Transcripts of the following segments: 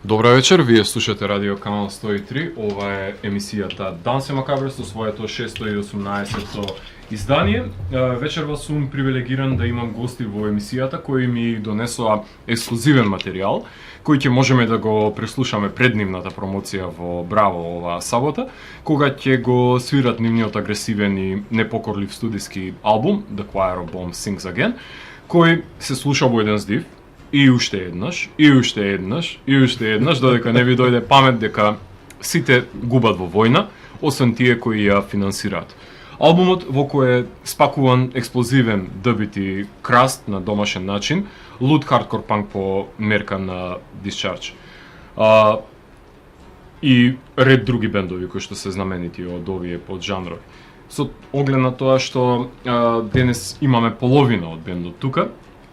Добра вечер, вие слушате Радио Канал 103, ова е емисијата Дансе Макабре со своето 618-то издание. Вечерва сум привилегиран да имам гости во емисијата кои ми донесоа ексклузивен материјал, кој ќе можеме да го преслушаме пред нивната промоција во Браво оваа сабота, кога ќе го свират нивниот агресивен и непокорлив студиски албум The Choir of Bombs Sings Again, кој се слуша во еден здив, и уште еднаш, додека не ви дојде памет дека сите губат во војна, освен тие кои ја финансираат. Албумот во кој е спакуван експлозивен дебют и краст на домашен начин, луд хардкор панк по мерка на Discharge. И ред други бендови кои што се знаменити од овие поджанрови. Со оглед на тоа што денес имаме половина од бендот тука,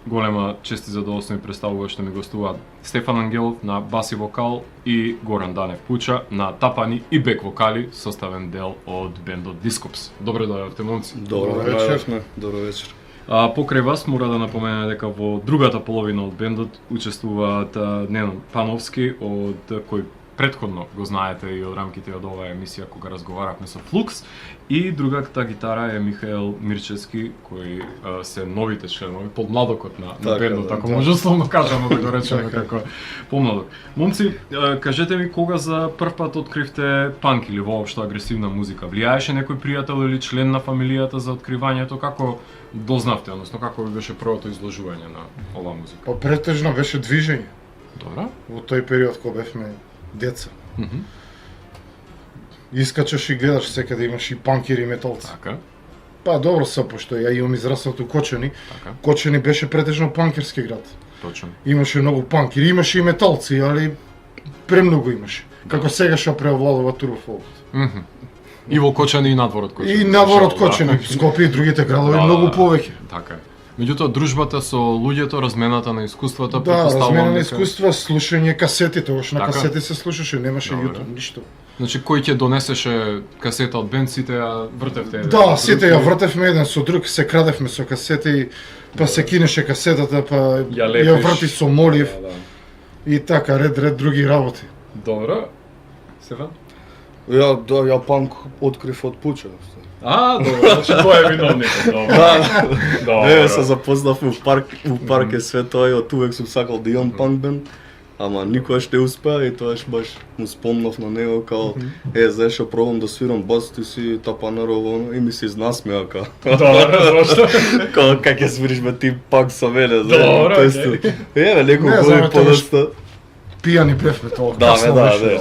голема чест и задоволство ми представува што ми гостуваат Стефан Ангелов на бас и вокал и Горан Данев Пуча на тапани и бек вокали, составен дел од бендот Discops. Добре дојдовте, момци. Добро вечер. Добро вечер. Покрај вас мора да напомене дека во другата половина од бендот учествуваат Ненон Пановски, од кој претходно го знаете и од рамките од оваа емисија кога разговаравме со Флукс, и другата гитара е Михаел Мирчевски, кои се новите членови, подмладокот на бендот, ако може условно кажано да го речеме како помладок. Момци, кажете ми кога за прв пат откривте панк или воопшто агресивна музика? Влијаеше некој пријател или член на фамилијата за откривањето? Како дознавте, односно како ви беше првото изложување на оваа музика? Па претежно беше движење. Добра. Во тој период кога бевме деца. Искачаш и гледаш секаде, имаш и панкери и металци. Така. Па добро се, пошто ја имам израснат у Кочани. Така. Кочани беше претежно панкерски град. Точно. Имаше многу панкери, имаше и металци, али премногу имаше. Како сега што преовладува турбофолкот. И во Кочани и надвор од Кочани. И надвор од Кочани, Скопје и другите градови многу повеќе. Така е. Меѓутоа дружбата со луѓето, размената на искуствата, Да, претпоставувам размена на дека- искуства, слушање касети, тогаш на Така. касети се слушаше, немаше Добре. YouTube, ништо. Значи кој ќе донесеше касета од бенд, сите ја вртевте? Да, сите ја вртевме еден со друг, се крадевме со касети, па се кинеше касетата, па Ја ја лепиш. врти со молив Да. и така, ред други работи. Добро. Стефан? Ја панк открив од Пуча. Добро, значи тој е виновникот. Добро. Не, се запознав у парк е све тоа и од увек сум сакал да имам панк бенд, ама никогаш не успеа и тоаш баш му спомнав на него као знаеш што пробам да свирам бас, ти си тапанарово и ми се изнасмеа као. Добро, зашто? Као как ја свириш бе ти панк со мене, Добро, неколку Не, години знаме, подоста. Пијани бевме тоа. Да,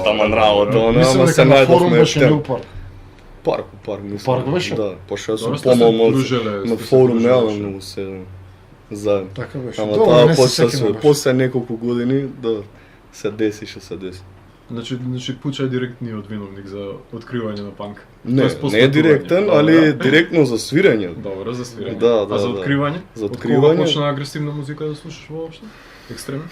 таман работа, Мислам ама се дека на форум најдовме беше не у тем. парк. Парк мислам. Парк беше? Да, пошто Добро, сум сте се помал дружеле, на сте се форум дружеле, немам што? многу се заедно. Така беше. Ама Добро, таа не се после сеќавам баш. после неколку години да се деси што се деси. Значи Пуча е директниот виновник за откривање на панк. Не, Тоест, не е посветување. директен, Добро. али директно за свирење. Добро, за свирење. Да, да, А за да. откривање? За Од кога откривање? почна агресивна музика да слушаш воопшто? Екстремно?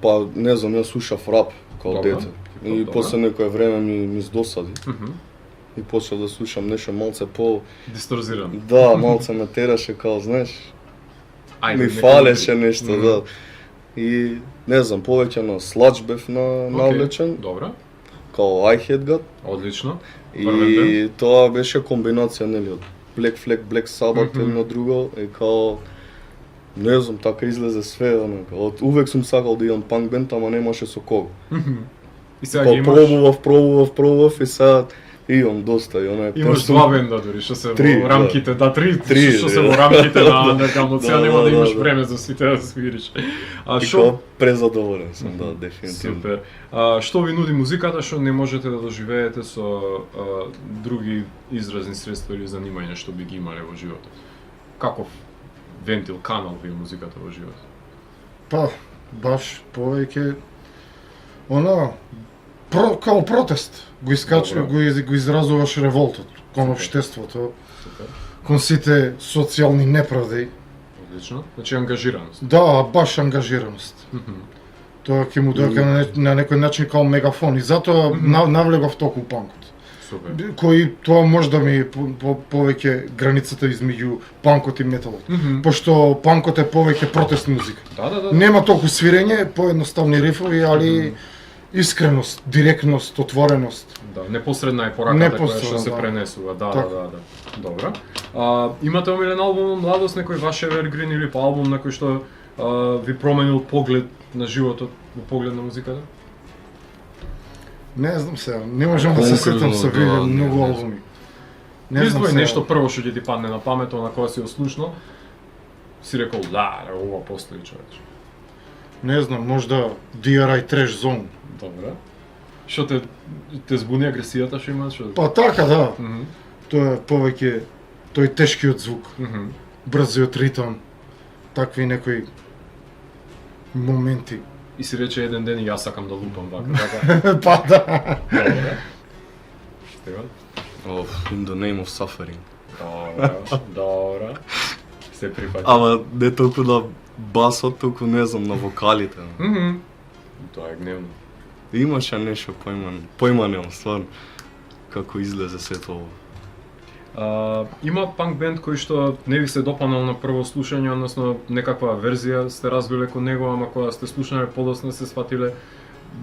Па не знам, јас слушав рап као Добро. дете. И Добро. после некое време ми здосади. И почнав да слушам нешто малце по... Дисторзирано. Да, малце ме тераше као, знаеш, Ајде, ми нека фалеше други. нешто, да. И не знам, повеќе на слач бев навлечен, Добро, као I Hate God. одлично. И тоа беше комбинација, нели, од Black Flag, Black Sabbath едно друго, и као не знам, така излезе све, од увек сум сакал да имам панк бенд, ама немаше со кого. И сега Па ги имаш, пробував и сега имам доста и она е имаш два бенда дори, што се Три, во рамките, да, три, Три, што се да. во рамките на Underground, сега Да, нема да да, имаш да. време за сите да свириш. А и што као презадоволен сум, да, дефинитивно. Супер. Што ви нуди музиката што не можете да доживеете со други изразни средства или занимања што би ги имале во животот? Каков вентил, канал ви е музиката во животот? Па, баш повеќе као протест. Го искачува, го изразуваш револтот кон Супер. општеството, Супер. кон сите социјални неправди. Одлично. Значи ангажираност. Да, баш ангажираност. Тоа ќе му доаѓа на некој начин као мегафон и затоа навлегов толку панкот. Супер. кој тоа може да ми повеќе границата измеѓу панкот и металот. Пошто панкот е повеќе протест музика. Да. Нема толку свирење, поедноставни рифови, али искреност, директност, отвореност. Да, непосредна е пораката која што Непосредна, се да. пренесува. Да. Така. Добра. Имате омилен албум младост, некој ваш Evergreen или па албум на кој што ви променил поглед на животот, поглед на музиката? Не знам сега, не можам да се сетам со вие Да, многу не албуми. Не знам Издвој сега. нешто прво што ќе ти падне на памет, на кога си го слушнал, си рекол, да, ова постои човече. Не знам, можда DRI Trash Zone. Добра. Што те збуни агресијата што имаш? Па така, да. Мгм. Тоа е повеќе тој тешкиот звук, Мгм. брзиот ритам, такви некои моменти. И си рече еден ден и јас сакам да лупам вака, така? Па да. Добра. Стеван? In the name of suffering. Добра. Се прифаќа. Ама не толку на басот, толку не знам на вокалите. Мгм. Тоа е гневно. Имаше нешто појма немам стварно како излезе сето ово. Има панк бенд кој што не ви се допанал на прво слушање, односно некаква верзија сте развиле кон него, ама кога сте слушнале подоцна се сфатиле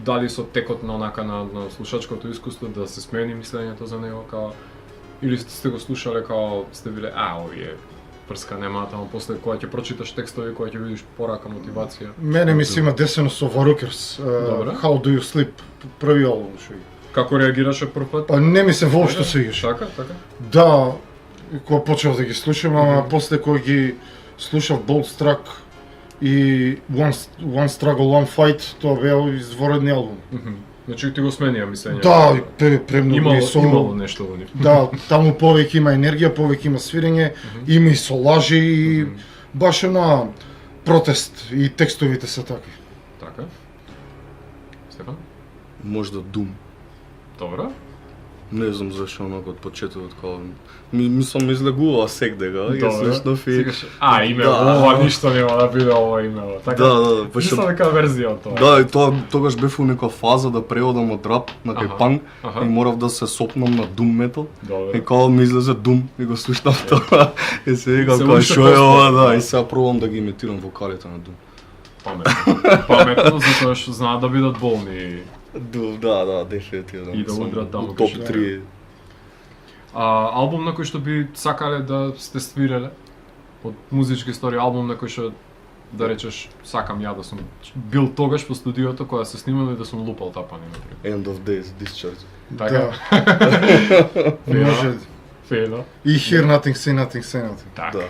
дали со текот на онака на слушачкото искуство да се смени мислењето за него, као или сте го слушале као сте биле овие прска немаат, ама после кога ќе прочиташ текстови, кога ќе видиш порака мотивација. Мене ми се има десено со Varukers. Добре. How Do You Sleep, први албум што е. Како реагираше прв пат? Па не ми се воопшто свигаше. Така. Да, кога почнав да ги слушам, ама после кога ги слушав Bold Struck и One Struggle, One Fight, тоа беа изворедни албум. Значи ти го сменија мислење. Да, премногу и со... Имало нешто во нив. Да, таму повеќе има енергија, повеќе има свирење, има и со лажи и баш на протест и текстовите се такви. Така. Стефан? Можда Doom. Добра. Не знам зашо онака од почетокот као мислам ме излегува секдега и слушнав и Секаш, име Да. ова ништо нема да биде ова имело. Така. Да, Мислам дека верзија од тоа. Да, и тогаш бев во некоја фаза да преодам од рап на кај Аха, панк аха. и морав да се сопнам на Doom метал. Добре. И као ми излезе Doom и го слушнав тоа. И се викам Се као уште шо е ова, постава, да, да. и сега пробам да ги имитирам вокалите на Doom. Паметно, затоа што знаат да бидат болни. Да, дефинитивно. И да сум удрат таму у топ кај што 3. Албум на кој што би сакале да сте свиреле? Од музички историја, албум на кој што да речеш сакам ја да сум бил тогаш по студиото кога се снимало и да сум лупал тапани например. End of Days, Discharge. Така. Може. Фено. И Hear Nothing, See Nothing, Say Nothing. Така. Да,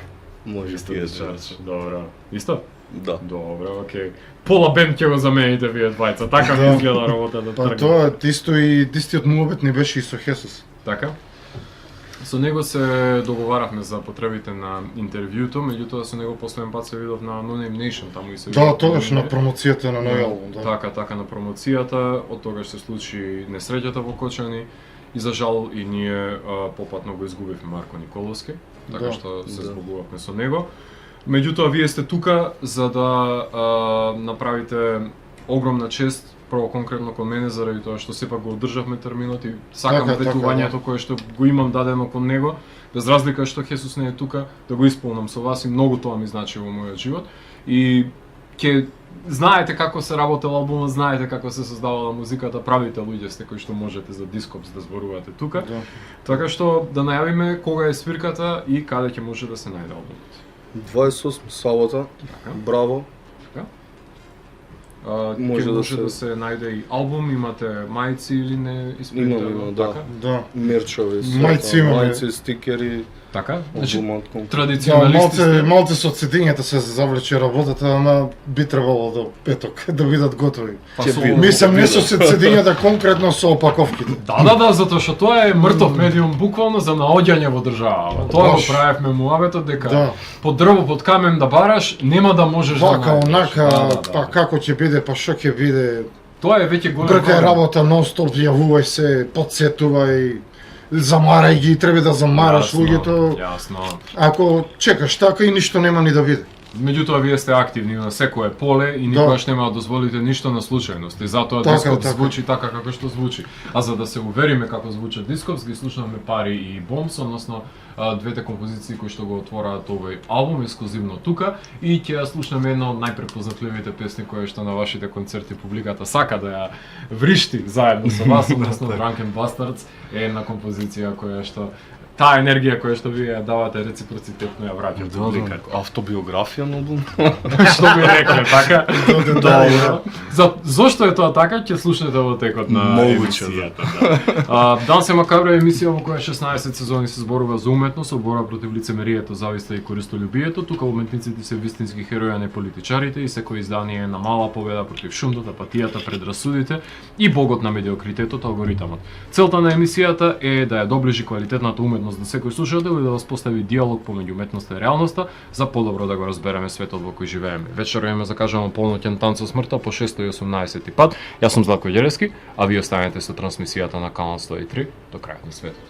може Исто ти е Discharge. Добро. Исто? Да. Добро, окей. Пола бенд ќе го замените вие двајца. Така ми Да. изгледа работата. Па тоа исто и дистиот муабет не беше и со Хесус. Така. Со него се договаравме за потребите на интервјуто, меѓутоа со него последен пат се видов на No Name Nation, таму и се Да, видов. тогаш на промоцијата на новиот албум, да. Така на промоцијата, од тогаш се случи несреќата во Кочани и за жал и ние попатно го изгубивме Марко Николовски, така Да. што се Да. збогувавме со него. Меѓутоа вие сте тука за да направите огромна чест прво конкретно кон мене заради тоа што сепак го одржавме терминот и сакам Така, ветувањето кое што го имам дадено кон него, без разлика што Хесус не е тука, да го исполнам со вас и многу тоа ми значи во мојот живот. И ќе знаете како се работел албумот, знаете како се создавала музиката, правите луѓе сте кои што можете за Дископс да зборувате тука. Да. Така што да најавиме кога е свирката и каде ќе може да се најде албумот. 28 сабота, Така. браво. Може да да се- се најде и албум, имате мајци или не исполнително, Имаме, да. така? Да. Мерчови, Мајци имаме. мајци, стикери, Така? Значи, албумот конкретно. Да, традиционалисти сте. малце со цедињата се завлече работата, ама би требало до петок да бидат готови. Па Ќе со- биде. Мислам не со цедињата, конкретно со опаковките. Да, затоа што тоа е мртов медиум буквално за наоѓање во држава. Тоа го Баш. правевме муабетот дека Да. под дрво, под камен да бараш, нема да можеш Вака, да најдеш. онака, Да. па како ќе биде, па што ќе биде. Тоа е веќе голем Бркај проблем. работа нон-стоп, јавувај се, подсетувај, замарај ги, треба да замараш Јасно, луѓето. Јасно. Ако чекаш така и ништо нема ни да биде. Меѓутоа вие сте активни на секое поле и никогаш нема да дозволите ништо на случајност. И затоа Дископс звучи така како што звучи. А за да се увериме како звучат Дископс, ги слушнаме Пари и Бомс, односно двете композиции кои што го отвораат овој албум ексклузивно тука, и ќе ја слушнаме една од најпрепознатливите песни кои што на вашите концерти публиката сака да ја вришти заедно со вас, односно Drunken Bastards е една композиција која што таа енергија која што вие ја давате реципроцитетно ја враќа публиката. Автобиографија на албум. Што би рекле, така? Зошто е тоа така, ќе слушнете во текот на емисијата. Данс е макабра емисија во која 16 сезони се зборува за уметност, борба против лицемерието, зависта и користолюбието. Тука уметниците се вистински херои, а не политичарите, и секој издание е на мала победа против шумот, апатијата, предрасудите и богот на медиокритетот, алгоритамот. Целта на емисијата е да ја доближи квалитетната уметност до секој слушател и да воспостави диалог помеѓу уметноста и реалноста за подобро да го разбереме светот во кој живееме. Вечерва има закажано полноќен танц со смртта по 618 пат. Јас сум Златко Ѓелевски, а вие останете со трансмисијата на Канал 103 до крајот на светот.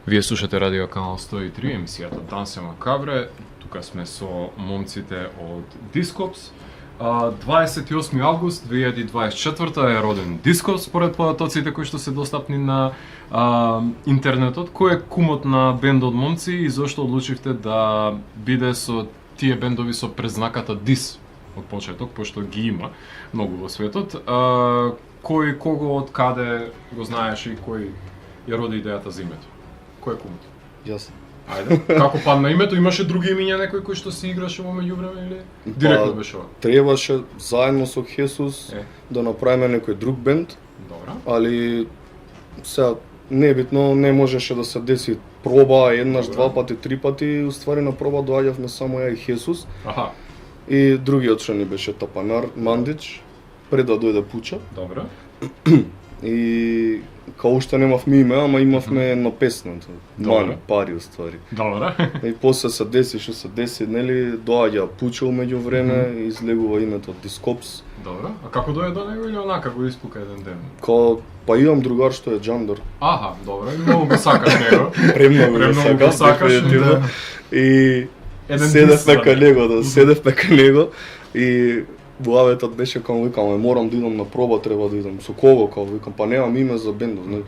Вие слушате радио Канал 103, емисијата Данс е макабре. Тука сме со момците од Дископс. 28 август 2024 е роден Дископс според податоците кои што се достапни на интернетот. Кој е кумот на бендот, момци, и зошто одлучивте да биде со тие бендови со презнаката Дис од почеток, пошто ги има многу во светот? Кој кого од каде го знаеше и кој ја роди идејата за името? Кој е кумот? Јас. Ајде, како падна името? Имаше други имиња некој кој што се играше во меѓувреме или директно беше ова? Требаше заедно со Хесус да направиме некој друг бенд. Добра. Али сега небитно, не можеше да се деси проба еднаш, два пати, три пати, уствари на проба доаѓавме само ја и Хесус. Аха. И другиот што ни беше Тапанар Мандич, пред да дојде Пуча. Добра. И као уште немавме име, ама имавме на песната. Добре. Пари уствари. Добра. И после се деси што се деси, нели, доаѓа Пуча меѓу време и излегува името Дископс. Добра. А како дојде до него или онака го испука еден ден? Па имам другар што е Джандар. Аха, добра. И многу го сакаш него. Премногу го сакаш. Да. И седевме кај него, седевме кај него и Буаветот беше као викам, морам да идам на проба, треба да идам. Со кого, као викам, па немам име за бендот,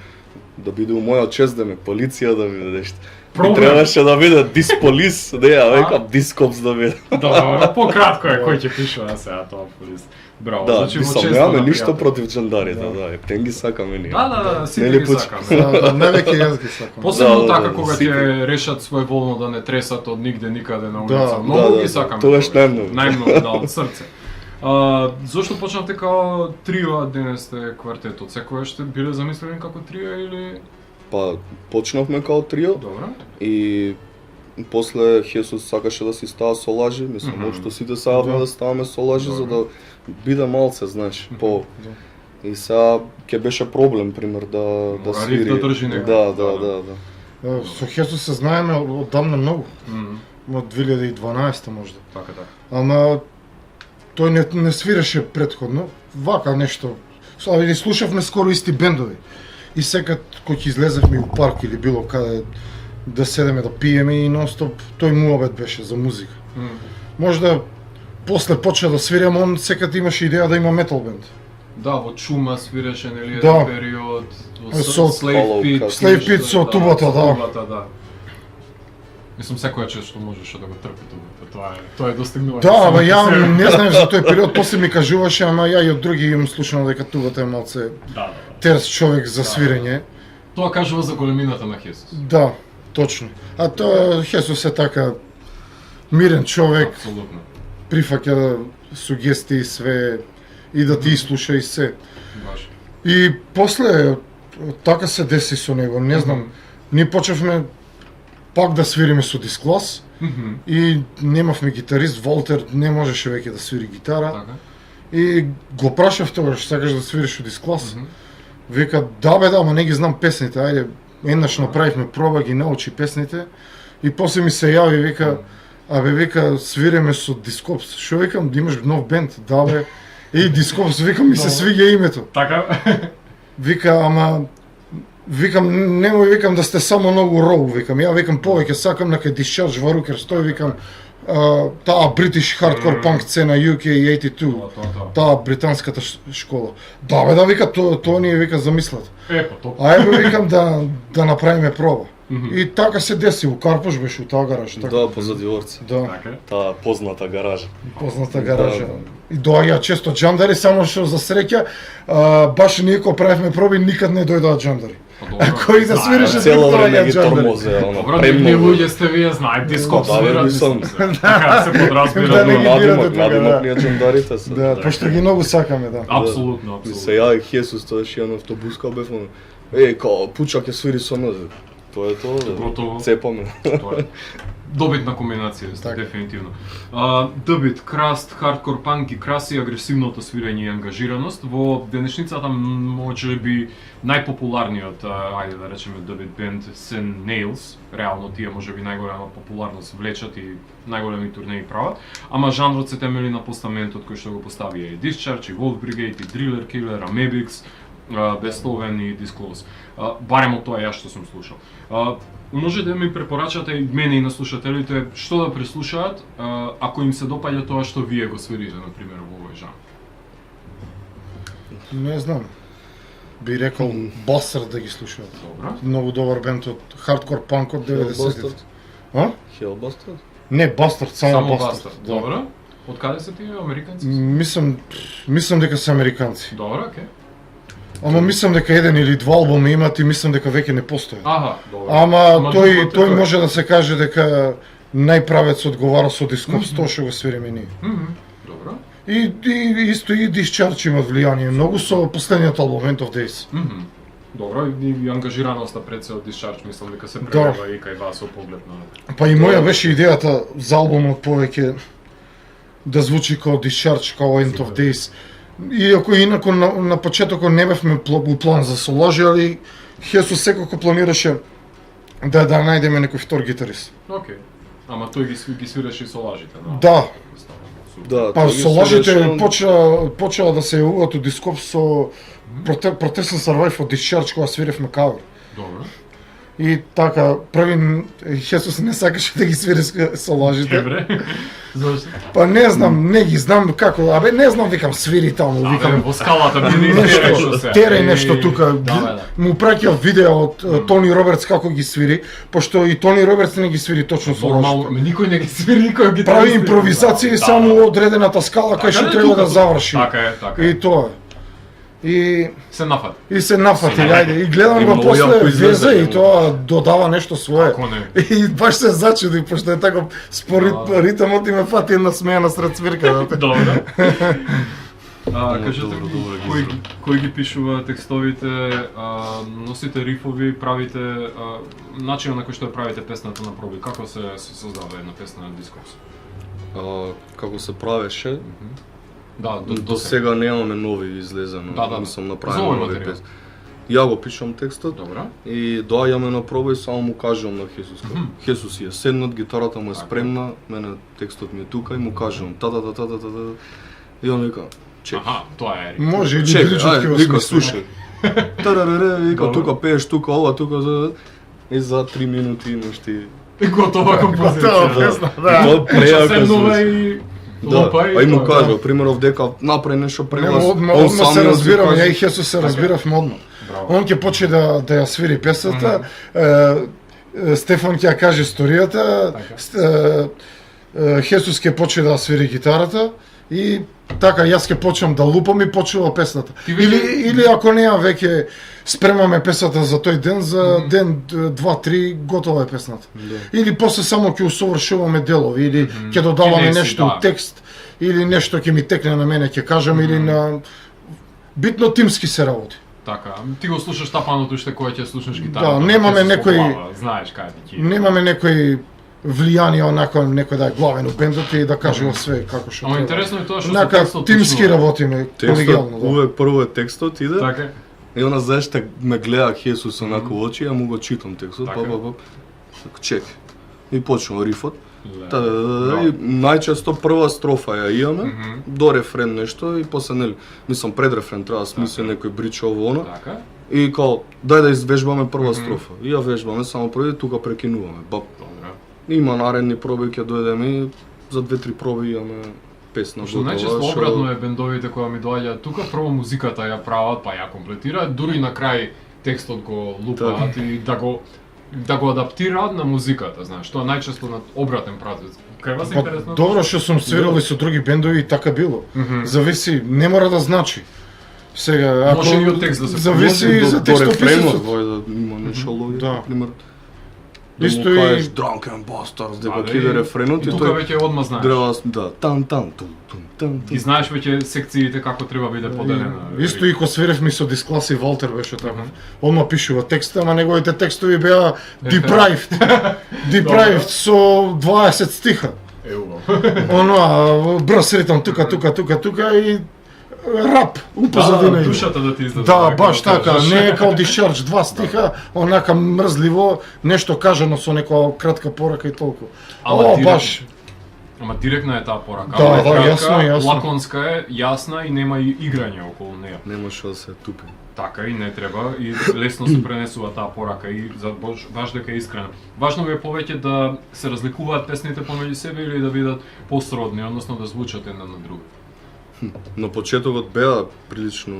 да биде у моја чест да ме полиција да биде нешто. И требаше да биде Дисполис, не, ја викам Дископс да биде. Добро, пократко е, кој ќе пишува сега тоа полис. Браво, да, значи во чест немаме ништо против джандарите, да, тен ги сакаме ние. Да, сите ги сакаме. Не веќе јас ги сакам. Посебно така кога ќе решат своеволно да не тресат од нигде никаде на улица. Многу ги сакаме. Тогаш најмногу. Најмногу, да, од срце. Зошто почнавте као трио, а денес сте квартетот? Секоја што биле замислени како трио или? Па, почнавме као трио. Добра. И после Хесус сакаше да си става со лажи, мислам, што сите сакавме да ставаме со лажи, за да биде малце, знаеш, по... И сега ќе беше проблем, пример, да свири. Да држи него. Да. Со Хесус се знаеме одамна многу. Од 2012 можда. Така. Ама тој не свиреше претходно, вака нешто. Слушавме скоро исти бендови. И секад кој ќе излезевме у парк или било каде да седеме да пиеме и нонстоп, тој муабет беше за музика. Можда после почна да свирам, он секад имаше идеја да има метал бенд. Да, во Чума свиреше, нели, да. Еден период, Со Slave Pit со тубата, да. Мислам, секоја чест што можеше да го трпи тубата, тоа е достигнување. Да, ама ја не знаев за тој период, после ми кажуваше, ама ја и од други имам слушано дека тубата е малце терс човек за свирење. Тоа кажува за големината на Хесус. Да, точно. А тоа Хесус е така мирен човек. Апсолутно. Прифаќа сугестии све и да ти слуша и се. Баш. И после така се деси со него, не знам. Ние почевме пак да свириме со Дисклас и немавме гитарист, Волтер не можеше веќе да свири гитара. Така. И го прашав тогаш, сакаш да свириш со Дисклас? Вика, да бе, да, ама не ги знам песните, ајде, еднаш направивме проба, ги научи песните и после ми се јави, вика, абе, вика, свиреме со Дископс. Шо викам, да имаш нов бенд? Да бе. И Дископс, викам, ми се свиѓа името. Така? Вика, ама викам, немој, викам, да сте само многу роу, викам. Ја викам повеќе сакам на кај Discharge Varukers, тој викам таа British Hardcore Punk сцена UK82, Тоа. таа британската школа. Да бе, да вика, тоа ни вика замислат. Па топ. Ајде викам да направиме проба. И така се деси, у Карпош беше у таа гаража. Така. Да, позади Орци. Да, Така. Таа позната гаража. позната гаража. И доаѓа често џандари, само што за среќа, баш ние кога правевме проби, никад не дојдоа џандари. Кој да свиреше Цело време доаѓа ги џандари. тормозе, оно, Добро, премногу. ние луѓе сте вие, знаете, дископ Да, бе, свира, мислам. така се подразбира. Да, не ги тоа. бирате Надимок, тука, надимок да. ние џандарите се. Да, пошто ги многу сакаме, да. Апсолутно, И апсолутно. се ја и Хесус, тоа ше на автобуска бев, као пучак ќе свири со нас. Тоа е тоа, Готово. цепаме. Тоа е добитна комбинација, Така. дефинитивно. Дебит, краст, хардкор панк и краси агресивното свирење и ангажираност во денешницата може би најпопуларниот, ајде да речеме дебит бенд Sin Nails, реално тие може би најголема популарност влечат и најголеми турнеи прават, ама жанрот се темели на постаментот кој што го поставија и Discharge, и Wolf Brigade, и Driller Killer, Amebix, Beethoven и Disclose. Барем од тоа јас што сум слушал. Може да ми препорачате и мене и на слушателите што да преслушаат ако им се допаѓа тоа што вие го свирите, на пример, во овој жанр. Не знам. Би рекол Bastard да ги слушаат. Добро. Многу добар бенд од хардкор панк од 90-тите. А? Hellbastard? Не, Bastard, само Само Bastard. Bastard. Да. Добро. Од каде се тие американци? Мислам дека се американци. Добро, окей. Ама мислам дека еден или два албуми имат и мислам дека веќе не постојат. Аха, добро. Ама тој духот е може да се каже дека најправец одговара со Discops, тоа што го свириме ние. Добро. И исто и Discharge имат влијание многу со последниот албум End of Days. Добро, и ангажираноста пред се од Discharge, мислам дека се прелева и кај вас со поглед на... Па и моја беше идејата за албумот повеќе да звучи како Discharge, како End of Days. Иако инако на почетокот не бевме у план за солажи, али Хесус секако планираше да најдеме некој втор гитарист. Окей. Ама тој ги свираше и со лажите, да? Да, Да, па тоа ги солажите свиреше, почела да се јавуваат у Discops со Protest and Survive од Discharge кога свиревме кавер. Добро. И така, први Хесус не сакаше да ги свири со лажите. Добре. Зошто? Па не знам, не ги знам како, не знам, викам свири таму, викам Во скалата би не нешто, терај нешто тука. Да. Му праќа видео од Тони Робертс како ги свири, пошто и Тони Робертс не ги свири точно со Нормално, лажите. никој не ги свири, никој ги Прави импровизации само одредената скала кај што треба да заврши. Така е. И тоа е. И Се нафат. се нафати, ајде, и гледам И го многу после јако излезе, везе и емо. тоа додава нешто свое. Ако не. И баш се зачуди, пошто е така спорит ритмот и ме фати една смеја сред свирката. Добро. Кажете добро, ми, добро ги кој ги пишува текстовите, носите рифови, правите начинот на кој што ја правите песната на проби, како се создава една песна на Discogs? како се правеше, Да, до сега немаме нови излезено, Да. мислам За направено овој нови материјал. песни. Ја го пишам текстот Добро. и доаѓаме на проба и само му кажувам на Хесус. Хесус е седнат, гитарата му е Така. спремна, мене текстот ми е тука и му кажувам та. И он вика, чек. Аха, тоа е. Може или Чекај, бличот ќе ајде, го вика, смисли. слушај. Тарараре, вика, Добро. тука пееш, тука ова, тука за... И за 3 минути имаш ти... Готова композиција. Готова песна, да. И тоа прејака Седнува звучи. и Да, лупа па и му тоа, кажа, примеров дека направи нешто преглас. Одма се разбираме, ја и Хесус. Хесус се разбиравме одма. Браво. Он ќе почне да ја свири песната, Стефан ќе ја каже историјата, Хесус ќе почне да свири гитарата и така јас ќе почнам да лупам и почнува песната. Ти веќе- Или ако неа веќе спремаме песната за тој ден, за ден 2-3 готова е песната. Или после само ќе усовршуваме делови или ќе додаваме Финеси, нешто да. текст или нешто ќе ми текне на мене ќе кажам или на битно тимски се работи. Така, ти го слушаш тапаното уште кога ќе слушаш гитара. Да, немаме некој- знаеш каде ти ќе. Немаме некој влијание онако некој да е главен у бендот и да каже све како што Ама треба. интересно е тоа што Онака текстот тимски точно- работиме, Текстот, колегијално. Да. увек прво е текстот иде, Така. и она зашта ме гледа Хесус онако во очи, ја му го читам текстот, Така. чек. И почнува рифот. Да. И најчесто прва строфа ја имаме, до рефрен нешто и после нели, мислам пред рефрен треба да смисли некој брич ово оно. Така. И као дај да извежбаме прва строфа. И ја вежбаме само први, тука прекинуваме. Бап. Добро. Има наредни проби ќе дојдеме и за 2-3 проби имаме песна Што најчесто обратно е бендовите кои ми доаѓаат тука, прво музиката ја прават, па ја комплетираат, дури на крај текстот го лупаат и да го адаптираат на музиката, знаеш, тоа најчесто на обратен процес. Кај вас е интересно? Добро што сум свирил и со други бендови и така било. Зависи, не мора да значи. Сега, ако Може и од текст да се зависи и за до рефренот, текстописецот. да има нешто логика, Да. например. Исто му и- кажеш Drunken Bastards, дека ќе иде рефренот и тука тој веќе одма знаеш. треба да тан тан тун. Ги знаеш веќе секциите како треба биде поделена. Исто и ко свиревме со Дисклас и Валтер беше така. Одма пишува текста, ама неговите текстови беа deprived. Deprived со 20 стиха. Ево. Брз ритм тука и рап упозадина. Душата да ти издаде. Да, баш така, не е као Discharge, 2 стиха, онака мрзливо, нешто кажано со некоја кратка порака и толку. Ама О, директно. баш. Ама директна е таа порака. Да, Ама е да, кратка, јасно. Лаконска е, јасна и нема и играње околу неа. Нема што да се тупи. Така и не треба и лесно се пренесува таа порака и за баш дека е искрена. Важно ми е повеќе да се разликуваат песните помеѓу себе или да бидат посродни, односно да звучат една на друга. На почетокот беа прилично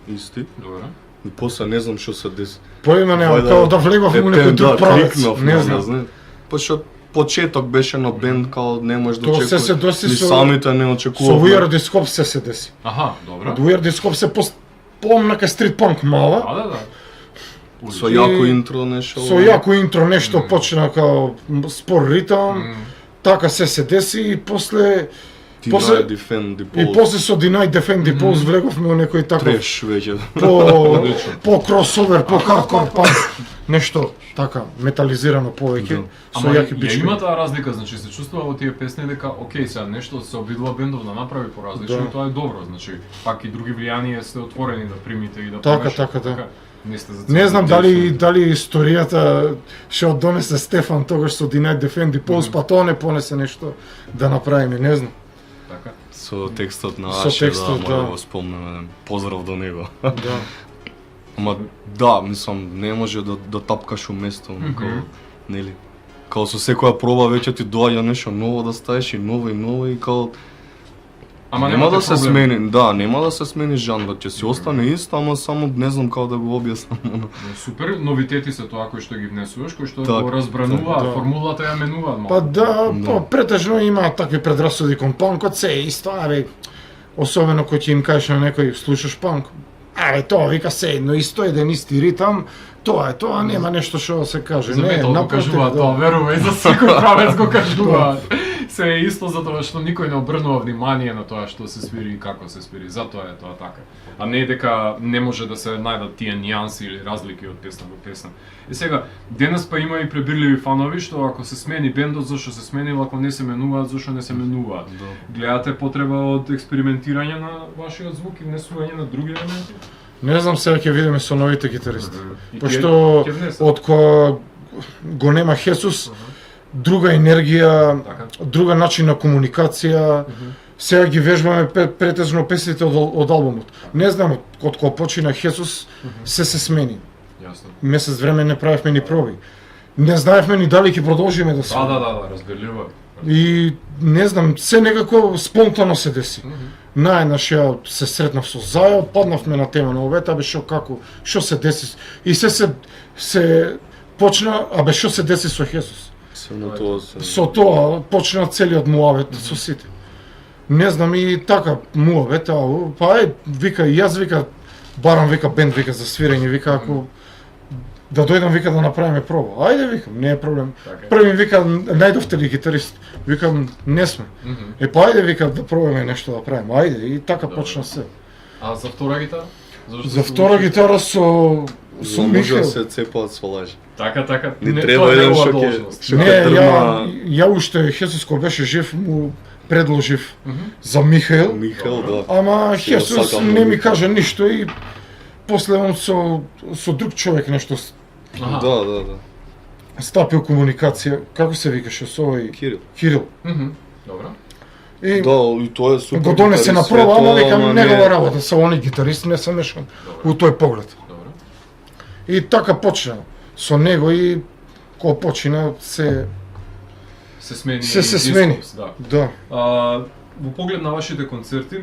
исти, Добро. и после не знам што се деси. Поиме немам, као да влегов во некој друг правец. Не знам. Пошто почеток беше на бенд, као не можеш да Тоа очекуваш. се доси Ни со- самите не Со очекувавме. Weird Discops се деси. Аха, добро. Weird Discops се помнака стрит панк мала, Да. Со јако интро нешто. со јако интро нешто почна као спор ритам, така се деси и после после- Deny, Defend, и Depose. после со Deny Defend Depose влеговме во некој таков Треш веќе. по кросовер, по хардкор панк, нешто така метализирано повеќе со Ама јаки ја бички. има таа разлика, значи се чувствува во тие песни дека окей, сега нешто се обидува бендов да направи поразлично Да. и тоа е добро, значи пак и други влијанија сте отворени да примите и да Така, помешате, така, да. Не сте за Не знам целите. дали историјата што донесе Стефан тогаш со Deny Defend Depose, па тоа не понесе нешто да направиме, не знам. Така. Со текстот на Со Аше, текстот, да, мора да. да го спомнеме. Поздрав до него. Да. Ама да, мислам, не може да тапкаш у место, као, нели? Као со секоја проба веќе ти доаѓа нешто ново да ставиш и ново и као Ама нема немате да се проблем. смени, да, нема да се смени жанрот, ќе си остане ист, ама само не знам како да го објаснам. Но супер, новитети се тоа кои што ги внесуваш, кои што Так, го разбрануваат, да. формулата ја менуваат малку. Па да, Да. па претежно има такви предрасуди кон панкот, се е исто, особено кој ќе им кажеш на некој слушаш панк. Тоа вика се едно исто, еден исти ритам, тоа е тоа, нема нешто што да се каже. За метал го напротив, кажуваат да. тоа, верувај, за секој правец го кажуваат. Се е исто затоа што никој не обрнува внимание на тоа што се свири и како се свири, затоа е тоа така. А не дека не може да се најдат тие нијанси или разлики од песна до песна. И сега, денес па има и пребирливи фанови што ако се смени бендот, зашто се сменил, ако не се менуваат, зашто не се менуваат. Гледате потреба од експериментирање на вашиот звук и внесување на други елементи? Не знам сега ќе видиме со новите гитаристи. И Пошто ќе внесат. од кога го нема Хесус, друга енергија, Така. друга начин на комуникација. Сега ги вежбаме претежно песните од албумот. Не знам, од кога почина Хесус, се смени. Јасно. Месец време не правевме ни проби. Не знаевме ни дали ќе продолжиме да се. Да, разбирливо е. И не знам, се некако спонтано се деси. Наеднаш ја се сретнав со Зајо, паднавме на тема на овета, абе што се деси. И се почна, абе што се деси со Хесус. Се на тоа се. Со тоа почна целиот муавет со сите. Не знам и така муавет, па вика и јас вика барам вика бенд вика за свирење, вика ако да дојдам вика да направиме проба. Ајде викам, не е проблем. Така е. Први вика најдовте ли гитарист? Викам не сме. Е па ајде вика да пробаме нешто да правиме. Ајде и така почна се. А за втора гитара? Зашто За се втора одлучи? гитара со За може Михаил. да се цепаат со лажи. Така. Ни Не, треба тоа е еден негова што ќе- должност. што Не, ќе дрма ја уште Хесус кога беше жив му предложив за Михаил. Михаил, да. Ама Си го Хесус сакам не ми многу. кажа ништо и после он со друг човек нешто Аха. Да. стапил комуникација. Како се викаше со овој Кирил. Кирил. Добро. И Да, и тоа е супер. го донесе на гитарист, проба, ама све тоа, викам ама негова не- работа, со они гитарист не се мешам у тој поглед. Добро. И така почна со него и кога почина се се смени се и смени. Discogs, да. Да. Во поглед на вашите концерти,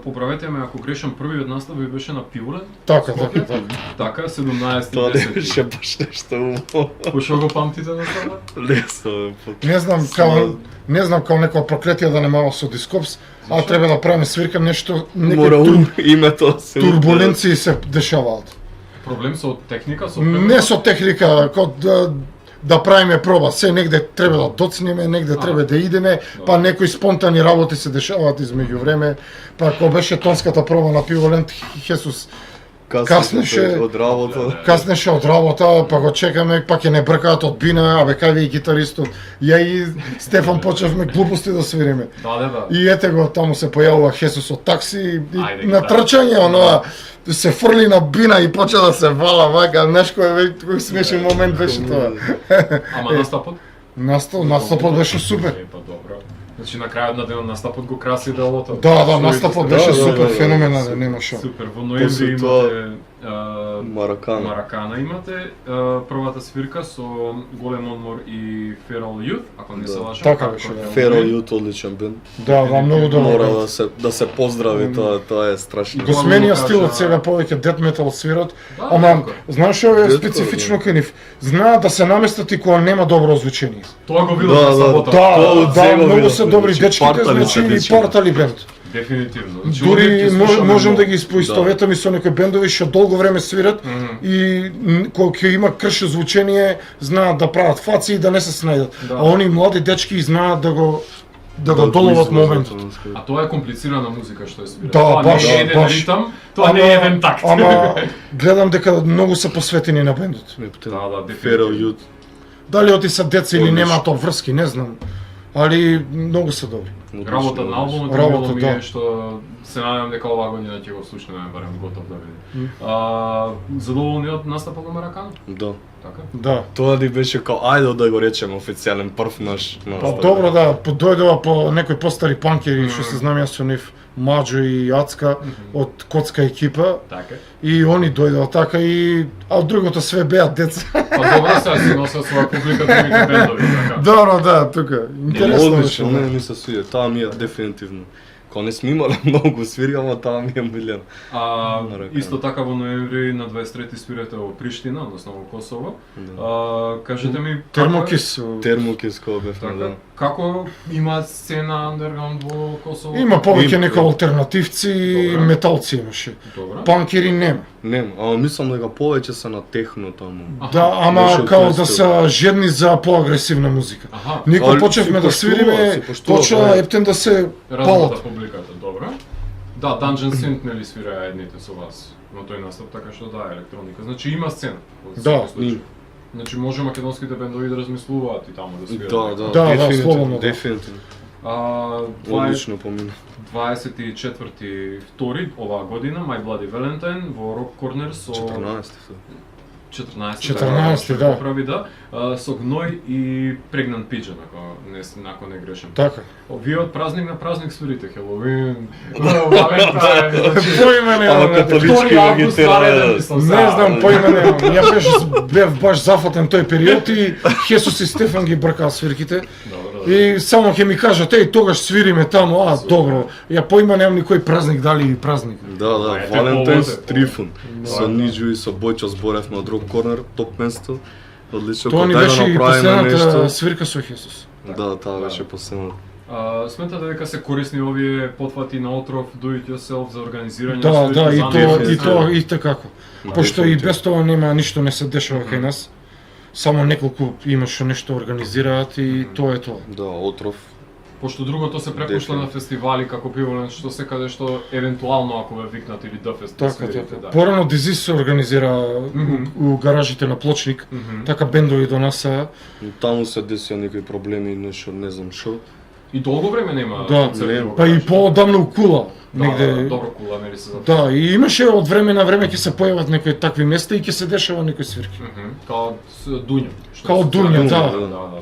поправете ме ако грешам, првиот настав ви беше на Пиволен? Така, Скопје? така. Така, 17 Тоа не 10. беше баш нешто умно. Пошо го памтите на тоа? Лесно, Не знам као некоја проклетија да немава со Discogs, а треба да правиме свирка нешто, мора името се турбуленции се дешаваат. Проблем со техника, со Не со техника, да правиме проба, се негде треба да доцнеме, негде треба да идеме, па некои спонтани работи се дешаваат измеѓу време, па кога беше тонската проба на Пиволент, Хесус каснеше од работа. каснеше од работа, па го чекаме, па ќе не бркаат од бина, абе кај ви гитаристот. Ја и Стефан почевме глупости да свириме. Да. И ете го, таму се појавува Хесус од такси и Ајде, на трчање, оноа се фрли на бина и почна да се вала вака, знаеш кој смешен момент беше тоа. Ама настапот? Настапот беше супер. Па добро. Значи на крајот на денот настапот го краси делото. Да, настапот беше да, супер, да, феноменален, нема шо. Супер. Во ноември После тоа, имате Маракана имате, првата свирка со Голем Одмор и Feral Youth, ако не се лажам. Така беше, да. Feral Youth одличен бенд. Да, многу добро. Мора да се поздрави, тоа е страшно. Го сменија стилот, сега повеќе death metal свират, Да, ама така. знаеш што е Deathcore, специфично кај нив? Знаат да се наместат и кога нема добро озвучение. Тоа го видов Да, на да, сабота. Да, многу се добри Значи, дечките, партали значи се и дечките. партали бенд. Дефинитивно. Значи, Дури овие ќе слушаме можам да многу. ги испоистоветам и со некои бендови што долго време свират и кога ќе има кршо звучение, знаат да прават фаци и да не се снајдат. Да. А они млади дечки знаат да го доловат моментот. А тоа е комплицирана музика што е свира. Да, Тоа баш, не е еден баш. ритам, тоа не е еден такт. Ама гледам дека многу се посветени на бендот. Да, Feral Youth. Дали оти се деца или Одлично. немаат обврски, не знам. Али многу се добри. Работа на албумот Работа, било ми да. е што се надевам дека оваа година ќе го слушнеме барем готов да видим. Задоволни од настапот на Маракана? Да. Така? Да. Тоа ни беше као ајде да го речеме официјален прв наш Па настап. добро да, дојдува по некои постари панкери што се знам јас со нив, Маџо и Ацка од Коцка екипа Така. и они дојдоа така а од другото све беа деца. Па добро се си носел своја публика другите бендови, така. Добро, да, тука. Интересно беше. Одлично, не ми се свија. Таа ми е дефинитивно. Кога не сме имале многу свири, ама таа ми е милена. Маракана. Исто така во ноември на 23 свирете во Приштина, односно во Косово. Да. Кажете ми Термокис. Термокис кога бевме, Така, да. како има сцена андерграунд во Косово? Има повеќе Има. некои алтернативци и Добра. металци имаше. Добро. Панкери нема. Нема, ама мислам дека повеќе се на техно таму. Да, ама Беше као од да се жедни за поагресивна музика. Аха, Никој Ali почевме се да поштува, свириме, се поштува, почна да. ептен да се разната палат. публиката, добро. Да, Dungeon Synth нели свираа едните со вас на тој настап, така што да, електроника. Значи има сцена. во Да, секој случај. има. Значи може македонските бендови да размислуваат и таму да свират. Да, Да, дефинитивно, слободно, да. дефинитивно. Дваесет- Одлично помина. 24.2 оваа година, My Bloody Valentine во Rock Corner со 14 14, да. Поправи да, со Гној и Pregnant Pigeon, ако не грешам. Така. Вие од празник на празник свирите Хелоуин, Валентайн, Поиме Ама немам. католички Втори август, ги това тера, е, да. мислам, Не сега. знам, поиме немам. Ја бев баш зафатен тој период и Хесус и Стефан ги бркаа свирките. Добро, И само ќе ми кажат, еј, тогаш свириме таму, добро. Ја поима немам никој празник, дали празник. Да, да, Ете, Валентинс поводе. Трифун. Со Да. Ниџу и со Бојчо зборевме од Rock Corner, топ место. Одлично, Тоа ни кога беше и направиме последната нешто. свирка со Хесус. Да, таа беше последната. Сметате дека се корисни овие потфати на отров do it yourself за организирање Да, на да, и за тоа, амбиенти? и тоа, и такако. Пошто и без тоа нема ништо не се дешава кај нас. Само неколку има што нешто организираат и тоа е тоа. Да, отров. Пошто другото се препушта на фестивали како Пиволен, што се каде што евентуално ако ве викнат или Дфест да Така, свирите, така. да. Порано Дизис се организира у гаражите на Плочник. Мгм. Така бендови донесаа. Но таму се десија некои проблеми, нешто, не знам шо. И долго време нема Да, концерти во па и гараж. поодамно у Кула. Да, Негде. добро кула, нели се Да, и имаше од време на време ќе се појават некои такви места и ќе се дешава некои свирки. Као Дуња. што Као се Дуња, свира. да. Да.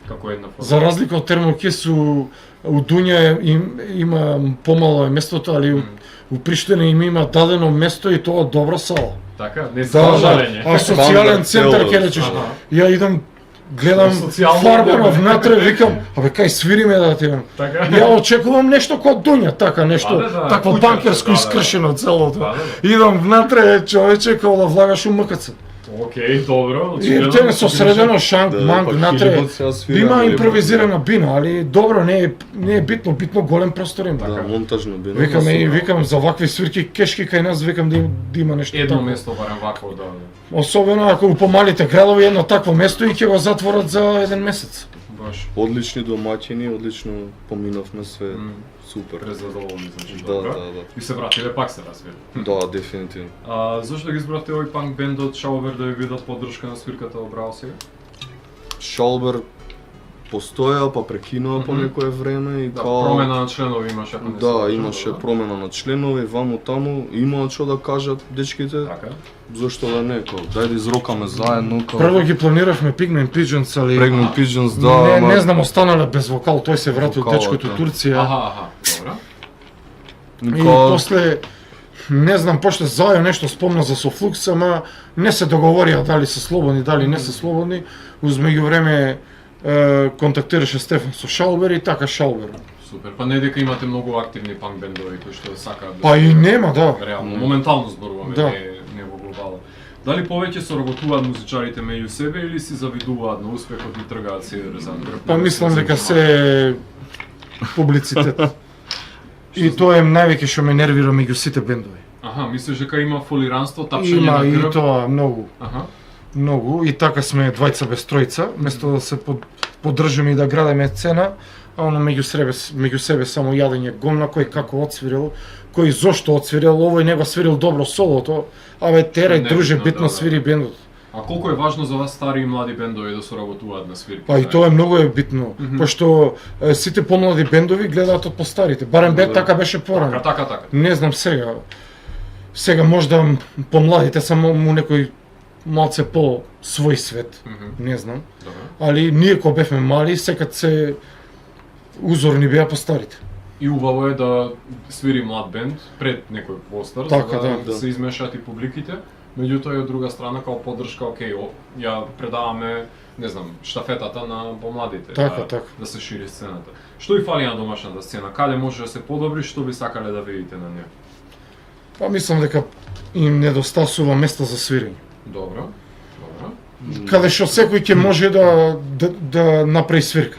Како една форма. За разлика од Термокис у Дуња има помало е местото, али у Приштина има дадено место и тоа добра сала. Така, не Да, за да, жалење. а социјален Бандер центар цело, ќе речеш. ага. Ја идам гледам Социјално Фарбанов гледам. натре, викам, абе кај свириме да ти имам. Така. Ја очекувам нешто кој Донја, така нешто, Да, такво куќарче, банкерско да, да. искршено целото. Да, да. Идам внатре, човече, као да влагаш у МКЦ. Океј, добро. И те со средено шанк, манг, пак натре. Хилибот сега свира, Има нели, импровизирана бина, али добро, не е битно, битно голем простор има. Да, монтажно бина. Викам, викам за вакви свирки кешки кај нас, викам да има нешто Едно такво. место барем вакво да. Особено ако у помалите градови едно такво место и ќе го затворат за еден месец. Баш. Одлични домаќини, одлично поминавме све. Супер. Презадоволни, значи Да, добро. да, да. И се вратиле пак се развили. Да, дефинитивно. Зошто ги избравте овој панк бендот Шалбер да ви видат поддршка на свирката во Браво сега? Шалбер постоја, па прекинува по Мгм. некое време и Да, као... промена на членови имаше, ако не се Да, лажам, имаше да. промена на членови, ваму таму, имаат што да кажат дечките, Така. зошто да не, као, дај да изрокаме заедно, као... Прво ги планиравме Pigment Pigeons, али Pregnant Pigeons, да, не знам, останале без вокал, тој се врати од Вокалот, дечкото да. Турција. Аха, добро. И после не знам, пошто зајо нешто спомна за Софлукс, ама не се договорија дали се слободни, дали не се слободни. Уз меѓувреме контактираше Стефан со Шалбер и така Шалбер. Супер. Па не дека имате многу активни панк бендови кои што сакаат да Па и нема, да. реално, моментално зборуваме, Да. не во глобала. Дали повеќе соработуваат музичарите меѓу себе или си завидуваат на успехот и тргаат си за грб? Па мислам дека се публицитет. И тоа е највеќе што ме нервира меѓу сите бендови. Аха, мислиш дека има фолиранство, тапшање Има на и грб? тоа многу. Аха. Многу и така сме двајца без тројца, место да се поддржиме и да градиме сцена, а оно меѓу себе само јадење гомна, кој како отсвирил, кој зошто отсвирил, овој него свирил добро солото, абе терај друже Небитно, битно да, да. свири бендот. А колку е важно за вас стари и млади бендови да соработуваат на свирки? Па и тоа е многу битно, пошто сите помлади бендови гледаат од постарите. Барем бе Да. така беше порано. Така. Не знам сега. Сега можда помладите само му некој малце по свој свет, не знам. Добро. Али ние кога бевме мали, секад се узорни беа постарите. И убаво е да свири млад бенд пред некој постар, Така, за да. се измешаат и публиките. Меѓутоа и од друга страна као поддршка, окей, ја предаваме, не знам, штафетата на помладите, Така, да, така. да се шири сцената. Што ви фали на домашната сцена? Каде може да се подобри, што би сакале да видите на неа? Па мислам дека им недостасува места за свирење. Добро. Каде што секој ќе може да направи свирка.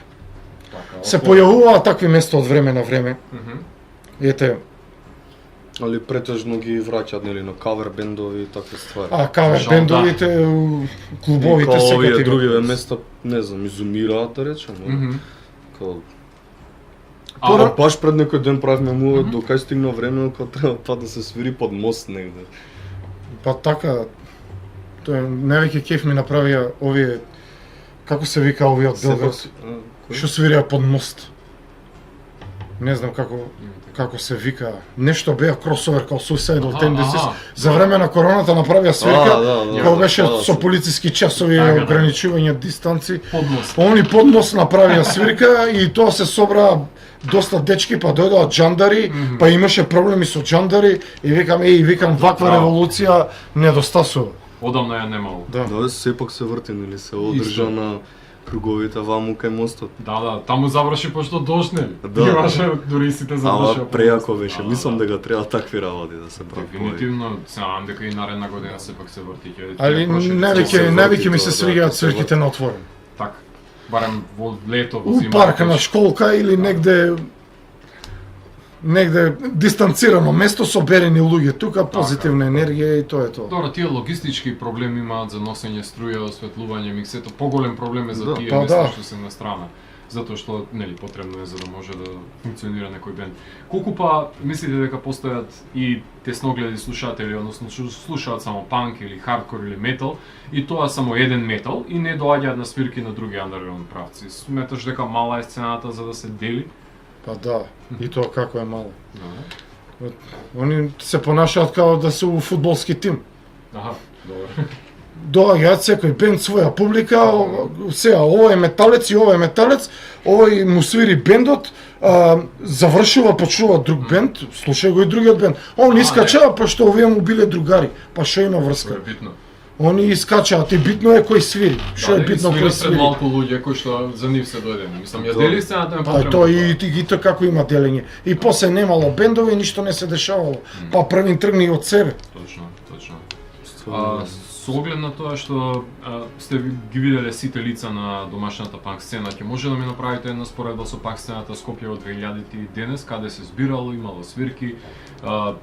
Така, Се околу- појавуваат такви места од време на време. Мгм. Ете, Али претежно ги враќаат нели на кавер бендови и такви ствари. кавер Жал, бендовите, у клубовите Као секад овие ги другиве го- места, не знам, изумираат да речем. Мгм. Као А, баш пред некој ден правевме мувет, докај стигна време кога треба па да се свири под мост негде. Па така, тоа е највеќе кеф ми направија овие, како се вика овие од Белград, што свирија под мост. Не знам како се вика, нешто беа кросовер као Suicidal Аха, Tendencies. аха. За време на короната направија свирка, кога беше да, со полициски часови Така, да. ограничување дистанци. подмост. Они под мост направија свирка и тоа се собра доста дечки, па дојдоа джандари, па имаше проблеми со джандари и викам ваква Браво. револуција недостасува. Одамна ја немало. Да. Да, сепак се врти, нели се одржа Исто. на круговите ваму кај мостот. Да, таму заврши пошто дожд, нели? Да. Имаше дури и сите завршија. Ама прејако беше, мислам дека треба такви работи да се прават. Дефинитивно, се надам дека и наредна година сепак се врти. Али се највеќе врти ми тоа, се да, свиѓаат се свирките на отворено. Така. Барем во лето, во У зима. парка на школка или негде дистанцирано место со берени луѓе тука, позитивна енергија и тоа е тоа. Добро, тие логистички проблеми имаат за носење струја, осветлување, миксето, поголем проблем е за Да. тие Па места да. што се на страна. Затоа што, нели, потребно е за да може да функционира некој бенд. Колку па мислите дека постојат и тесногледи слушатели, односно што слушаат само панк или хардкор или метал, и тоа само еден метал и не доаѓаат на свирки на други андерграунд правци. Сметаш дека мала е сцената за да се дели? Па да, и тоа како е мало. Да. Они се понашаат како да се у фудбалски тим. Аха, добро. Доаѓаат секој бенд своја публика, сега овој е металец и овој е металец, овој му свири бендот, завршува, почнува друг бенд, слушај го и другиот бенд. Он искача, пошто овие му биле другари, па што има врска. Тоа е битно. Они искачаат и битно е кој свири. Што е битно кој пред свири? малку луѓе кои што за нив се дојдени. Мислам, ја Да. дели сцената ме Па потребно. тоа и тоа како има делење. И после немало бендови и ништо не се дешавало. Па првин тргни од себе. Точно, точно. Со оглед на тоа што сте ги виделе сите лица на домашната панк сцена, ќе може да ми направите една споредба со панк сцената Скопје од 2000 и денес, каде се збирало, имало свирки,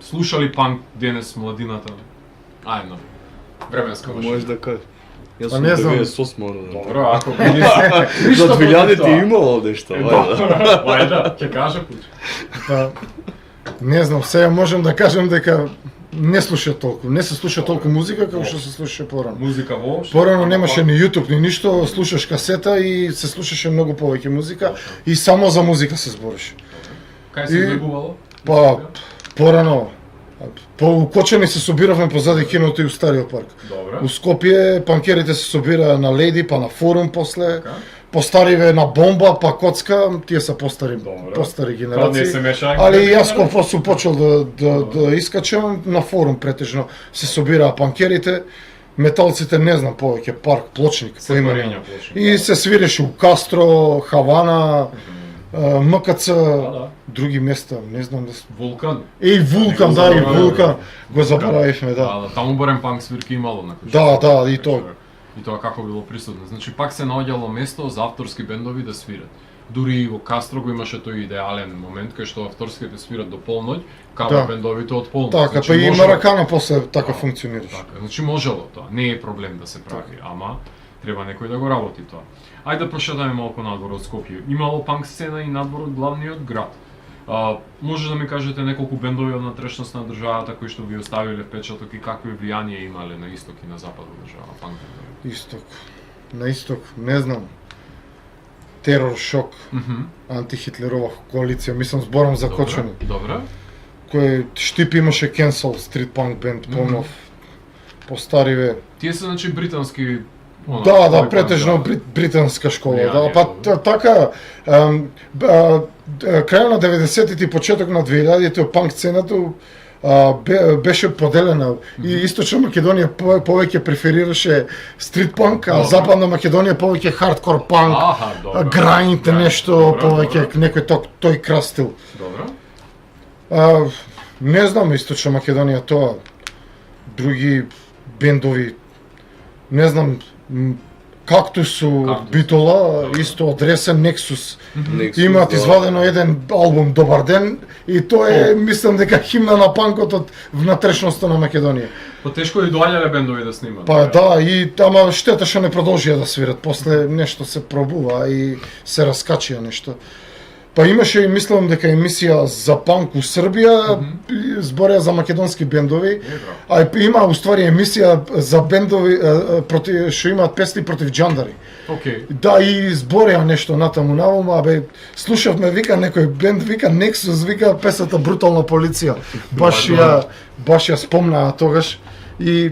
слушали панк денес младината? Ајно. Временска Можеш машина. да кажеш. Јас Па сум не знам. 98 роден. Добро, ако види се. За 2000 имало нешто, ајде. Ајде, ќе кажа куќ. Па не знам, сега можам да кажам дека не слуша толку, не се слуша толку музика како што се слушаше порано. Музика воопшто. Порано немаше ни YouTube ни ништо, слушаш касета и се слушаше многу повеќе музика и само за музика се збореше. Кај се И- избегувало? Па порано по Кочани се собиравме позади киното и у Стариот парк. Добре. У Скопје панкерите се собираа на Леди, па на Форум после, Така. постариве на Бомба, па Коцка, тие се постари, Добре. постари Тоа не генерации. се меша. Али јас кога сум почел да искачам на Форум претежно се собираа панкерите, металците не знам повеќе, парк, плочник, Се поименно. парења почна. И се свиреше у Кастро, Хавана, МКЦ, Да. други места, не знам да Вулкан. И Вулкан, Не го да, и забораваме. Вулкан го заборавивме, да. Да, таму барем панк свирки имало на кој. Да, да, и тоа. И тоа како било присутно. Значи пак се наоѓало место за авторски бендови да свират. Дури и во Кастро го имаше тој идеален момент кај што авторските свират до полноќ, кавер Да. бендовите од полноќ. Така, па и можело- Маракана после така функционираше. Така, значи можело тоа, не е проблем да се прави, ама треба некој да го работи тоа. Ајде да прошетаме малку надвор од Скопје. Имало панк сцена и надвор од главниот град. Може да ми кажете неколку бендови од натрешност на државата кои што ви оставиле впечаток и какви влијание имале на исток и на запад од држава, панк бендови? Исток. На исток, не знам. Терор, шок, Мгм. антихитлерова коалиција, мислам зборам за Добре, Кочани. Добре. Кој Штип имаше Cancel стрит панк бенд, понов, постариве. Тие се значи британски Да, да, претежно британска школа, да. Влијание, Па добро. така, крај на 90-тите и почеток на 2000-тите панк сцената беше поделена и Источна Македонија повеќе преферираше стрит панк, а Добро. Западна Македонија повеќе хардкор панк, Аха, добро. грајнд Грајнд, нешто, добро, повеќе добро. некој тој крастил. Добро. Не знам Источна Македонија тоа, други бендови, не знам, Кактусу, Кактус. Битола, Добро. исто одресен, Нексус. Nexus, Имаат да. извадено еден албум Добар ден и тоа е, мислам дека химна на панкот од внатрешноста на Македонија. Потешко и доаѓале бендови да снимат. Па да, и ама штета што не продолжија да свират, после нешто се пробува и се раскачија нешто. Па имаше и мислам дека емисија за панк у Србија, збореа за македонски бендови, а и има уствари емисија за бендови против што имаат песни против џандари. Океј. Да, и збореа нешто натаму навома, абе, слушавме, вика некој бенд, вика Nexus, вика песната Брутална полиција. Баш ја спомнаа тогаш и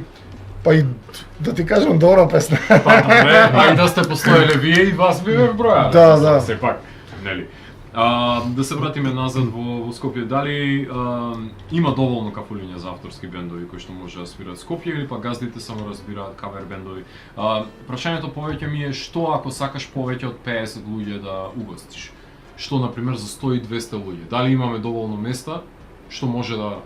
па и да ти кажам добра песна. Па добре, а и да сте постоеле вие и вас би ве броја. Да. Сепак, нели. Да се вратиме назад во Скопје, дали има доволно кафулиња за авторски бендови кои што може да свират Скопје или па газдите само разбираат кавер бендови? Прашањето повеќе ми е што ако сакаш повеќе од 50 луѓе да угостиш? Што на пример за 100 и 200 луѓе? Дали имаме доволно места што може да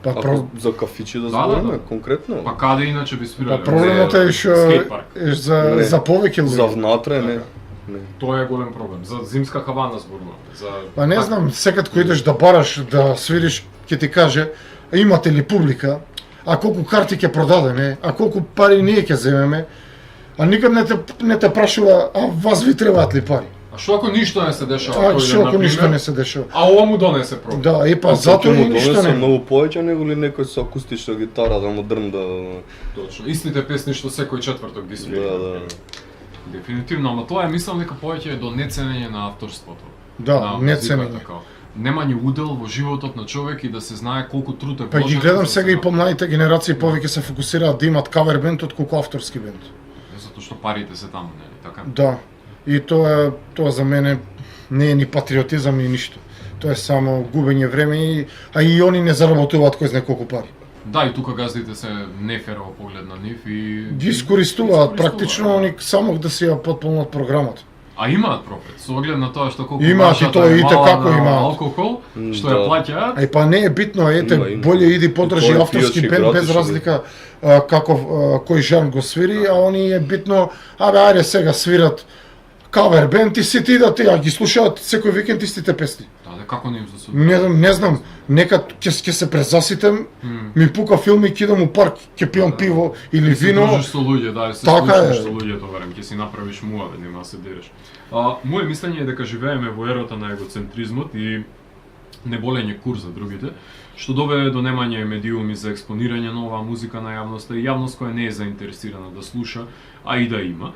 Па, Ако за кафиче да Да, збориме, да. конкретно? па каде иначе би свирале? па проблемот е што Скейт парк. е за Не. за повеќе За луѓе. внатре, не. Така. Не. Тоа е голем проблем. За зимска Хавана зборувам. За Па не знам, секад кој идеш да бараш, да свириш, ќе ти каже, имате ли публика, а колку карти ќе продадеме, а колку пари ние ќе земеме, а никад не те прашува, а вас ви требаат ли пари? А што ако ништо не се дешава? А Тој, што ако например, ништо не се дешава? А ова му донесе проблем. Да, и па Па затоа му и ништо донесе не. многу повеќе него ли некој со акустична гитара да му дрнда. Точно. Истите песни што секој четврток ги свири. Да. Дефинитивно, ама тоа е мислам дека повеќе е до неценење на авторството. Да, на неценење. музиката, као. Немање удел во животот на човек и да се знае колку труд е Па ги вложен гледам за да сега се и помладите генерации повеќе се фокусираат да имат кавер бенд отколку авторски бенд. направи. Затоа што парите се таму, нели, така? Да. И тоа за мене не е ни патриотизам ни ништо. Тоа е само губење време, а и они не заработуваат кој знае колку пари. Да, и тука газдите се нефер во поглед на нив и Ги искористуваат практично, они само да си ја потполнат програмата. А имаат профит, со оглед на тоа што колку Имаат и маржата тоа, е и мала како на имаат. алкохол, што ја Да. плаќаат. Ај па не е битно, ете, Има. боле иди подржи И тоа е авторски пијачи бенд без гратиш, разлика каков кој жанр го свири, а они е битно, ајде сега свират кавер бенд и си ти да ти, а ги слушаат секој викенд истите песни. Да, како не им се суди? Не знам, нека ќе се презаситем, ми пука филм и ќе идам у парк, ќе пијам пиво или Се вино. дружиш со луѓе, да, се Така слушаш е. со луѓето, барем, ќе си направиш муаве, нема да се дереш. Моје мислење е дека живееме во ерата на егоцентризмот и неболење кур за другите, што доведе до немање медиуми за експонирање на оваа музика на јавноста и јавност која не е заинтересирана да слуша, а и да има.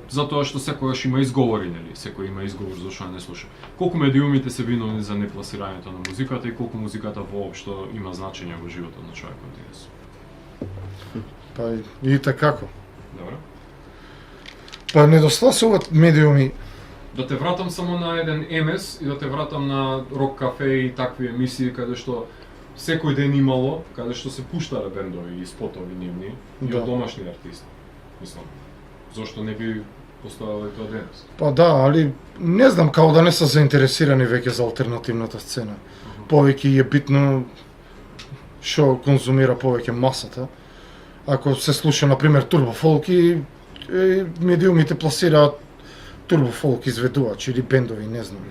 Затоа што секогаш има изговори, нели? Секој има изговор зашто не слуша. Колку медиумите се виновни за непласирањето на музиката и колку музиката воопшто има значење во животот на човекот денес. Па и како. Добро. Па недостасуваат медиуми. Да те вратам само на еден МС и да те вратам на Рок кафе и такви емисии каде што секој ден имало, каде што се пуштале бендови и спотови нивни и Да. од домашни артисти. Мислам, зошто не би постоело и тоа денес? Па да, али не знам како да не се заинтересирани веќе за алтернативната сцена. Повеќе е битно што конзумира повеќе масата. Ако се слуша на пример турбо фолк и медиумите пласираат турбо фолк изведувачи или бендови, не знам.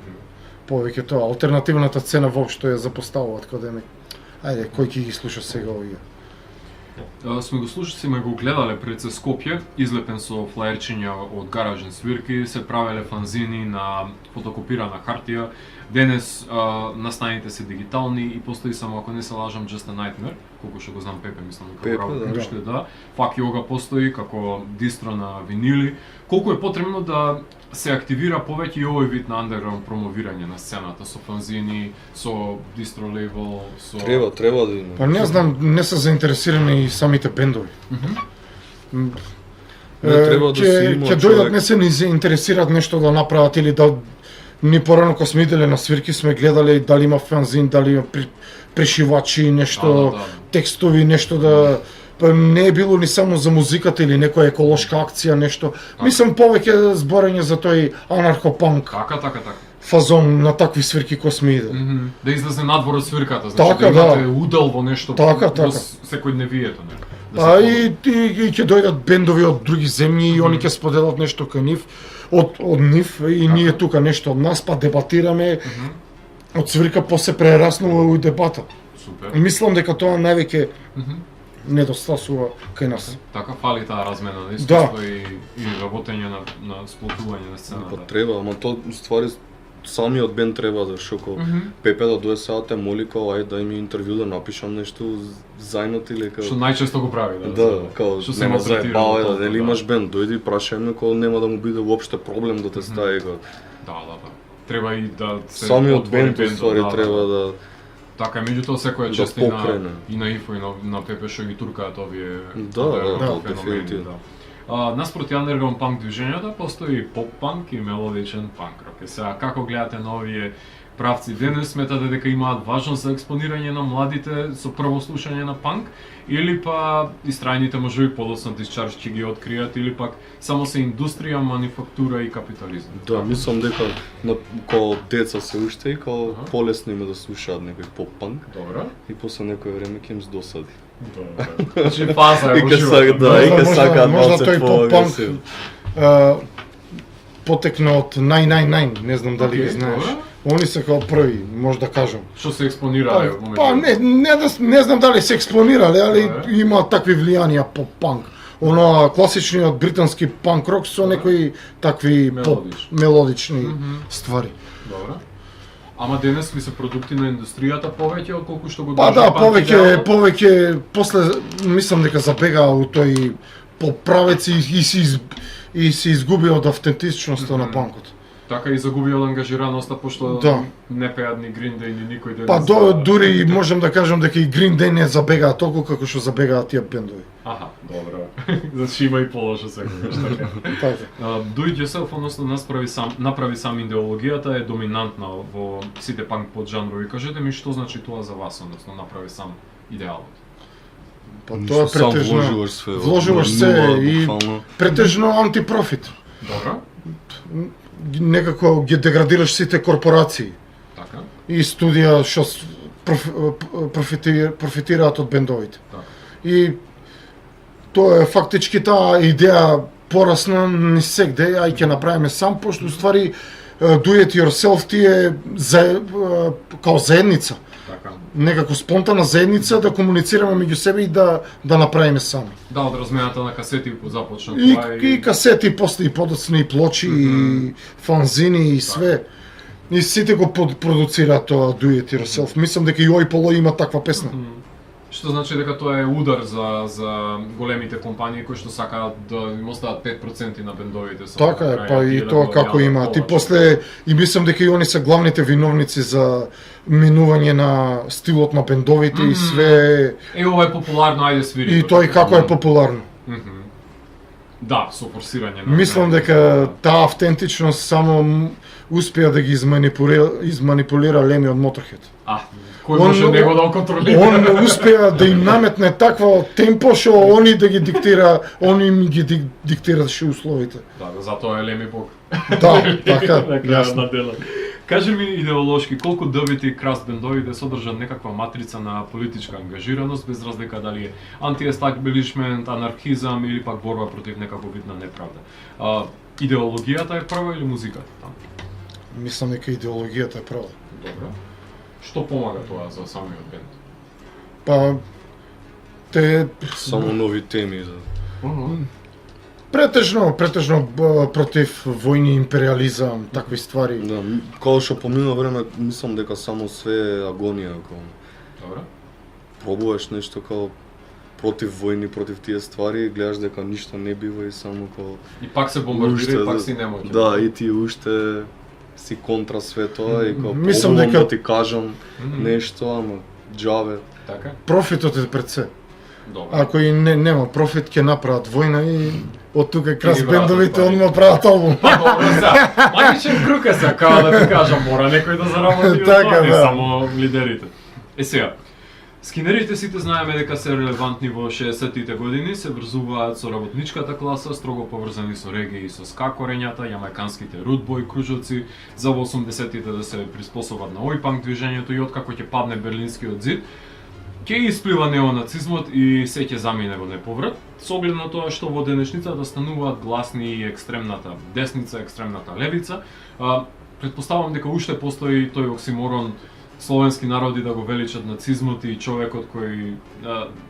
Повеќе тоа алтернативната сцена воопшто ја запоставуваат каде ме. Ајде, кој ќе ги слуша сега овие? Сме го слушали, сме го гледале пред се Скопје, излепен со флаерчиња од гаражни свирки, се правеле фанзини на фотокопирана хартија. Денес настаните се дигитални и постои само, ако не се лажам, Just a Nightmare, колку што го знам Пепе, мислам, Пепе, како да. уште да. Fuck Yoga постои како дистро на винили. Колку е потребно да се активира повеќе и овој вид на андерграунд промовирање на сцената со фанзини, со дистро лейбл, со Треба да има. Па не знам, не се заинтересирани и самите бендови. Не треба да се има ќе дојдат, човек. не се ни заинтересираат нешто да направат или да ни порано кога сме иделе на свирки сме гледале дали има фанзин, дали има пришивачи, нешто Да. текстови, нешто да па не е било ни само за музиката или некоја еколошка акција, нешто. Мислам повеќе зборење за тој анархопанк Така. фазон на такви свирки кои сме иделе. Да излезе надвор од свирката, значи Така, да имате да. удел во нешто Така. во секојдневието, не? Да Па се и ќе дојдат бендови од други земји и они ќе споделат нешто кај нив, од нив и ние тука нешто од нас, па дебатираме, од свирка после прераснува и дебата. Супер. И мислам дека тоа највеќе недостасува кај нас. Така фали таа размена на Да. искуство и работење на сплотување на Па сцената. треба, ама то ствари самиот бенд треба да шоко. Пепе да дое сега те моли као ајде дај ми интервју да напишам нешто зајнат или као. Што најчесто го прави, Да, као што се нема малтретира заебава во да толку, дали имаш бенд, дојди прашај ме као нема да му биде воопште проблем да те стави као. Да. Треба и да се Самиот отвори бенд бендот, ствари треба да Така, меѓутоа секоја Да чест покрене. и на Ифо и на Пепе што ги туркаат овие Да, феномени, дефинитивно. Наспроти андерграунд панк движењата постои поп-панк и мелодичен панк-рок. Сега како гледате на овие правци денес, сметате дека имаат важност за експонирање на младите со прво слушање на панк или па истрајните можеби подоцна дисчарж ќе ги откријат или пак само се индустрија, манифактура и капитализам. Да, мислам дека као деца се уште и као полесно име да слушаат некој поп-панк Добро. и после некој време ќе им се досади. Добро. Значи фаза е И во ке животот. сак, да, и ке Можда- сакаат можда малце тој поп-панк по-агресивно. потекна од 999, не знам дали Океј, ги знаеш. добро. Они се као први, може да кажам. Што се експонирале во Па не знам дали се експонирале, али Добре. има такви влијанија поп-панк. Оно класичниот британски панк-рок со некои такви Мелодични. мелодични ствари. Добро. Ама денес ми се продукти на индустријата повеќе отколку што го Па држи да, панк идеалот? повеќе после мислам дека забегаа у тој поправец и се изгуби од автентичноста на панкот. Така и загуби од ангажираноста пошто Да. не пеат ни Green Day ни никој денес. Па дури можам да кажам дека и Green Day не забегаа толку како што забегаат тие бендови. Аха, добро. Значи има и полошо секогаш така. Така. Do it yourself, односно направи сам идеологијата е доминантна во сите панк поджанрови. Кажете ми што значи тоа за вас, односно направи сам идеалот. Па тоа е Сам претежно вложуваш све. вложуваш од се нула, и буквално. претежно антипрофит. Добро. Некако ги деградираш сите корпорации Така. и студија што профитираат од бендовите. Така. И тоа е фактички таа идеја порасна ни сегде, ај ќе направиме сам, пошто уствари do it yourself ти е као заедница. Така. Некако спонтана заедница да комуницираме меѓу себе и да направиме сами. Да, од размената на касети започна И, тоа и касети, после и подоцни, и плочи, и фанзини, и све. И сите го продуцираат тоа do it yourself. Мислам дека и Ој Поло има таква песна. Што значи дека тоа е удар за големите компании кои што сакаат да им остават 5% на бендовите. Така е, па и тоа како има. Ти после, и мислам дека и они се главните виновници за минување на стилот на бендовите и све. Ова е популарно, ајде свири. И тој како е популарно. Да, со форсирање на... Мислам дека таа автентичност само успеа да ги изманипулира Леми од Motorhead. Кој може него да го контролира? Он успеа да им наметне такво темпо што они да ги диктира, они им ги диктираше условите. Да, затоа е Леми Бог. Да, така, на крајот јасно. на делот. Кажи ми идеолошки, колку дъбите и краст бендовите содржат некаква матрица на политичка ангажираност, без разлика дали е анти-естаблишмент, анархизам или пак борба против некаква видна неправда. Идеологијата е прва или музиката таму? Мислам дека идеологијата е права. Добро. Што помага тоа за самиот бенд? Па те Само нови теми за претежно против војни, империализам, такви ствари. да, кога што помина време мислам дека само све е агонија кога Добро. пробуваш нешто као против војни, против тие ствари, гледаш дека ништо не бива и само као И пак се бомбардира и пак си немоќе. Да, и ти уште си контра све тоа и као Мислам пробувам дека- да ти кажам нешто, ама џаве. Така? Профитот е пред се. Добро. Ако и нема профит, ќе направат војна и од тука крас ги вратат бендовите пари. одма прават албум. Па добро сега, магичен круг е сега, као да ти кажам, мора некој да заработи од Така, тоа, не да. само лидерите. Сега, скинерите сите знаеме дека се релевантни во 60-тите години, се врзуваат со работничката класа, строго поврзани со регеј и со ска корењата, јамајканските рудбој, кружоци, за во 80-тите да се приспособат на ој-панк движењето и откако ќе падне Берлинскиот зид, ќе исплива неонацизмот и се ќе замине во неповрат, со оглед на тоа што во денешницата стануваат гласни и екстремната десница, екстремната левица. Предпоставам дека уште постои тој оксиморон словенски народи да го величат нацизмот и човекот кој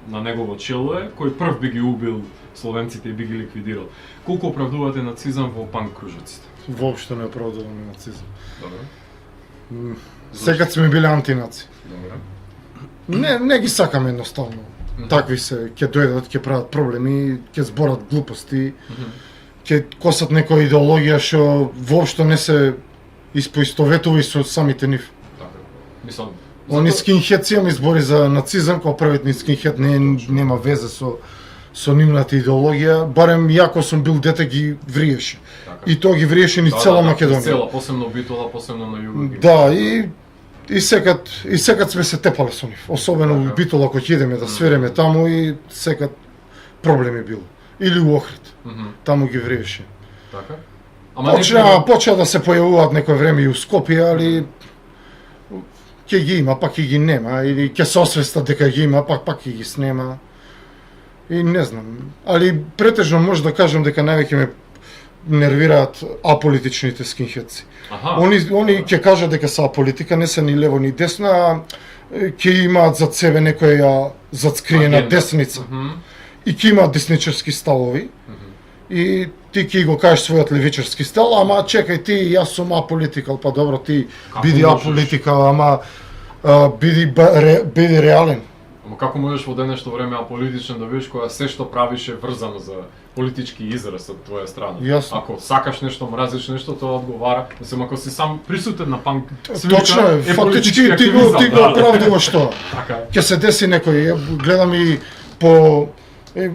на негово чело е, кој прв би ги убил словенците и би ги ликвидирал. Колку оправдувате нацизам во панк кружоците? Воопшто не оправдуваме нацизам. Добро. Секад сме биле антинаци. Добро. Не ги сакаме едноставно. Такви се, ќе дојдат, ќе прават проблеми, ќе зборат глупости, ќе косат некоја идеологија што воопшто не се испоистоветува и со самите нив. Така. Мислам, Они скинхед ми збори за нацизам, кога првиот ни скинхед нема везе со нивната идеологија, барем јако сум бил дете ги вриеше. така. И тоа ги вриеше ни цела Македонија. Цела, посебно Битола, посебно на југот. Да, и секад сме се тепале со нив. Особено Така. во Битола кога ќе идеме да свиреме таму и секад проблеми било. Или у Охрид, таму ги вриеше. Така. Ама не Почна да се појавуваат некој време и у Скопје, али ќе ги има, пак ќе ги нема, или ќе се освестат дека ги има, пак ќе ги снема. И не знам, али претежно може да кажам дека највеќе ме нервираат аполитичните скинхедци. Аха. Они ќе кажат дека се аполитика, не се ни лево ни десно, а ќе имаат зад себе некоја зацкриена Агенда. десница. И ќе имаат десничарски ставови. И ти ќе го кажеш својот левичарски стал, ама чекај ти, јас сум аполитикал, па добро ти Како биди можеш? аполитикал, ама биди реален. Ама како можеш во денешно време аполитичен да бидеш кога се што правиш е врзано за политички израз од твоја страна? Јасно. Ако сакаш нешто, мразиш нешто, тоа одговара. Мислам, ако си сам присутен на панк свирка, Точно е, фактички политички ти го активизам, да. оправдуваш тоа. Така е. Ќе се деси некој, гледам и по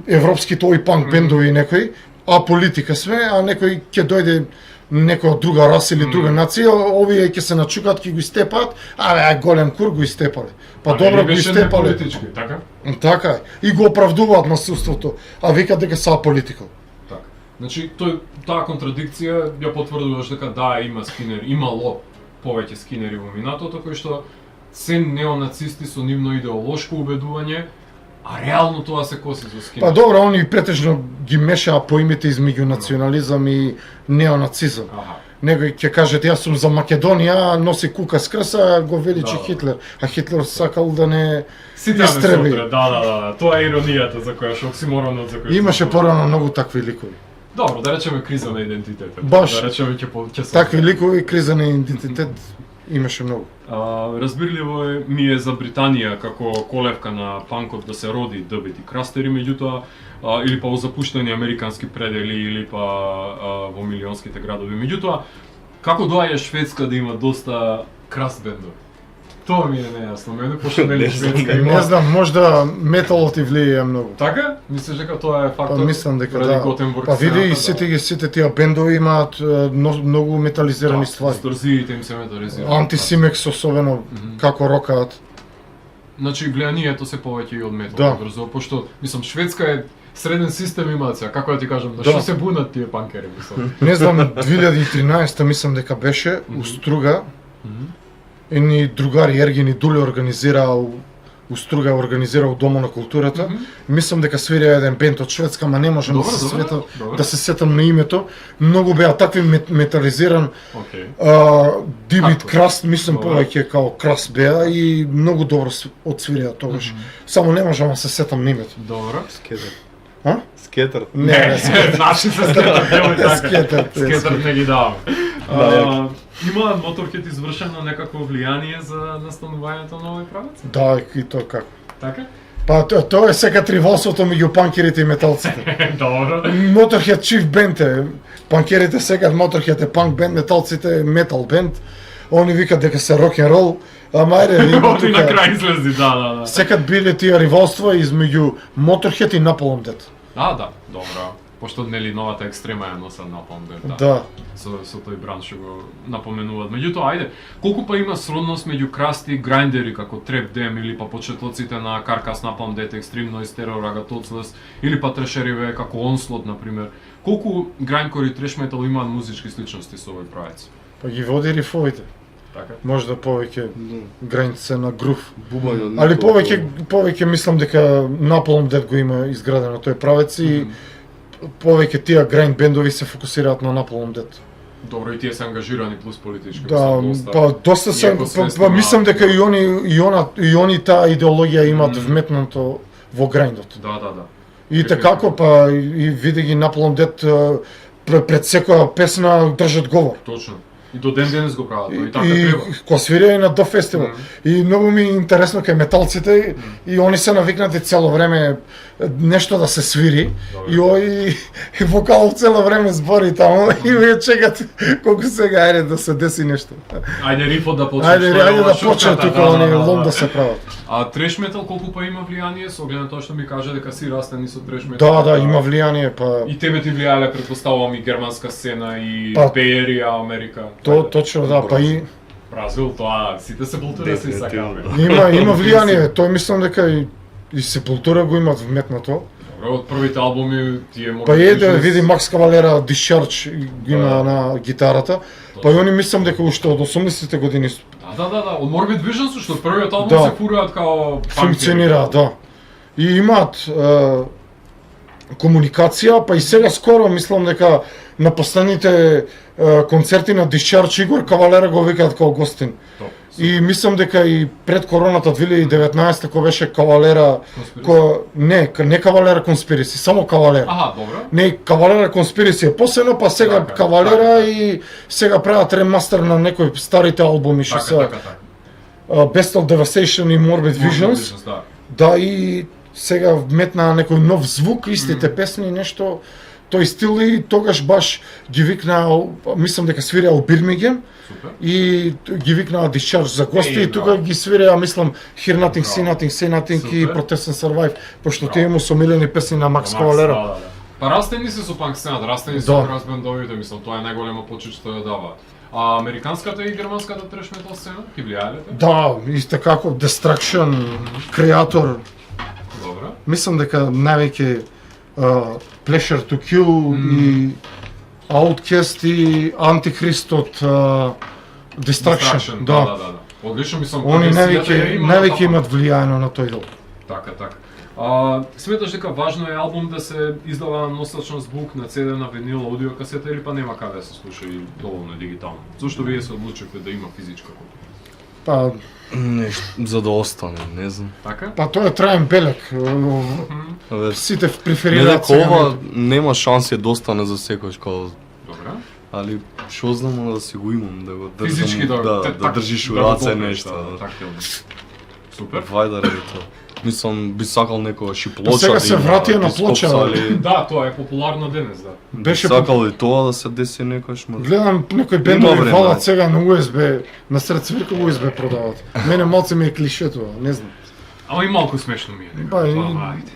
европските ој панк бендови некој, а политика сме, а некој ќе дојде некоја друга раса или друга нација, овие ќе се начукат, ќе го истепат, ај голем кур го истепале. Па добро го беше истепале. политички, така? Така е. И го оправдуваат насилството, а викаат дека са политикал. Така. Значи, таа контрадикција ја потврдуваш дека да, има скинери, имало повеќе скинери во минатото, кои што се неонацисти со нивно идеолошко убедување, а реално тоа се коси со скинери. Па добро, они претежно ги мешаа поимите измеѓу национализам и неонацизам. Аха. Некој ќе кажат јас сум за Македонија, носи кука с крса, го величи Да. Хитлер, а Хитлер сакал да не Сите не истреби. сотре, да. Тоа е иронијата за која што оксиморонот за која. Имаше порано многу такви ликови. Добро, да речеме криза на идентитетот. Баш. Да речеме ќе Такви ликови, криза на идентитет имаше многу. Разбирливо ми е за Британија како колевка на панкот да се роди дъбити крастери, меѓутоа или па во запуштени американски предели или па во милионските градови. Меѓутоа, како доаѓа Шведска да има доста краст бендови? Тоа ми е нејасно, мене пошто нели Шведска има. Не знам, можда металот и влијае многу. Така? Мислиш дека тоа е фактор? Па мислам дека ради да. Готенбург Па види и сцената, сите тие бендови имаат многу метализирани ствари. Дисторзиите им се метализираат. Антисимекс особено како рокаат. Значи влијанието се повеќе и од метал, Да. брзо, пошто мислам Шведска е среден систем имаат сега, како да ти кажам, Да. што се бунат тие панкери, мислам. Не знам, 2013 мислам дека беше у Струга. Едни другари Ергени Дуле организирал у Струга организирал Домо на културата. Мислам дека свирија еден бенд од Шведска, ма не можам Добро, да се добро, светам добро. да се сетам на името. Многу беа такви метализиран Океј. Дибит Како? Краст, мислам Добро. повеќе као Краст беа и многу добро одсвирија тогаш. Само не можам да се сетам на името. Добро. Скетер. А? Скетер. Не, наши се скетер, немој така. Скетер, Скетер не ги даваме. Да, Има Моторхед извршено некакво влијание за настанувањето на овој правец? Да, и тоа како. Така? Па тоа е секад ривалството меѓу панкерите и металците. Добро. Motorhead чиф бенд е. Панкерите секад Motorhead е панк бенд, металците е метал бенд. Они викат дека се рок н рол, ама ајде има Оти на тука. крај излези, да. Секад биле тие ривалства измеѓу Motorhead и Napalm Death. Да, добро. Пошто нели новата екстрема ја носат на Бенд, Да. со тој бранд што го напоменуваат. Меѓутоа, ајде, колку па има сродност меѓу красти грајндери како Trap Dem или па почетоците на Carcass, Napalm Death, Extreme Noise, Terror, Agathocles или па трешериве како Onslaught на пример. Колку грајнкори и треш метал имаат музички сличности со овој правец? Па ги води рифовите. Така. Можда повеќе граница на грув. Бубањот. Али повеќе мислам дека Napalm Death го има изградено тој правец и повеќе тие грайнд бендови се фокусираат на Napalm Death. Добро, и тие се ангажирани плюс политички. Да, мислам, па доста се, Иако свесни па мислам имаат- дека и они таа идеологија имаат вметнато во грайндот. Да. И така па и види ги Napalm Death пред секоја песна држат говор. Точно. И до ден денес го прават, и така И треба. кога свирија и на The Festival. И многу ми е интересно кај металците и они се навикнати цело време нешто да се свири и и вокалот цело време збори таму и вие чекат колку сега ајде да се деси нешто. Ајде рифот да почне. Ајде што е ова да шутката, почне тука они лом да се прават. А треш метал колку па има влијание со оглед на тоа што ми каже дека си растени со треш метал? Да, има влијание, па И тебе ти влијале, предпоставувам, и германска сцена и Па- Беерија, Америка. точно да, па и Бразил, тоа, сите се култура се Дефинитивно. сакаме. има влијание, тој мислам дека и Сепултура го имат вметнато. Добро, од првите албуми тие може Па е да види Макс Кавалера Discharge го има на гитарата. Па и они мислам дека уште од 80-те години Да, од Morbid Vision што првиот албум Да. се фураат као функционираат, да. И имаат комуникација, па и сега скоро мислам дека на последните концерти на Discharge Игор Кавалера го викаат као гостин. И мислам дека и пред короната 2019 кога беше Кавалера, не Кавалера Conspiracy, само Кавалера. Аха, добро. Не, Кавалера Conspiracy е последно, па сега Така, Кавалера така. и сега прават ремастер на некои старите албуми што се Така. Best of Devastation и Morbid Visions. Да. Да, и сега вметна некој нов звук, истите песни, нешто, тој стил и тогаш баш ги викнаа, мислам дека свирија у Бирмингем Супер. и ги викнаа Discharge за гости и тука браво. ги свирија, мислам, Hear Nothing, See Nothing, Say Nothing и Супер. Protest and Survive, пошто Браво. тие иму со милени песни на Макс Макс, Кавалера. да. Па растени се со панк сцената, растени се Да. со разбендовите, мислам, тоа е најголема почит што ја даваат. А американската и германската треш метал сцена, ќе влијаеле те? Да, исто како Destruction, Creator, Добра. мислам дека највеќе Pleasure to Kill и Outcast и Antichrist од Destruction, да. Одлично, мислам, Они прогресијата ја има највеќе тапа. имат влијање на тој дел. Така. Сметаш дека важно е албум да се издава на носачен звук, на CD, на винил, аудио касета или па нема каде да се слуша и доволно дигитално? Зошто вие се одлучивте да има физичка копија? Па, Нешто за да остане, не знам. Така? па тоа е траен белек. Абе, Сите не преферираат дека ова сега. нема шанси да остане за секојаш као, Добра. али што знам да си го имам, да го држам, Физички да држиш у го раце покриеш, нешто. да, тактилно. Супер. Вајда ради тоа. Мислам, би сакал некогаш и плоча Па сега да се има, вратија на дископс, плоча, али Да, тоа е популарно денес, да. Беше сакал и тоа да се деси некогаш, ма. Гледам некои бендови време. валат сега на USB, на сред свирка USB продават. Мене малце ми е клишето, не знам. Ама и малку смешно ми е. дека Па, и- тоа, ама, ајде.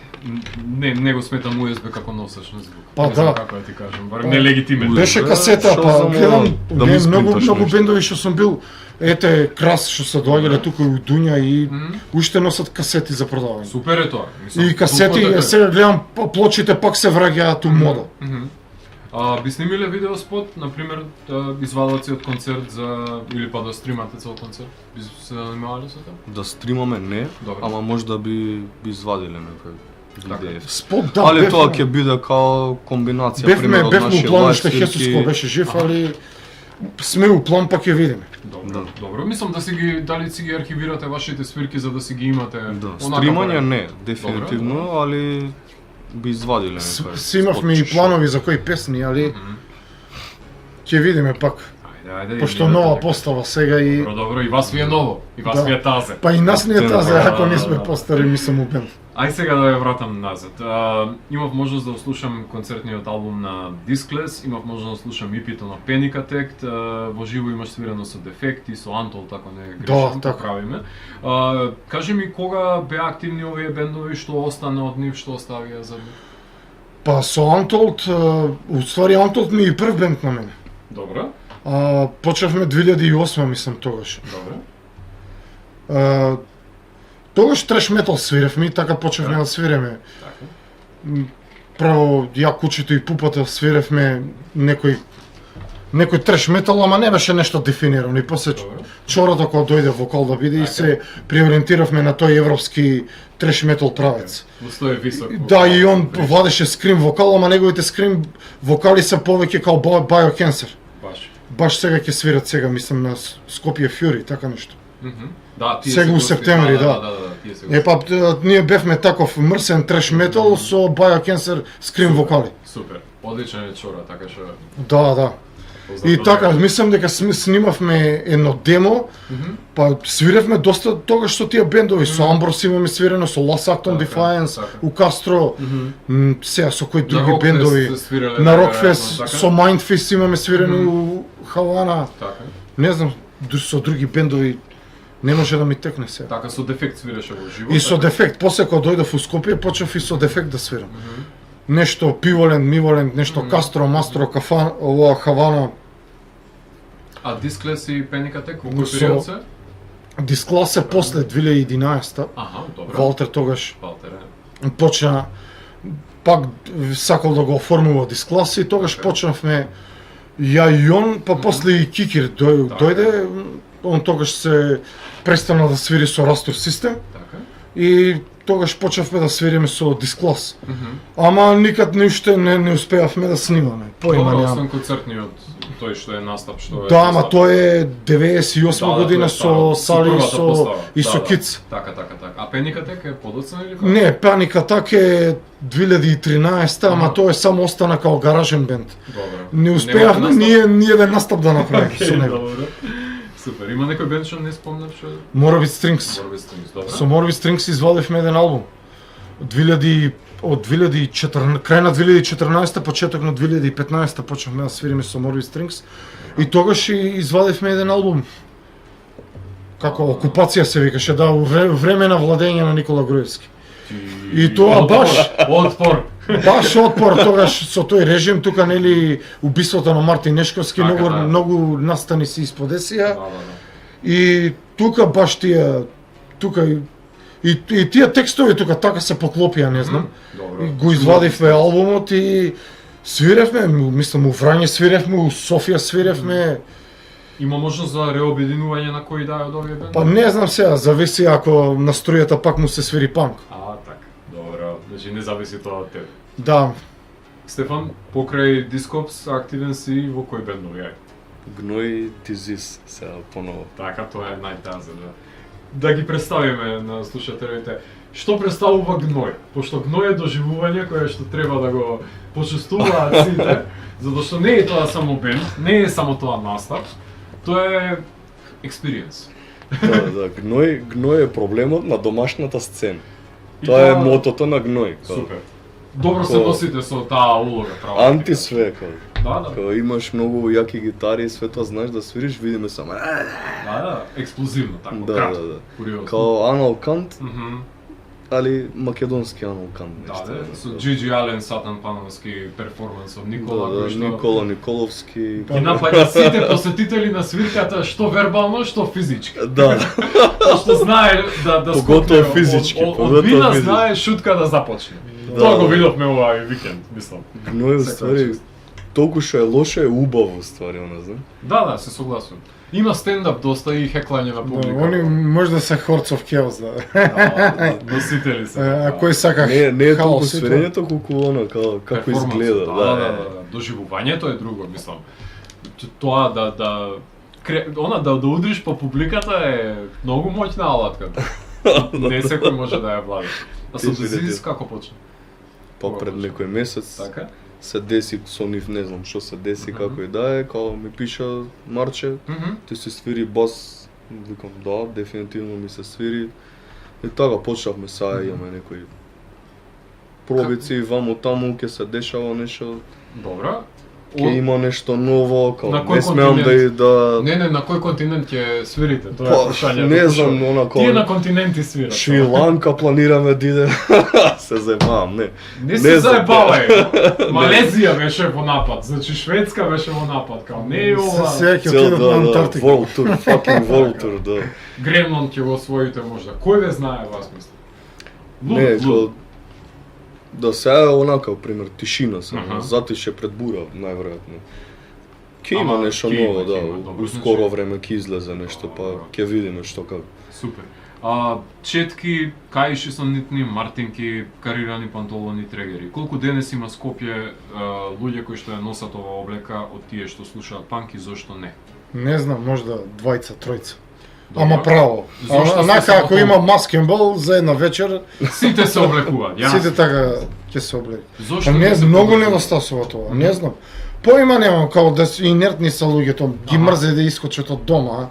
Не го сметам USB како носач на звук. Па, Не знам да. како да ти кажам, барем нелегитимен. Беше Бе, касета, што па за гледам да ми многу испринташ многу нешто. бендови што сум бил. Ете Крас што се доаѓале тука у Дуња и уште носат касети за продавање. Супер е тоа. Мислам, И касети, звукот е- сега гледам плочите пак се враќаат у мода. Би снимиле видеоспот, например, извадоци од концерт за или па да стримате цел концерт? Би се занимавале со тоа? Да стримаме не, Добро. ама можда би извадиле некој видео. Спот да, Али тоа бевме- ќе биде као комбинација бевме од бевме наши у план лайв што снимки. Хесуско беше жив, али сме у план па ќе видиме. Добро, добро. Мислам да си ги дали си ги архивирате вашите свирки за да си ги имате. Да, онака стримање барем. не, дефинитивно, али би извадиле некој. Си имавме и планови за кои песни, али ќе видиме пак. Ајде, Пошто гледате нова дека- постава сега и Добро, и вас ви е ново, и вас Да. ви е тазе. па и нас не е тази, Да, ако не да, сме да. постари, ми сум убен. Ај сега да ја вратам назад. Имав можност да слушам концертниот албум на Discless, имав можност да слушам EP-то на Panic Attack, во живо имаш свирено со Defect и со Antol, тако не грешам, така. правиме. Кажи ми кога беа активни овие бендови, што остана од нив, што оставија за нив? Па со Untold, уствари Untold ми е прв бенд на мене. Добро, Почнавме 2008 мислам тогаш. добро. Тогаш треш метал свиревме и така почнавме Да. да свиреме. Така. Право ја кучето и пупата свиревме некој треш метал, ама не беше нешто дефинирано. И после Добро. Чората кога дојде вокал да биде и се преориентиравме на тој европски треш метал правец. Устои висок. Да, и он владеше скрим вокал, ама неговите скрим вокали се повеќе као Biocancer. Баш. Баш сега ќе свират сега, мислам на Скопје Фјури, така нешто. Да, тие Сега се у го септември, да. да. Тие се го Па ние бевме таков мрсен треш метал со Biocancer скрим вокали. Супер. Одличен е Чора, така што Да. И така, мислам дека снимавме едно демо, па свиревме доста тогаш со тие бендови, со Амброс имаме свирено, со Last Act on Така, Defiance, така. у Кастро, сега со кои други Rockfest бендови, сте свирале, на веројатно, Rockfest, така? со Mindfist имаме свирено у Хавана, Така. не знам, со други бендови, не може да ми текне сега. Така со Дефект свиреше во живо. И со така? Дефект, после кога дојдов у Скопје, почнав и со Дефект да свирам. Нешто Пиволент, Миволент, нешто Кастро, Мастро, Кафан, ова Хавана, А Discless и Panic Attack во кој Со- период се? Дисклас е после 2011-та. Аха, добро. Валтер тогаш Валтер, е. почна пак сакал да го оформува Дисклас и тогаш Така. почнавме ја и он, па после и Кикир Така. дојде, он тогаш се престана да свири со Растор Систем Така. и тогаш почнавме да свириме со Дисклас. Ама никад уште не успеавме да снимаме. Поима Добро, немам. освен концертниот, тој што е настап, што е... Да, ама тој е 98 Да, година тој е старо. со Сали првата постава. и Да, со да. Киц. Така. А Panic Attack е подоцна или како? Не, Паника так е 2013, ама тој е само остана као гаражен бенд. Добро. Не успеавме ние да настап да направиме со него. Добро. Супер. Има некој бенд што не спомнав што Morbid Strings. Morbid Strings, добро. Со Morbid Strings извадивме еден албум. Од 2014, крај на 2014, почеток на 2015 почнавме да свириме со Morbid Strings и тогаш и извадивме еден албум. Како окупација се викаше, да, време на владење на Никола Груевски. И тоа баш Отпор. баш отпор тогаш со тој режим, тука нели убиството на Мартин Нешковски, Така, многу да. многу настани се исподесија. Да. И тука баш тие тука и тие текстови тука така се поклопија, не знам. Добро. И го извадивме албумот и свиревме, мислам у Врање свиревме, у Софија свиревме. Има можност за реобединување на кои да од овие бенdoви? Па не знам сега, зависи ако на струјата пак му се свири панк. Така. Добро. Значи не зависи тоа од тебе. Да, Стефан, покрај Дископс активен си во кој бендови ај? Гној Тизис сега поново. Така, тоа е најтаза, да. Да ги представиме на слушателите. Што представува Гној? Пошто Гној е доживување кое што треба да го почувствуваат сите, затоа што не е тоа само бенд, не е само тоа настап, тоа е експириенс. Да, Гној е проблемот на домашната сцена. И Тоа е мотото на Гној. Супер. Добро се носите со таа улога, право. Анти све, Да. као имаш многу јаки гитари и све тоа знаеш да свириш, видиме само. Да, експлозивно така, Да, кратко, да. куриозно. Као Анал Кант, Мгм. али македонски Анал Кант Да, нешто. да, со Джиджи Ален, Сатан Пановски перформансов, Никола, Да, кој што Никола Николовски. ги напаѓа сите посетители на свирката, што вербално, што физички. Да, Што знае да Поготово скокне физички, од поготово вина физички. знае шутка да започне. Да. Тоа го видовме овај викенд, мислам. Гној Секоја ствари чест. толку што е лошо е убаво ствари, она знам. Да, се согласувам. Има стендап доста и хеклање на публика. они можда се Hordes of Chaos, да. Носители се. А кој сака Не е толку хаос и тоа. свирењето колку она како Перформансот, изгледа, да. Доживувањето е друго, мислам. Тоа да удриш по публиката е многу моќна алатка. Не секој може да ја влади. А со Дефинитивно. Дизис како почна? Па пред некој месец Така? се деси со нив, не знам што се деси, како и да е, као ми пиша Марче, ти се свири бас, викам да, дефинитивно ми се свири. И така почнавме сега имаме некои пробици ваму таму, ќе се дешава нешто, Добра. ќе има нешто ново, као На кој не смеам континент? да Не, на кој континент ќе свирите? Тоа е Па, прашањето. не знам, она Тие на као континенти свират. Шри-Ланка планираме да иде. Се заебавам, не. Не се Не знам. заебавај. Малезија беше во напад, значи Шведска беше во напад, као не е ова. Се ќе Цел отидат на Антарктика. World Tour, fucking World Tour, да. Гренланд ќе го освоите можда. Кој ве знае вас мисли? Не, као да сега е онака, пример, тишина се, Аха. затише пред бура, најверојатно. Ќе има Ама, нешто ќе има, ново, да, ќе има, добро, у скоро значи. време ќе излезе нешто, па Добро. ќе видиме што како. Супер. Четки, каиши со нитни, мартинки, карирани пантолони, трегери. Колку денес има Скопје луѓе кои што ја носат ова облека од тие што слушаат панк и зошто не? Не знам, можда двајца, тројца. Добро. Ама право. Зошто Онака се ако потом- има маскенбол за една вечер, Сите се облекуваат, јас. сите така ќе се облеку. Зошто Па не, се многу подобрува? недостасува тоа, не знам. Поима немам, као да се инертни се луѓето, ги Аха. мрзе да искочат од дома,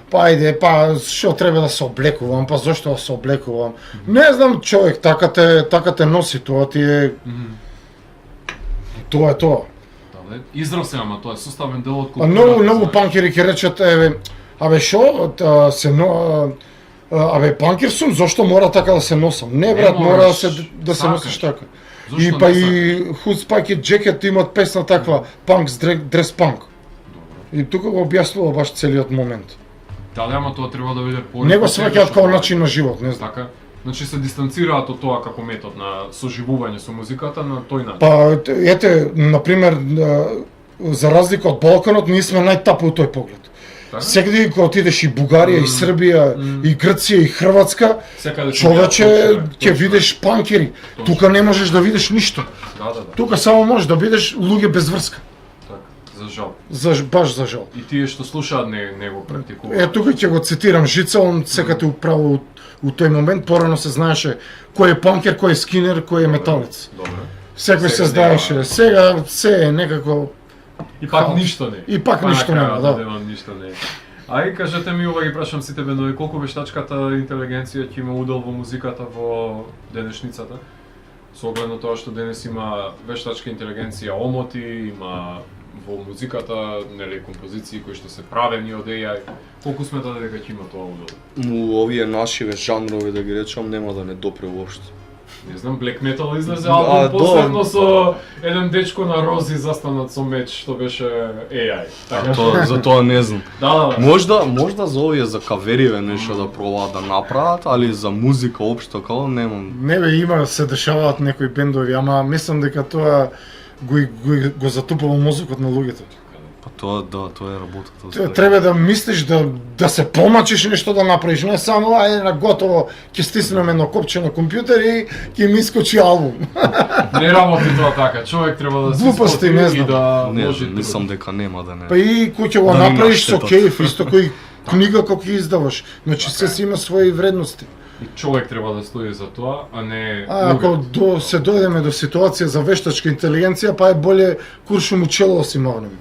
па ајде, па што треба да се облекувам, па зошто да се облекувам. Не знам, човек, така те носи, тоа ти е, тоа е тоа. Да, бе, израз се, ама тоа е составен дел од А културата. многу знаеш. панкери ќе речат, абе шо, абе панкер сум, зошто мора така да се носам? Не брат, Не мора мораш, да се сакаш. носиш така. Зошто И не па сакаш? и Hood Spike Jacket имат песна таква, панк с дрес панк. Добро. И тука го објаснува баш целиот момент. Дали ама тоа треба да биде по. Не го сваќаат као начин на живот, не знам. Така. Значи се дистанцираат од тоа како метод на соживување со музиката на тој начин. Па ете, на пример, за разлика од Балканот, ние сме најтапи у тој поглед. Така? Секаде кога отидеш и Бугарија, и Србија, и Грција, и Хрватска, Секаде човече точно е, ќе видиш панкери. Точно. Тука не можеш да видиш ништо. Да. Тука само можеш да видиш луѓе без врска. Така, за жал. Баш за жал. И тие што слушаат не го практикуваат. Тука ќе го цитирам Жица, он секаде управо у тој момент, порано се знаеше кој е панкер, кој е скинер, кој е металец. Добре. Секој се Сега знаеше. нема. Сега се е некако. И пак Хаос. ништо не. И пак Па ништо на нема, крајот да. денот ништо не. Ај кажете ми, ова ги прашам сите бендови, колку вештачката интелигенција ќе има удел во музиката во денешницата? Со оглед на тоа што денес има вештачка интелигенција, омоти, има во музиката, нели, композиции кои што се правени од AI. Колку смета дека ќе има тоа удел? Но овие нашиве жанрови, да ги речам, нема да не допре уопште. Не знам, Black Metal излезе Да, албум последно да. со еден дечко на рози застанат со меч, што беше AI. Така што... За тоа не знам. Да. Можда за овие за кавериве нешто да пробаат да направат, али за музика општо како немам. Не бе, има се дешаваат некои бендови, ама мислам дека тоа го затупува мозокот на луѓето. Па тоа е работата. Треба да мислиш да се помачиш нешто да направиш, не само ајде на готово ќе стиснем едно копче на компјутер и ќе ми искочи албум. Не работи тоа така. Човек треба да се Глупости, споти не и знам. да Не, може мислам дека нема да не. Па и кој ќе го Да ни направиш со наштетат. кејф, исто кој книга кој ќе издаваш. Значи се си има своји вредности. И човек треба да стои за тоа, а не Ако се дојдеме до ситуација за вештачка интелигенција, па е боле куршум у чело да си мавнеме.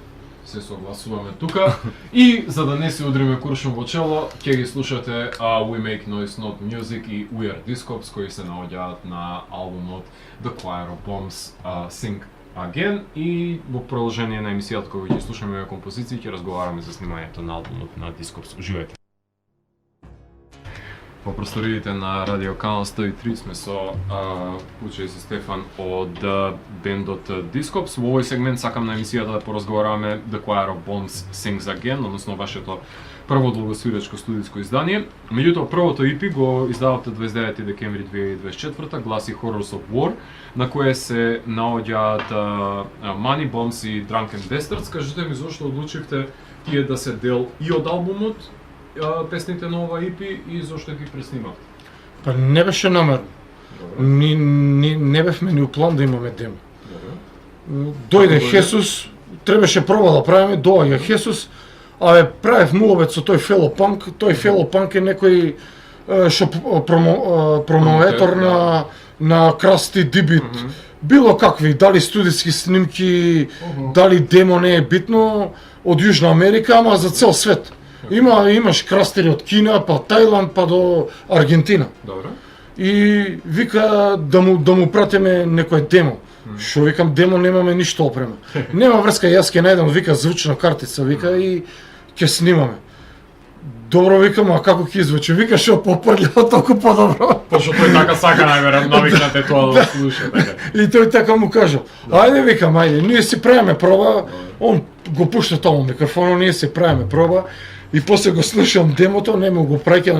Се согласуваме тука. И за да не се удриме куршум во чело, ќе ги слушате We Make Noise Not Music и We Are Discops, кои се наоѓаат на албумот The Choir of Bombs Sing Again, и во продолжение на емисијата која ќе слушаме композиции, ќе разговараме за снимањето на албумот на Discops. Уживајте. По просториите на Радио Канал 103 сме со Куче и со Стефан од бендот Discops. Во овој сегмент сакам на емисијата да поразговараме The Choir of Bombs Sings Again, односно вашето прво долгосвирачко студиско издание. Меѓутоа, првото EP го издавате 29 декември 2024, гласи Horrors of War, на кое се наоѓаат Money Bombs и Drunken Bastards. Кажете ми зошто одлучивте тие да се дел и од албумот, песните на ова EP, и зошто ги преснимавте? Па не беше намерно. Не бевме ни у план да имаме демо. Дојде Хесус, требаше проба да правиме, доаѓа Хесус, правев муловец со тој Фело Панк. Тој Фело Панк е некој што промоветор на Красти Дибит. Било какви, дали студиски снимки, дали демо, не е битно, од Јужна Америка, ама за цел свет. Имаш крастери од Кина, па Тајланд, па до Аргентина. Добро. И вика да му пратиме некој демо. Што викам, демо немаме ништо опрема. Нема врска, јас ќе најдам, вика, звучна картица, вика, и ќе снимаме. Добро, викам, а како ќе звучи? Вика, што попрљава толку подобро. Пошто тој така сака најверојатно навикнате тоа да слуша, така. И тој така му кажа, ајде, викам, ајде, ние си правиме проба, он го пушта таму микрофонот, ние си правиме проба, и после го слушам демото, нему го праќа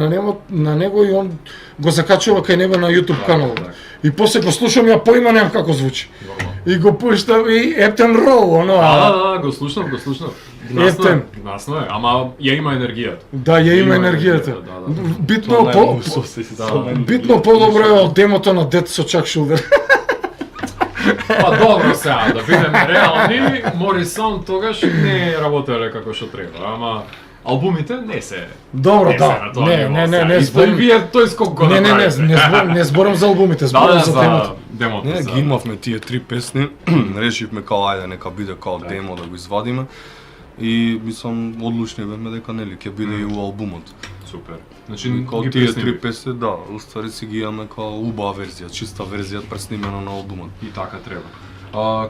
на него и он го закачува кај него на YouTube каналот. И после го слушам, ја поима немам како звучи. И го пуштам и Ептен Роу, оно. Да, го слушнав. Ептен. Гнасно е, ама ја има енергијата. Да, ја има енергијата. Да. Битно подобро е од демото на Дет со Чак Шулдер. Па добро сега, да бидеме реални, Морисон тогаш не работеле како што треба, ама албумите не се. Добро, да. Не зборам. Вие тој скок го направите. Не зборам за албумите, зборам за демото. Демото. Не, ги имавме тие 3 песни, решивме као ајде нека биде као демо да го извадиме. И мислам одлучни бевме дека нели ќе биде и у албумот. Супер. Значи Као ги тие преснимите. 3 песни, да, уствари си ги имаме као убава верзија, чиста верзија преснимена на албумот. И така треба.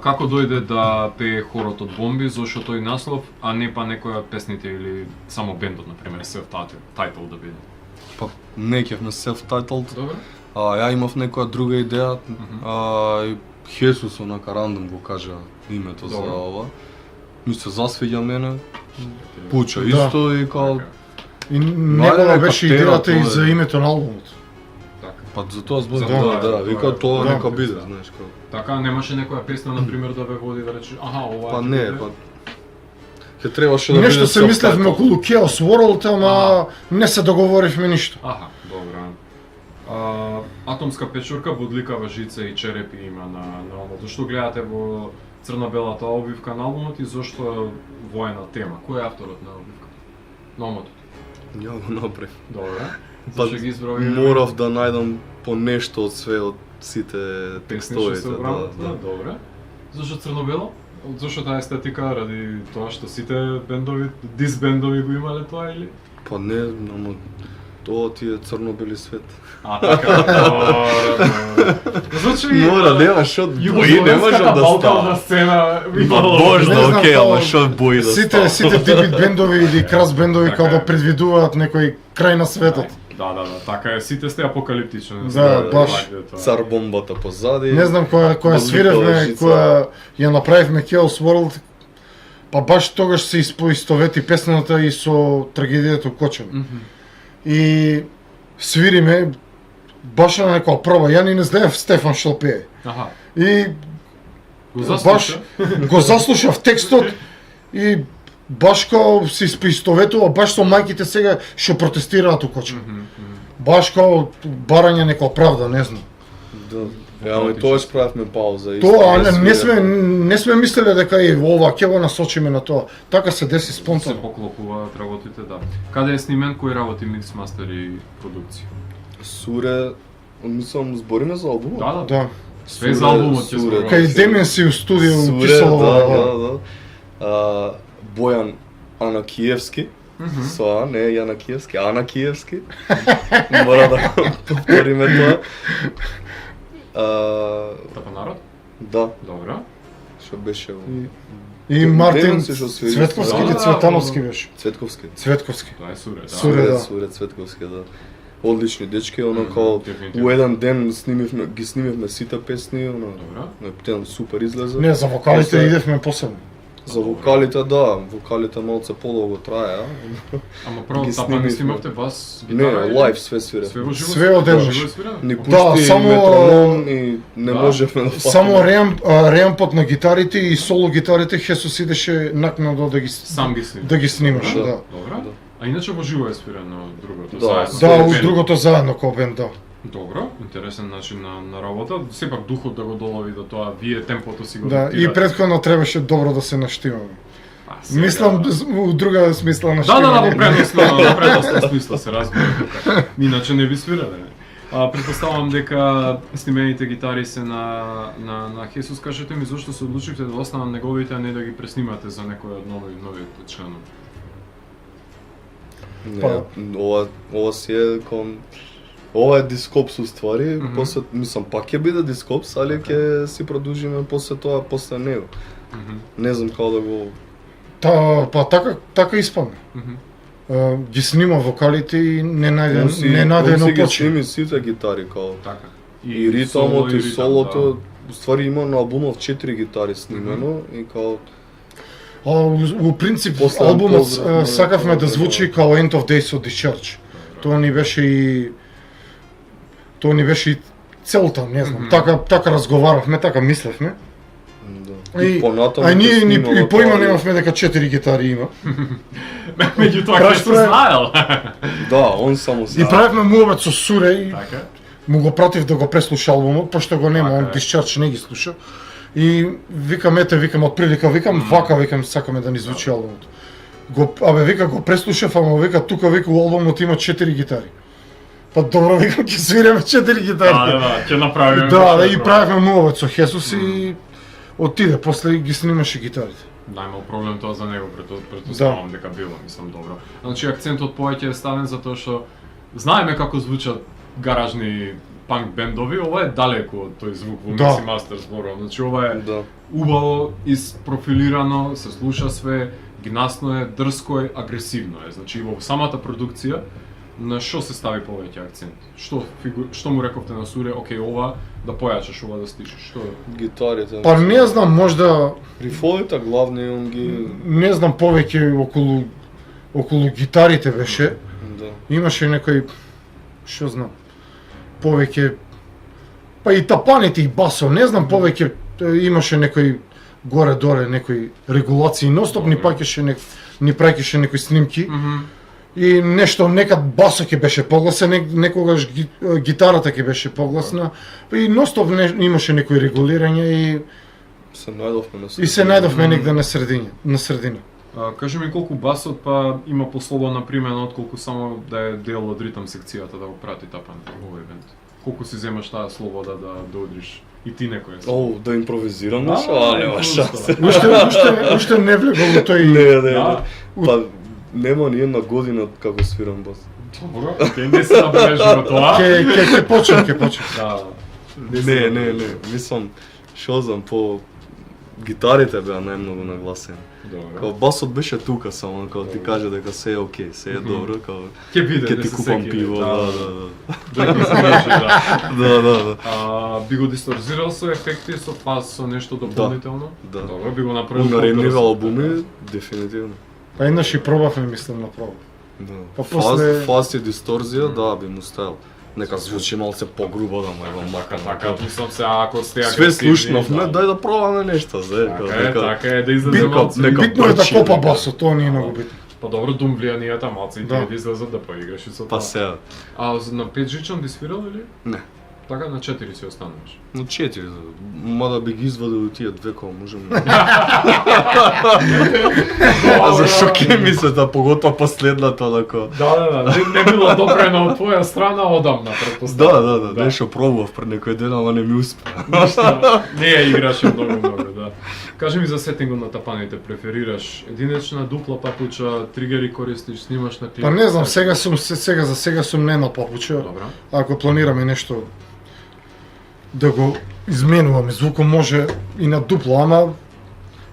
Како дојде да пее хорот од Бомби, зошто тој наслов, а не па некоја од песните или само бендот, например, self-title да биде? Па не ќевме self-titled. Добро. Ја имав некоја друга идеја, и Хесус онака рандом го кажа името за Добро. ова. Ми се засвиѓа мене, пуча Да. исто и као, И негова нека беше тера идејата и тоа е. за името на албумот. Така. па за тоа збор, За да, тоа, да, вика тоа да. нека биде, знаеш како. Така, немаше некоја песна, например, да ве води да речеш, аха, ова Па ќе не, биде? па ќе требаше да Нешто биде се мислевме self-titled. околу Chaos World, ама не се договоривме ништо. Аха, добро. Атомска печурка, бодликава жица и черепи има на албумот. Зошто гледате во црно-белата обивка на албумот и зошто воена тема? Кој е авторот на обивката? На омотот. Ја го направив. Добро. Па Зашто ги изброви? морав да најдам по нешто од све од сите Песни што се текстовите, обработа, да. добре. Зашто црно-бело? Зашто таа естетика, ради тоа што сите бендови, дисбендови го имале тоа или? Па не, ама тоа ти е црно-бели свет. А, така, добро. Значи, Мора, нема шо бои, не може југословенската да балкална става. сцена Божда, Не знам, окей, тоа- ама шо бои да Сите дебит бендови или крас бендови Така као е. да предвидуваат некој крај на светот. Да, така е, сите сте апокалиптични. Да, баш. Цар бомбата позади. Не знам која Возлика свиревме, лжица. која ја направивме Chaos World, па баш тогаш се испоистовети песната и со трагедијата Кочани. И свириме баш на некоја проба. Ја ни не знаев Стефан што пее. Аха. И Го баш заслуша? го заслушав текстот и баш као се испоистоветува баш со мајките сега што протестираат у Кочани. Баш као барање некоја правда, не знам. Да. Ја, и тоа справивме пауза. и Тоа свиреме. не сме мислеле дека е ова ќе го насочиме на тоа. Така се деси Се спонтано. поклопуваат работите, да. Каде е снимен, кој работи микс, мастер и продукција? Суре, мислам, збориме за албумот? Да. Да. Све за албумот ќе Суре. зборуваме. Кај Демен си у студио Суре, писало да, ова. да. Бојан Анакиевски, со А, не Јана Киевски, Ана Киевски. Мора да повториме тоа. Така народ? Да, Добро. што беше И Мартин Демен се што свири. Цветковски Да, или да, Цветановски беше? Цветковски. Цветковски. Тоа е Суре, да. Суре, да. Суре Цветковски, да. Одлични дечки, оно као дефинитивно. у еден ден ги снимивме сите песни, оно Добро. на птен супер излезе. Не, за вокалите После- идевме посебно. За вокалите, да, вокалите малце подолго трае, Ама прво Ги тапа не снимивме. снимавте бас, Не, гитара? или- лайв све свире. Све во живо? Све одеднаш. Живо свире? Ни Добро. пушти само- метроном и не Да. можевме да Само реампот на гитарите и соло гитарите Хесус идеше накнадо Сам ги снима. да ги снимаше, Да. да. Добро. Да. А иначе во живо е свирено другото, Да, заедно. Све Да, у бенд. другото заедно кој бенд, да. Добро, интересен начин на работа. Сепак духот да го долови до тоа, вие темпото си го Да, и диктирате. претходно требаше добро да се наштимаме. А, сега- Мислам у друга смисла на Да, штимање. во предносно смисла се разбира тука. Иначе не би свирале. Претпоставам дека снимените гитари се на Хесус. Кажете ми зошто се одлучивте да останат неговите, а не да ги преснимате за некој од новите членови? Не, ова си е кон ова е дископс уствари, Мгм. после мислам пак ќе биде дископс, али ќе си продолжиме после тоа после него. Не знам како да го Па така испадна. Ги снима вокалите и не најде Он си едно ги почина. сними сите гитари као Така. и ритмот и ритам, солото, уствари има на албумот 4 гитари снимено и као А у принцип После албумот поздрав, сакавме да да, звучи као End of Days of the Church. Тоа ни беше и целта, не знам. Така разговаравме, така мислевме. да. И понатаму А ние ќе ни снимаме и поима тоа, немавме дека 4 гитари има. Меѓутоа Праш Хесус прави- знаел. Да, он само И знае. правевме муабет со Суре и Така. му го пратив да го преслуша албумот, пошто го нема, Така он е. Discharge не ги слуша. И викам од прилика, вака, сакаме да ни звучи албумот. Го преслушав, ама вика тука у албумот има 4 гитари. Па добро, викам ќе свиреме 4 гитари. Да, ќе направиме. Да, и правевме муабет со Хесус и отиде, после ги снимаше гитарите. Да, имал проблем тоа за него, претpostavам дека било, мислам, добро. Значи, акцентот повеќе е ставен затоа што знаеме како звучат гаражни панк бендови, ова е далеку од тој звук во Да. Микси Мастер зборувам. Значи, ова е Да. убаво изпрофилирано, се слуша све, гнасно е, дрско е, агресивно е. Значи, во самата продукција, на што се стави повеќе акцент? Што му рековте на Суре, окей, ова да појачаш, ова да стишиш? Што Гитарите. Па не знам, можда Рифовите главни он ги не знам повеќе околу гитарите беше. да. Имаше некој што знам повеќе па и тапаните и басо, не знам повеќе имаше некој горе-доле некои регулации, ностоп ни паќаше ни праќаше некои снимки и нешто некад басо ќе беше погласен, некогаш гитарата ќе беше погласна и ностоп имаше некои регулирање и Се најдовме на се најдовме негде на средина. Кажи ми колку басот па има послободна примена отколку само да е дел од ритам секцијата да го прати тапането во овој бенд. Колку си земаш таа слобода да одриш и ти некој. О, да импровизирам нешто, нема шанс. Уште не влегол во тој Не. Да. Па нема ни една година како свирам бас. Добро, ќе не се набележи тоа. ќе почнем. Да. Не, мислам, што знам, гитарите беа најмногу нагласени. Добро. Као басот беше тука само, као ти каже дека се е окей, се е добро, као Ќе биде, ќе не ти се купам секи, пиво, да. да. Да ги смиеше, да. Да. Би го дисторзирал со ефекти, со фаз, со нешто дополнително? Да. Добро, би го направил. Унаредниве по-брзо. албуми, дефинитивно. Па еднаш и пробавме, мислам, направо. Да. Па после- Фаз и дисторзија, да, би му ставил. Нека звучи малце погрубо, да му ева мака. Така, мислам се, ако сте Све агресивни, слушнавме, дај да пробаме нешто, зе. Така е, да излезе Битко, малце. нека- Битно е да брчи, копа нека. басот, тоа не е многу битно. Па добро, дум влијанијата малце и Да. тие да излезат да поиграш и со Па тоа. сега. А на 5 жичан би свирал или? Не. Така на 4 си остануваш. Но 4, мада би ги извадил и тие две кога можеме. А за шо ке ми се да поготоа последната лако. Да, не било допрено од твоја страна одамна, претпоставам. Да, нешто пробував пред некој ден, ама не ми успеа. Ништа, не ја играше многу, да. Кажи ми за сетингот на тапаните, преферираш единечна, дупла папуча, тригери користиш, снимаш на клип? Па не знам, сега за сега сум не на папуча. Добра. Ако планираме нешто да го изменуваме, звуком може и на дупло, ама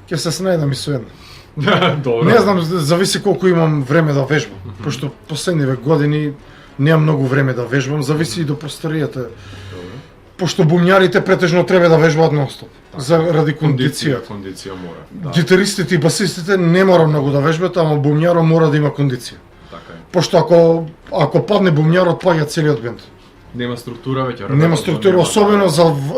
ќе се снајдам и со една. Добро. Не знам, зависи колку имам време да вежбам, пошто последниве години немам многу време да вежбам, зависи и до просторијата. Пошто бумњарите претежно треба да вежбаат нонстоп, заради кондиција. Кондиција мора. Да, Гитаристите и басистите не мора многу да вежбаат, ама бумњарот мора да има кондиција. така е. Пошто ако падне бумњарот, паѓа целиот бенд. Нема структура веќе. Нема структура, особено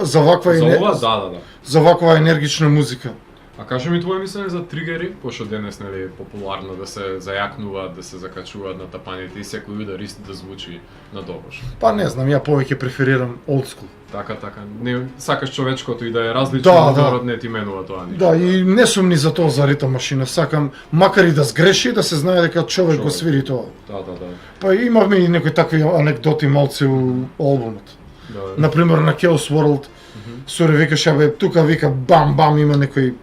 за ваква за ова, да. за ваква енергична музика. А кажи ми твое мислење за тригери, пошто денес нели е популарно да се зајакнуваат, да се закачуваат на тапаните и секој ударист да звучи на доброш. Па не знам, ја повеќе преферирам old school. Така. Не сакаш човечкото и да е различно, Да, ударот не ти менува тоа ништо. Да, и не сум ни за тоа за ритм машина, сакам макар и да сгреши да се знае дека човек го свири тоа. Да. Па имавме и некои такви анекдоти малце у албумот. Да. Например на Chaos World, Соре викаше бе тука вика бам има некои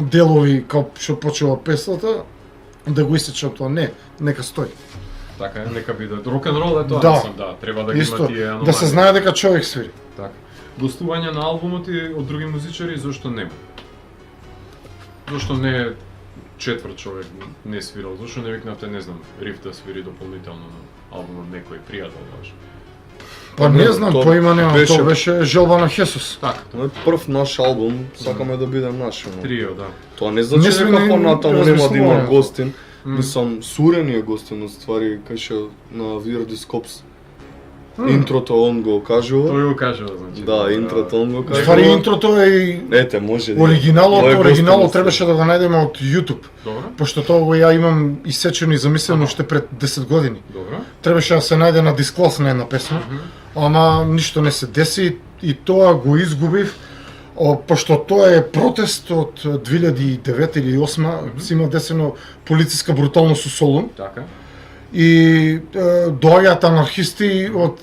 делови као што почува песната да го исечам тоа. Не, нека стои. Така е, нека биде. Рок-н-рол е тоа, Да. мислам, да, треба да ги има Исто, тие аномалии. да се знае дека човек свири. Така. Гостување на албумот и од други музичари, зошто нема? Зошто не четврт човек не свирал? Зошто не викнавте, не знам, риф да свири дополнително на албумот некој пријател ваш? Па не знам, Тоа поима немам, беше- тоа беше желба на Хесус. Така, Тоа е прв наш албум, сакаме да биде наш. но трио, да. Тоа не значи Не сме дека ни понатаму нема да има размислувале. гостин. Мислам, Сурен е гостин од ствари, кај што на Weird Scopes. Интрото он го кажува. Тој го кажува, значи. Да, интрото он го кажува. Ствари интрото е и Ете, може да. оригиналот, Тоа е оригиналот гостин. требаше да го најдеме од YouTube. Добро, Пошто тоа го ја имам исечено и замислено уште пред 10 години. добро. Требаше да се најде на Disclose на една песна, ама ништо не се деси и тоа го изгубив, пошто тоа е протест од 2009 или 2008 си има десено полициска бруталност у Солун Така. и доаѓаат анархисти од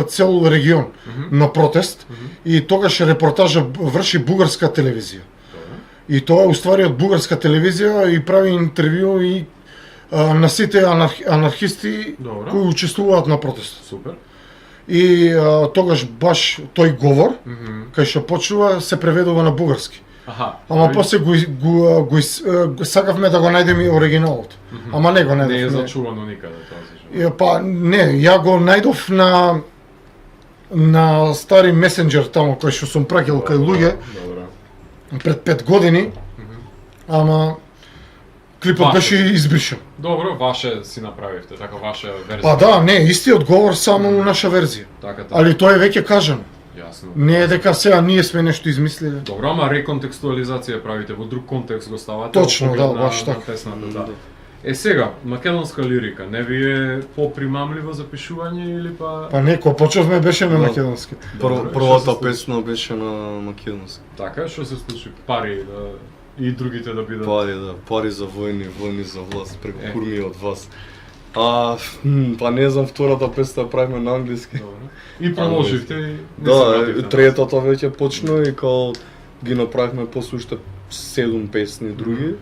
цел регион на протест и тогаш репортажа врши бугарска телевизија. Добро. И тоа е уствари од бугарска телевизија и прави интервју и на сите анархисти Добро. кои учествуваат на протест. Супер. И тогаш баш тој говор, Мгм. кај што почнува, се преведува на бугарски. Аха. Ама тој после го сакавме да го најдеме и оригиналот. Ама не го не е најдовме. зачувано никаде тоа се. Па не, ја го најдов на стари месенџер таму кој што сум праќал кај луѓе Добро. пред 5 години. Ама клипот Ваше. беше избришен. Добро, ваше си направивте, така ваша верзија. Па да, не, истиот говор само у наша верзија. Така. Али тоа е веќе кажано. Јасно. Не е дека сега ние сме нешто измислиле. Добро, ама реконтекстуализација правите, во друг контекст го ставате. Точно, во поглед да, на- баш на така. песната, да. Сега, македонска лирика, не ви е попримамливо за пишување или па... Па не, кога почнавме беше на Да. македонски. Добро, што се Првата случи? песна беше на македонски. Така, што се случи? Пари да... и другите да бидат... Пари за војни, војни за власт, преку Е. курми од вас. Па не знам, втората песна ја правиме на англиски. Добро. И продолживте и... не се Да, вративте третата веќе почна и као ги направивме после уште 7 песни други.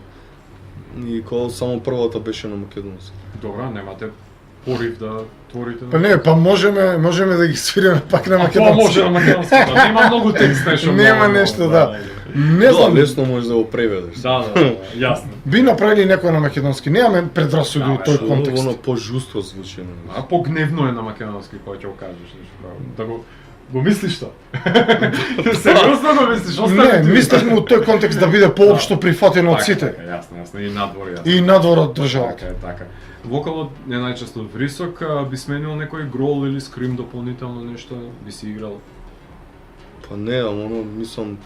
И као само првата беше на македонски. Добро, немате порив да творите? Па не, па можеме да ги свириме пак на Тоа македонски. може на македонски, да. Нема многу текст нешто. Нема нешто, да. Не Да, знам, лесно можеш да го преведеш. Да, јасно. би направили некој на македонски. Немаме предрасуди Да, у тој бе, контекст. Оно пожусто звучи. А погневно е на македонски кога ќе го кажеш нешто право. Да го мислиш тоа? Сериозно го мислиш? Не, мислевме у тој контекст да биде поопшто прифатено од сите. Така, јасно, и надвор јасно. И надвор од државата. Така е, така. Вокалот е најчесто врисок, би сменил некој грол или скрим дополнително нешто, би си играл. Па не, ама оно, мислам,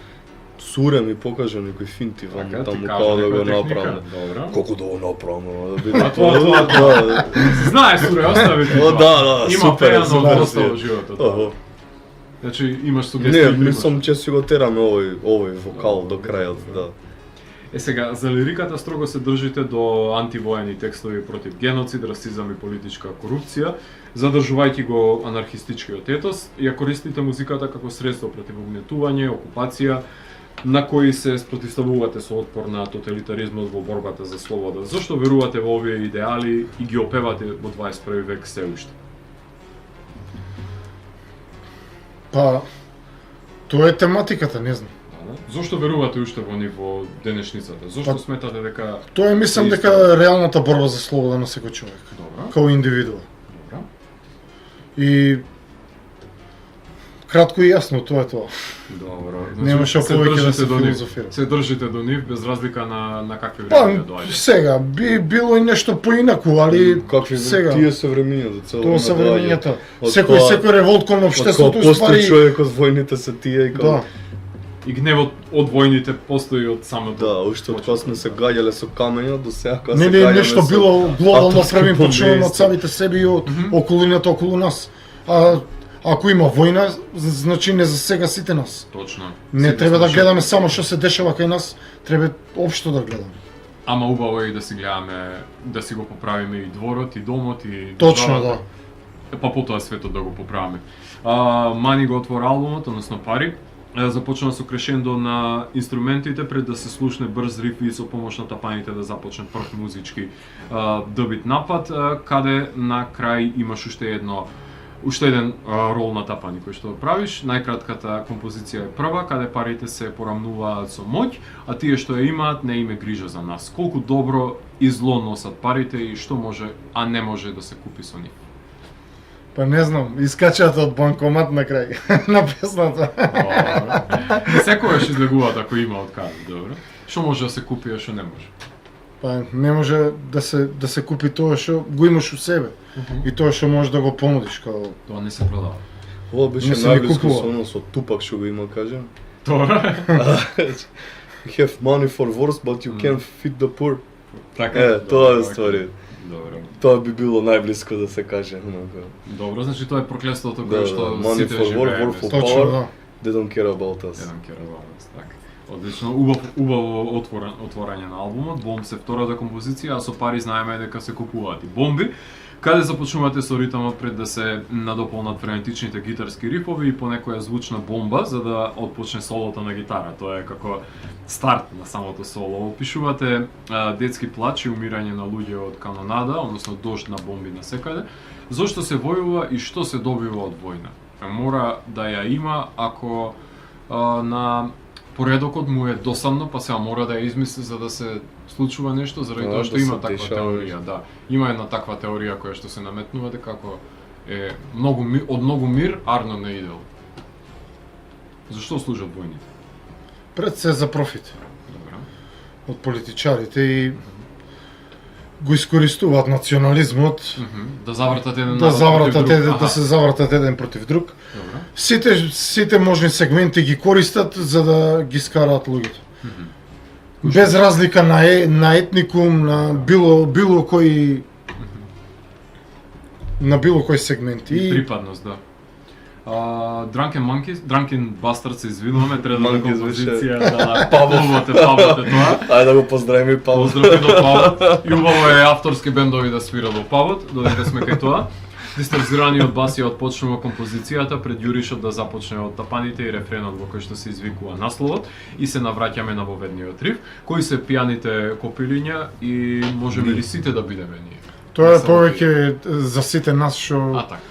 Суре ми покажа некои финти ваму Така, ти таму кажа како да некоја го техника. направам. Добро. Колку да го направам, да биде А тоа, да. Знаеш, Суре, остави ти О, тоа. да, Има супер, пеано супер доста си. во животот. Охо. тоа. Значи, имаш сугестии. Не, или имаш? мислам, че си го тераме овој вокал до крајот, да. Е сега, за лириката строго се држите до антивоени текстови против геноцид, расизам и политичка корупција, задржувајќи го анархистичкиот етос, ја користите музиката како средство против угнетување, окупација, на кои се спротивставувате со отпор на тоталитаризмот во борбата за слобода. Зошто верувате во овие идеали и ги опевате во 21 век се уште? Па, тоа е тематиката, не знам. Зошто верувате уште во нив во денешницата? Зошто Па, сметате дека Тоа е, мислам, Исто. дека реалната борба за слобода на секој човек, добро? као индивидуа. Добро. И кратко и јасно, тоа е тоа. Добро. Немаше се повеќе да држите се до нив. филозофира. Се држите до нив без разлика на какви Па, времења доаѓа. сега, би било и нешто поинаку, али Какви сега, тие се времињата, цело тоа се времењата. Од Секој револт кон општеството постои уствари... човек од војните се тие и Да, И гневот од војните постои од самото. Да, уште од кога сме се гаѓале со камења до сега кога се нели гаѓаме нешто со било глобално атомски први почнуваме од бомби, самите себе и од околината околу нас. А ако има војна, значи не засега сите нас. Точно. Не Сите треба да слушаат. гледаме само што се дешава кај нас, треба општо да гледаме. Ама убаво е и да си гледаме, да си го поправиме и дворот, и домот, и Точно, државата. да. Па потоа светот да го поправиме. Мани го отвора албумот, односно Пари. Започна со крешендо на инструментите пред да се слушне брз риф и со помош на тапаните да започне прв музички дебит напад, каде на крај имаш уште еден рол на тапани кој што правиш. Најкратката композиција е прва, каде парите се порамнуваат со моќ, а тие што ја имаат не име грижа за нас. Колку добро и зло носат парите и што може, а не може да се купи со нив. Па не знам, искачаат од банкомат на крај на песната. Секогаш излегуваат ако има од каде, добро. Што може да се купи, а што не може? Па не може да се купи тоа што го имаш у себе и тоа што можеш да го понудиш како Тоа не се продава. Ова беше Не се ни најблиско купува. со оно со Тупак што го има, кажем. Добро. You have money for wars, but you can't feed the poor. Така. Тоа е ствари. Добро. Тоа би било најблиско да се каже. Добро, значи тоа е проклетството Да, кое да, што money сите for war, живееме. war for точно, power. да. They don't care about us. Еден кераванец, така. Одлично, убаво отворање на албумот. Бомб се втората композиција, а со пари знаеме дека се купуваат и бомби. Каде започнувате со ритмот пред да се надополнат френетичните гитарски рифови и по некоја звучна бомба за да отпочне солото на гитара. Тоа е како старт на самото соло. Опишувате детски плач и умирање на луѓе од канонада, односно дожд на бомби насекаде. Зошто се војува и што се добива од војна? Мора да ја има ако на поредокот му е досадно, па сега мора да ја измисли за да се случува нешто, заради тоа што да има се таква дешава теорија, да. Има една таква теорија која што се наметнува дека како е од многу мир, арно не идел. Зашто служат војните? Пред се за профит Добро. од политичарите и го искористуваат национализмот Да завртат еден да народ завратат против друг. да се завратат еден против друг. Добро. Сите можни сегменти ги користат за да ги скараат луѓето. Без разлика на етникум, на било кој на било кој сегмент. И И припадност, да. Drunken Bastard се извинуваме, треба да Monkeys композиција да павоте тоа. Ајде да го поздравиме и Павло. Поздрави до Павот. И убаво е авторски бендови да свира до Павот, додека сме кај тоа. Дисторзираниот бас ја отпочнува композицијата пред јуришот да започне од тапаните и рефренот во кој што се извикува насловот и се навраќаме на воведниот риф, кои се пијаните копилиња и можеме ли сите да бидеме ние? Тоа е Не само повеќе за сите нас што така.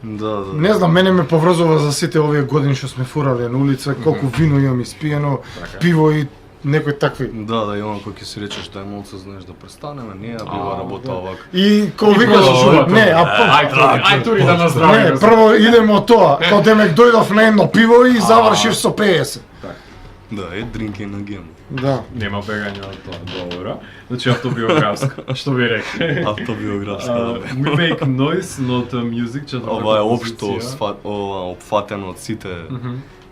Да. не знам, мене ме поврзува за сите овие години што сме фурале на улица, колку вино имам испиено, Така. пиво и некои такви. Да, и оно кој ќе си речеш дај малку знаеш да престанеме, не ја бива работа овака. И кога викаш, продолжува не, Ај тури да наздравиме. не, прво идеме од тоа, кога демек дојдов на едно пиво и завршив со 50. Да, drinking again. Да. Нема бегање од тоа, добро. Значи автобиографска, што би рекли. Автобиографска. We make noise, not music, четвртата Ова е општо композиција. опфатено од сите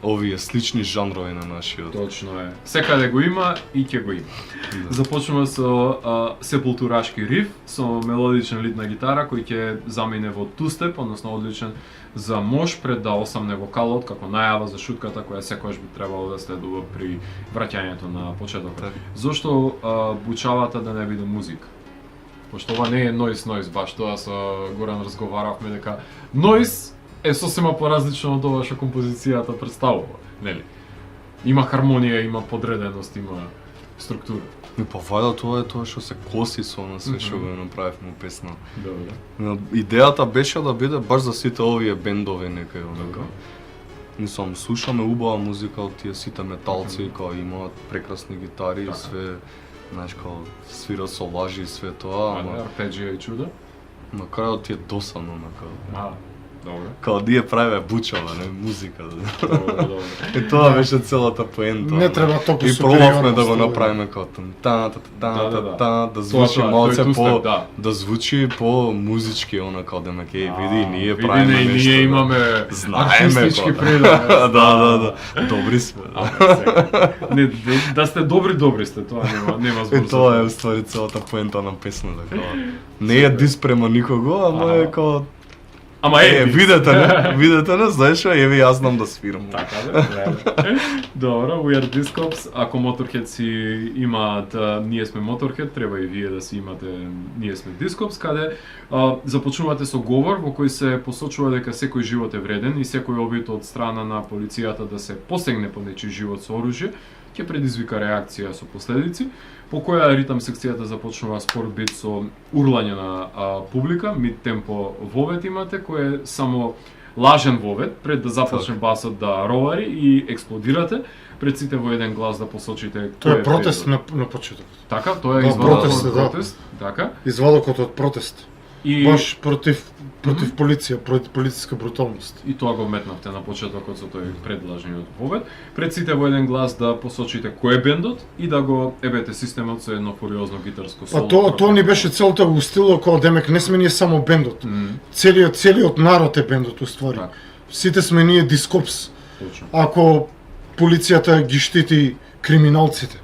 овие слични жанрови на нашиот. Точно е. Секаде го има и ќе го има. Започнува со сепултурашки риф, со мелодичен лид на гитара кој ќе замине во тустеп, односно одличен за мож пред да осамне вокалот како најава за шутката која секогаш би требало да следува при враќањето на почетокот. Така. Зошто бучавата да не биде музика? Пошто ова не е noise, баш тоа со Горан разговаравме дека noise е сосема поразлично од ова што композицијата представува, нели? Има хармонија, има подреденост, има структура. И па вајда тоа е тоа што се коси со на све што го направивме песна. Добро. Но идејата беше да биде баш за сите овие бендови некај онака. Мислам, слушаме убава музика од тие сите металци кои имаат прекрасни гитари и све, знаеш, као свира со лажи и све тоа, ама арпеджија и чуда? на крајот ти е досадно, онака. Добро. Као ние правиме бучава, не музика. Добро. И тоа беше целата поента. Не треба толку И супериорност, пробавме да го да. направиме као да звучи Тоа, малце тој по тустеп, да. да звучи по музички, онака да ме види, ние Види, правиме и нешто. ние да. имаме Знаеме артистички па. предав. Да. Добри сме. Не, да сте добри сте, тоа нема збор. И тоа е уствари целата поента на песната, као. Не е дис према никого, ама е као Ама видете не, знаеш што, еве јас знам да свирам. Така да. Добро, We Are Discogs. Ако Motorhead си имаат Ние сме Motorhead, треба и вие да си имате Ние сме Discogs, каде започнувате со говор во кој се посочува дека секој живот е вреден и секој обид од страна на полицијата да се посегне по нечи живот со оружје ќе предизвика реакција со последици, по која ритам секцијата започнува спор бит со урлање на публика, мид темпо вовет имате, кој е само лажен вовет, пред да започне басот да ровари и експлодирате, пред сите во еден глас да посочите Тоа кој е протест предот. на почеток. Така, тоа е Да, извадокот протест, од да. протест, така. Извадокот од протест. И Баш против полиција, против полициска бруталност. И тоа го метнавте на почетокот со тој предлажниот вовет. Пред сите во еден глас да посочите кој е бендот и да го ебете системот со едно фуриозно гитарско А соло. тоа ни беше целта во стилот кога демек не сме ние само бендот. Целиот народ е бендот уствари. Така. Сите сме ние дископс. Точно. Ако полицијата ги штити криминалците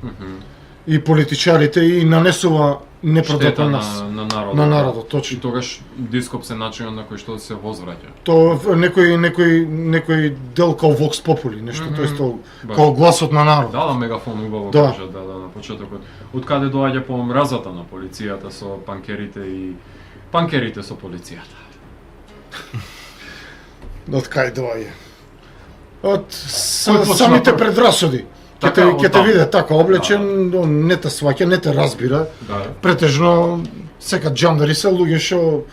и политичарите и нанесува неправда Штета на нас. на народот. На народот, И точно. тогаш дископ се начинот на кој што се возвраќа. Тоа некој дел као Vox Populi, нешто тој што Баш. као гласот на народ. Да, мегафон убаво Да. кажа, да, на почетокот. Од каде доаѓа по мразата на полицијата со панкерите и панкерите со полицијата. Од кај доаѓа? Од Кој почна самите прв? предрасуди. Така, Ќе од те таму. виде така облечен, не те сваќа, не те разбира. Да. Претежно сека џандари се луѓе што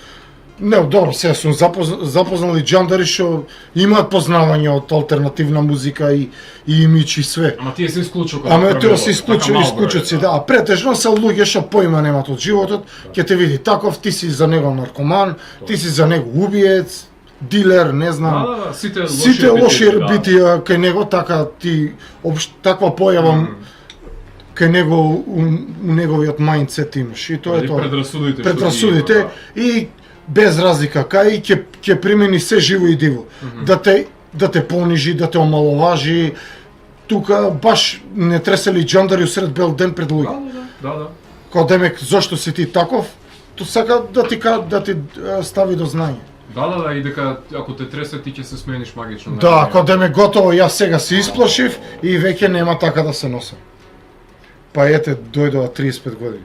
не, добро, сега сум запознали џандари што имаат познавање од алтернативна музика и имидж и све. Ама тие се исклучоко. Ама тоа се исклучоци, да. А претежно се луѓе што поима немаат од животот, ќе те види таков, ти си за него наркоман, ти си за него убиец, дилер, не знам. Да, Сите лоши битија кај него, така ти таква појава кај него у неговиот мајндсет имаш. И тоа е тоа. Предрасудите. Предрасудите и без разлика кај ќе примени се живо и диво. Да те понижи, да те омаловажи. Тука баш не тресели џандари усред бел ден пред луѓе. Да. Као демек зошто си ти таков? Тоа сака да ти стави до знање. Да, и дека ако те тресе ти ќе се смениш магично. Да, кога да ме готово, јас сега се исплашив и веќе нема така да се носам. Па ете, дојдова 35 години.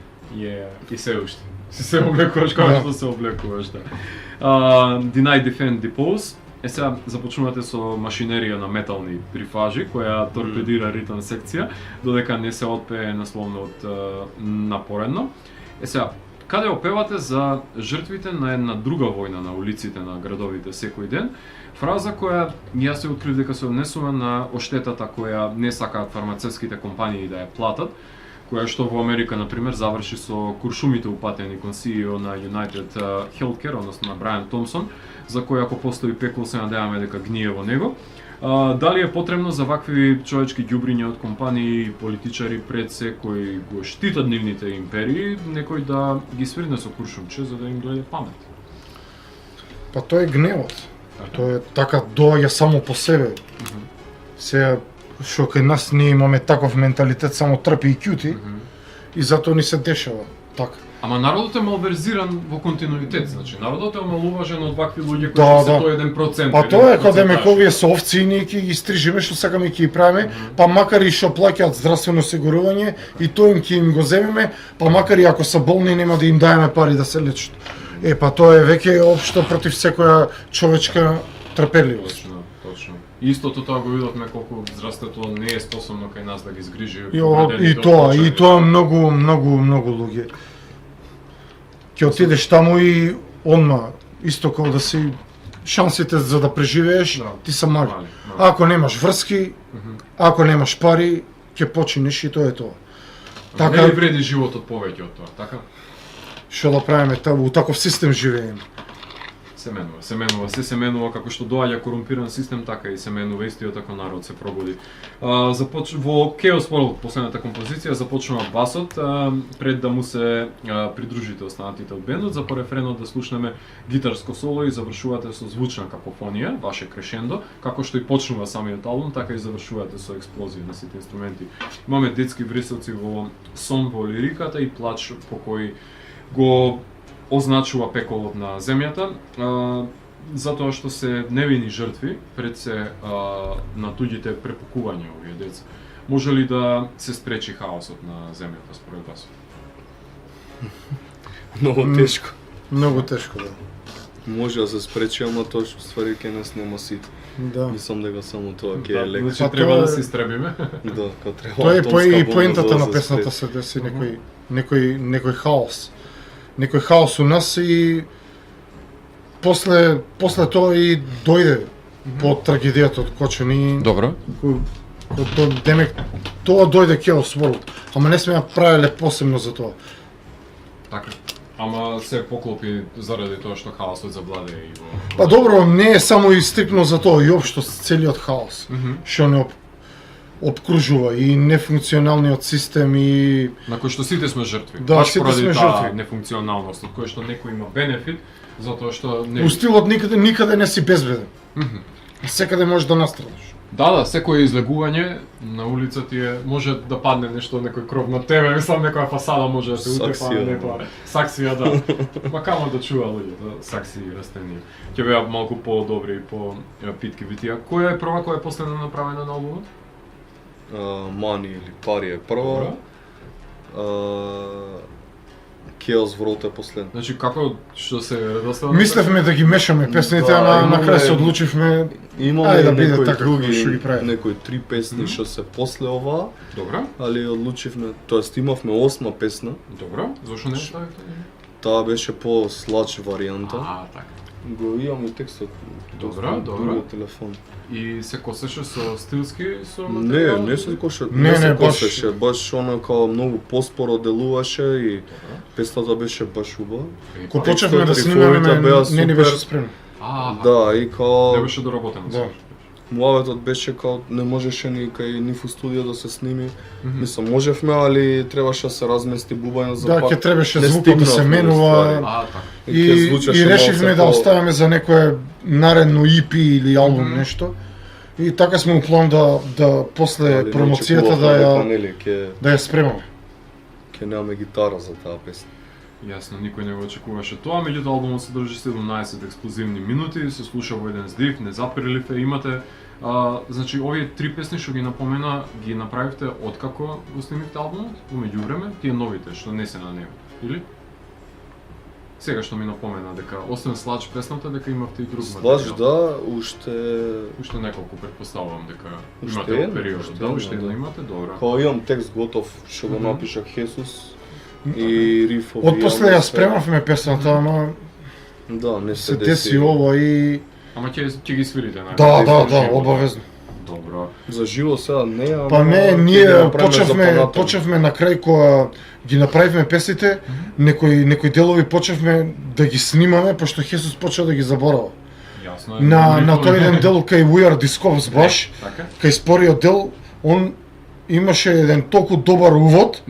И се уште. Се облекуваш како што се облекуваш, да. Deny, Defend, Depose. Сега започнувате со машинерија на метални рифажи, која торпедира ритм секција, додека не се отпее насловно од напоредно. Сега, каде опевате за жртвите на една друга војна на улиците на градовите секој ден, фраза која јас се открив дека се однесува на оштетата која не сакаат фармацевските компании да ја платат, која што во Америка, например, заврши со куршумите упатени кон CEO на United Healthcare, односно на Брайан Томсон, за кој ако постои пекол се надеваме дека гние во него. Дали е потребно за вакви човечки ѓубриња од компании и политичари пред се кои го штитат нивните империи, некој да ги свирне со куршумче за да им дојде памет? Па тоа е гневот. Тоа е така доаѓа само по себе. Се што кај нас ние имаме таков менталитет, само трпи и ќути, и затоа ни се дешава така. Ама народот е малверзиран во континуитет, значи народот е омалуважен од вакви луѓе кои Да, се да. тој 1%. Па тоа е каде ме овие со овци и ние ќе ги стрижиме што сакаме ќе ги правиме, па макар и што плаќаат здравствено осигурување и тоа им ќе им го земеме, па макар и ако се болни нема да им даеме пари да се лечат. Па тоа е веќе општо против секоја човечка трпеливост. Точно, точно. Истото тоа го видовме колку здравството не е способно кај нас да ги згрижи. И тоа многу луѓе. Ќе отидеш таму и онма, исто како да си шансите за да преживееш, Да. ти се мали. Мали. Ако немаш врски, ако немаш пари, ќе починеш и тоа е тоа. Така не ли вреди животот повеќе од тоа, така? Што да правиме, у таков систем живееме. Се менува како што доаѓа корумпиран систем, така и се менува истиот како народ се пробуди. Во Chaos World, последната композиција, започнува басот, пред да му се придружите останатите од бендот, за по рефренот да слушнеме гитарско соло и завршувате со звучна какофонија, ваше крешендо, како што и почнува самиот албум, така и завршувате со експлозија на сите инструменти. Имаме детски врисоци во сон во лириката и плач по кој го означува пеколот на земјата, затоа што се невини жртви пред се на туѓите препукувања овие деца. Може ли да се спречи хаосот на земјата според вас? Многу тешко. Многу тешко, да. Може да се спречи, ама тоа што ствари ке нас нема сите. Да. Мислам дека само тоа ќе е лек. Значи Па треба тоа да е- се истребиме. Да, кога треба. Тоа е атомска и бомба поентата да на се песната спре. се деси некој хаос. Некој хаос у нас и после тоа и дојде по трагедијата од Кочани. Добро. Демек тоа дојде Chaos World, ама не сме ја правеле посебно за тоа. Така. Ама се поклопи заради тоа што хаосот завладе и во... Па добро, не е само и стрикно за тоа, и општо целиот хаос што не обкружува и нефункционалниот систем и На кој што сите сме жртви. Да, Баш сите поради сме таа жртви. нефункционалност, од кој што некој има бенефит, затоа што не... у стилот никаде не си безбеден. Секаде можеш да настрадаш. Да, секое излегување на улица ти е, може да падне нешто, некој кров на тебе, мислам некоја фасада може да се утепа, Саксија. некоја саксија, да. Ма камо да чува луѓето, сакси и растенија. Ќе беа малку по-добри и по-питки битија. Која е прва, која е последна направена на албумот? Мани или Пари е прва. Chaos World е последна. Значи, како што се редостава? Мислевме да ги мешаме песните, Да, ама имаме- на крај се одлучивме. Имаме Ајде да биде некои така, други, што ги прави. некои 3 песни што се после оваа, Добро, али одлучивме, тоест имавме 8 песна. добро. Зошто не ставите? Таа беше по-слач варијанта. така. Го имам и текстот. Добро, на добро. другиот телефон. И се косеше со стилски, со Не, материјал? не се кошеше, Не, не се не, баш- косеше, баш онака многу поспоро делуваше и песната беше баш убава. Кога Па, почевме да Текстот, снимаме, рифовите беа не ни супер. беше спремно. Да, и као Не беше доработено. Да. муаветот беше као не можеше ни кај нив у студио да се сними. Мислам, можевме, али требаше да се размести бубања за Да, пак. ќе требаше не звукот да се стигнавме, менува. ствари. Така. ќе И звучеше решивме малце да по- оставиме за некое наредно EP или албум нешто. И така сме у план да после Али не промоцијата очекувавме да дека, ја нели, да ја спремаме. ќе немаме гитара за таа песна. Јасно, никој не го очекуваше тоа, меѓутоа албумот содржи 17 ексклузивни минути, се слуша во еден здив, незапрелив е, имате значи овие 3 песни што ги напомена, ги направивте откако го снимивте албумот, во меѓувреме, тие новите што не се на него, или? Сега што ми напомена дека освен Слач песната дека имавте и друг Слаж, материјал. да, уште Уште неколку предпоставувам дека Уште имате едно, во период. уште Да, едно, уште едно да. имате, добро. Као имам текст готов што го напишав Хесус, и рифови. Од после ја спремавме песната, ама Да, не се деси ова и Ама ќе ги свирите да, обавезно. Добро. За живо сега не, ама Па не, ќе ги ние направиме за понатаму. почевме на крај кога ги направивме песните, некои делови почевме да ги снимаме, пошто Хесус почна да ги заборава. Јасно е. На тој еден дел кај We Are Discovs баш, Така? кај спориот дел, он имаше еден толку добар увод,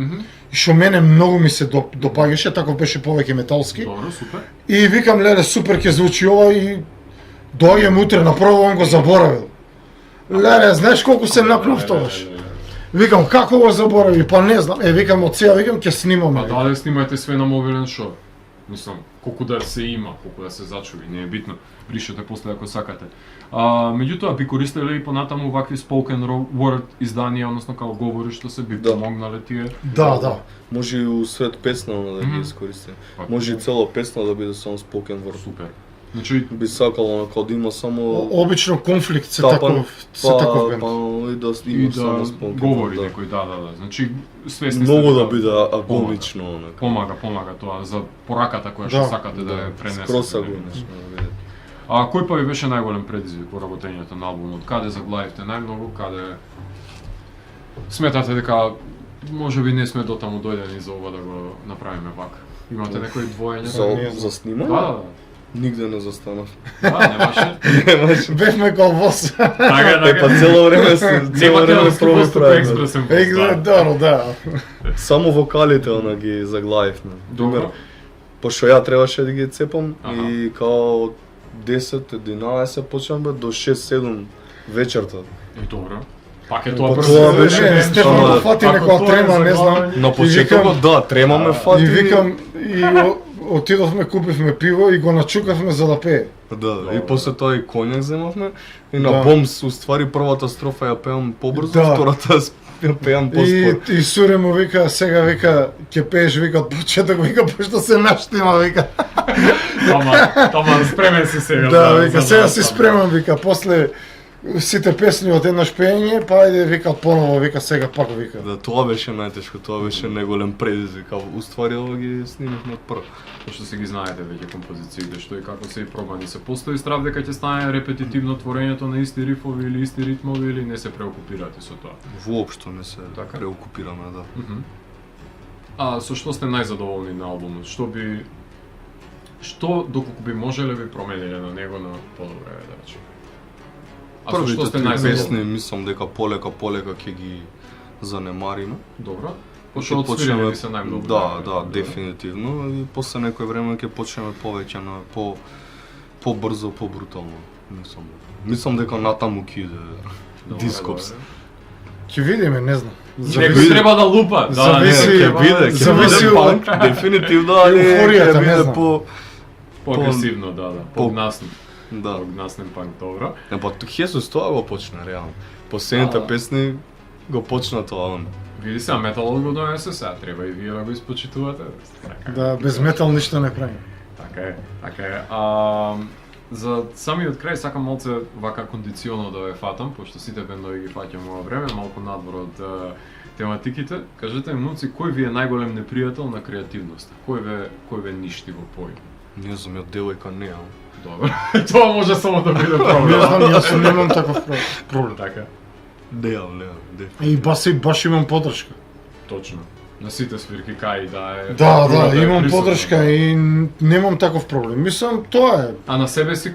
и што мене многу ми се допагаше, таков беше повеќе металски. Добро, супер. И викам, леле, супер ќе звучи ова и доаѓам утре направо, он го заборавил. Леле, знаеш колку се напнав тогаш? Викам, како го заборави? Па не знам. Викам, од сега, викам, ќе снимаме. Па да снимајте све на мобилен шоу. Мислам, колку да се има, колку да се зачуви, не е битно. Бришете после ако сакате. Меѓутоа, би користеле и понатаму вакви spoken word изданија, односно како говори што се би помогнале тие. Да. Може и усред песна да ги искористи. Може и цела песна да биде само spoken word. Супер. Значи, Би сакало да има само Обично конфликт се таков бенд. Па и да и има да само spoken говори word. некој, да. Значи, свесни сте Многу да дека биде агонично, онака. Помага тоа за пораката која што сакате да ја пренесете. Скрос агонично да биде. Кој па ви беше најголем предизвик во работењето на албумот? Каде заглавивте најмногу, каде сметате дека може би не сме дотаму дојдени за ова да го направиме вака? Имате некои двоење? За снимање? Да. Нигде не застанав. Немаше. Бевме као воз. Така. Па цело време проби правиме. Да. Само вокалите она ги заглавивме. Добро. Пошто ја требаше да ги цепам и Аха. као 10-11 почнавме до 6-7 вечерта. Добро. Пак е Па тоа тоа беше Не, Стефан го фати некоја трема, не знам. На почетокот да, тремаме фати. И викам, отидовме, купивме пиво и го начукавме за да пее. Да, и после тоа и коњак земавме и на Да. бомс уствари првата строфа ја пеам побрзо, Да. втората ја пеам поспор. И Суре му вика, сега вика, ќе пееш, вика, од почеток, вика, пошто се наштима, вика. Тома, спремен си сега. Да, вика, сега си спремам, вика, после сите песни од еднаш пеење, па ајде, вика, поново, вика, сега пак, вика. Да, тоа беше најтешко, тоа беше најголем предизвик, а уствари ова ги снимавме од прв. Пошто се ги знаете веќе композициите, што и како се и пробани. Се постои страв дека ќе стане репетитивно творењето на исти рифови или исти ритмови или не се преокупирате со тоа? Воопшто не се Така? преокупираме, да. Со што сте најзадоволни на албумот? Што доколку би можеле би промениле на него на подобро да речем? А со што Првите сте три песни најзадоволни? мислам дека полека ќе ги занемариме. Добро. Пошто одсвирени ви се најмногу. Да, дефинитивно. И после некој време ќе почнеме повеќе на побрзо, побрутално. Мислам дека натаму ќе иде Discogs. Ќе видиме, не знам. Некој треба да лупа. Зависи- Ќе биде зависи од- панк, дефинитивно, али Еуфоријата, ќе не биде знам. По-агресивно, да. По-гнасно. Да. По-гнаснен панк, добро. Па Хесус тоа го почна реално. Последните Да. песни го почна тоа он. Види се, металот го донесе сега, треба и вие да го испочитувате. Така е. Да, без метал ништо не правим. Така е. За самиот крај сакам малце вака кондиционо да ве фатам, пошто сите бендови ги фаќам ова време, малку надвор од тематиките. Кажете ми, момци, кој ви е најголем непријател на креативноста? Кој ве ништи во поим? Не знам, ја девојка неам. Добро. Тоа може само да биде Не проблем. знам, јас немам таков проблем. Така. Неам, дефинитивно. И баш имам поддршка. Точно. На сите свирки кај да е. Да, е имам присутна. поддршка и немам таков проблем. Мислам, тоа е. А на себе си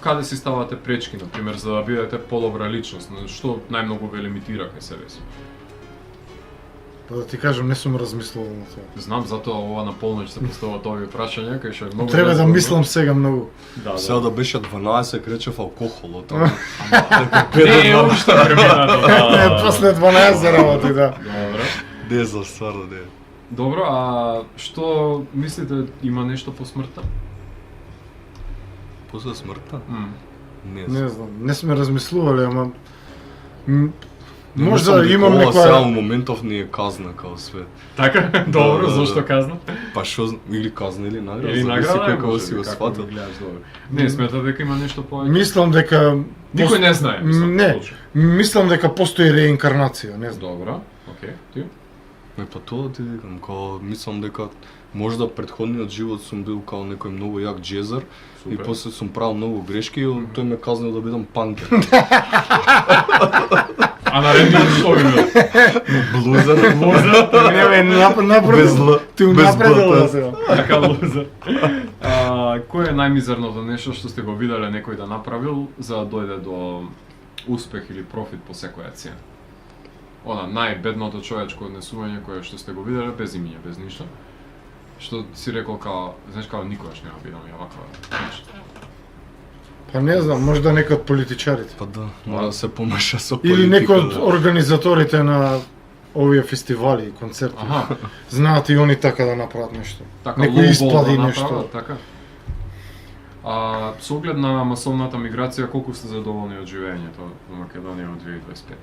каде си ставате пречки, на пример, за да бидете подобра личност? Што најмногу ве лимитира кај себе си? Па да ти кажам, не сум размислувал на тоа. Знам, затоа ова на полноќ се поставуваат овие прашања, кај што е многу Треба да неудобно. мислам сега многу. Да, Сега да беше 12 кречев алкохол, тоа. Не, уште преминато. Не, после 12 за работи, да. Добро. Не за стварно не. Добро, а што мислите, има нешто по смртта? После смртта? Не Не знам. знам, не сме размислувале, ама Не можда мислам дека имам ова сега некоја моментов ни е казна као све. Така? Добро, да, зошто да. казна? Па што или казна или награда, Или зависи награда, кој може си би, го како сватил. го гледаш, добро. Не, сметам дека има нешто повеќе. мислам дека Никој не знае, мислам. Не, точно. мислам дека постои реинкарнација, не знам. Добро, окей, ти? Па тоа ти викам, као мислам дека можда претходниот живот сум бил као некој многу јак джезер и Супер. после сум правил многу грешки и тој ме казнил да бидам панкер. А наредниот што ви бил? Блузер. Не бе, Без Л. Ти Без напредувал Б, сега. Така лузер. Кој е најмизерното нешто што сте го виделе некој да направил за да дојде до успех или профит по секоја цена? Она најбедното човечко однесување кое што сте го виделе без имиња, без ништо. Што си рекол као, знаеш као никогаш нема бидам ја ваква нешто. Па не знам, можда некој од политичарите. Па да, мора да се помеша со политика. Или некој од да. организаторите на овие фестивали и концерти. Аха, Знаат и они така да направат нешто. така Некој лоубол испади да нешто. направат, така. Со оглед на масовната миграција, колку сте задоволни од живењето во Македонија од 2025?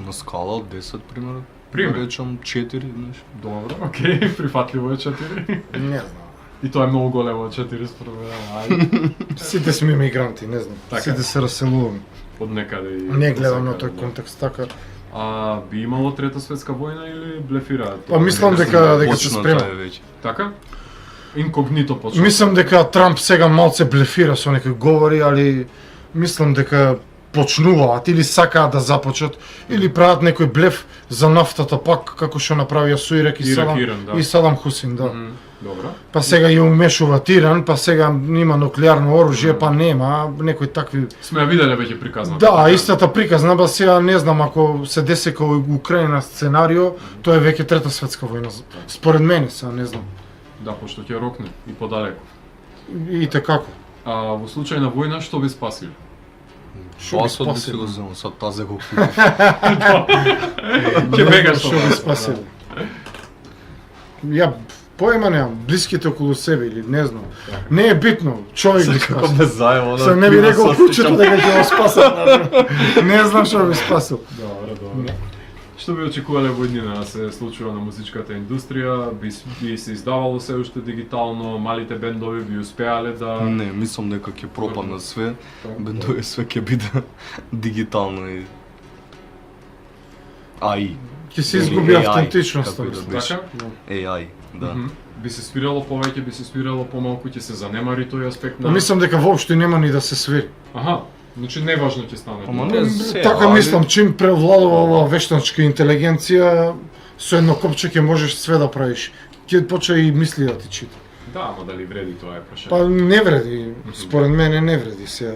На скала од 10 примерно. Пример? Речам 4 нешто. Добро, окей, прифатливо е 4. Не знам. И тоа е многу големо 4 според мене, ајде, Сите сме мигранти, не знам. Така. Сите се раселуваме. од некаде и... Не гледам на секаде, тој да. контекст така. Би имало трета светска војна или блефираат? Па мислам дека се Почна спрема. таа веќе. Така? Инкогнито почна. Мислам дека Трамп сега малце блефира со некои говори, али мислам дека почнуваат или сакаат да започнат или прават некој блеф за нафтата пак како што направија со Ирак и Ирак, Садам Иран, да. и Садам Хусин, да. Мгм, добро. Па сега ја умешуваат Иран, па сега има нуклеарно оружје, па нема, некои такви. Сме ја виделе веќе приказна. Да, истата приказна, ба сега не знам ако се деси како Украина сценарио, тоа е веќе трета светска војна. Според мене, сега не знам. Да, пошто ќе рокне и подалеку. И како. Во случај на војна, што би спасили? Шо би Пасот би си спасил? го земал, сад тазе го купив. Ќе бегаш Што би спасил? Ја поема немам, блиските околу себе или не знам. Не е битно, човек би Како спасил. ме заево, Се не би рекол кучето дека ќе го спасат. Не знам што би спасил. Добро, добро. Што би очекувале во иднина да се случува на музичката индустрија? Би се издавало се уште дигитално, малите бендови би успеале да... Не, мислам дека ќе пропадна све, бендови све ќе биде дигитално и AI. Ќе се Или изгуби AI, автентичноста. како и да мислам. беше. Така? AI, да. Мгм. Би се свирало повеќе, би се свирало помалку, ќе се занемари тој аспект Па на... мислам дека воопшто нема ни да се свири. Аха, значи неважно ќе стане. Ама тоа. не, се, Така али- мислам, чим превладува оваа вештачка интелигенција, со едно копче ќе можеш све да правиш. Ќе почне и мисли да ти чита. Да, ама дали вреди тоа е прашање. Па не вреди, според мене не вреди се.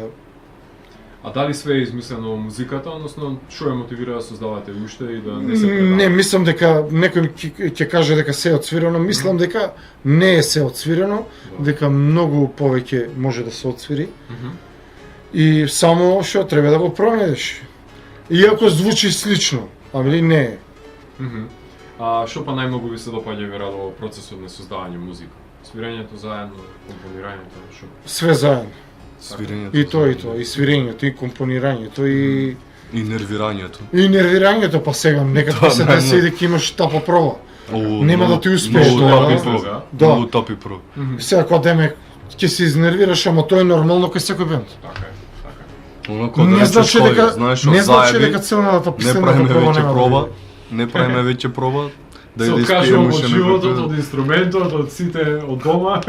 А дали све е измислено во музиката, односно што ја мотивира да создавате уште и да не се предава? Не, мислам дека некој ќе каже дека се е отсвирено, мислам дека не е се отсвирено, дека многу повеќе може да се отсвири. Мгм. И само што треба да го пронајдеш. Иако звучи слично, ами не е. Мгм. А што па најмногу ви се допаѓа веројатно во процесот на создавање музика? Свирењето заедно, компонирањето, што? Све заедно. Свирењето. И тоа, и свирењето, и компонирањето, и нервирањето. нервирањето, па сега некад Тоа ќе се најмногу. деси дека имаш тапа проба. О, Нема многу- да ти успееш, многу да, тапи да. про. Да. Многу тапи про. Сега кога деме ќе се изнервираш, ама тоа е нормално кај секој бенд. Така е, така е. Онако да Не речеш значи кој, дека знаеш, не од значи заеби, дека целната не последната правиме проба веќе нема да проба, биде. не правиме веќе проба, да Се ја откажувам испиеме од уште животот, некој од инструментот, од сите, од дома.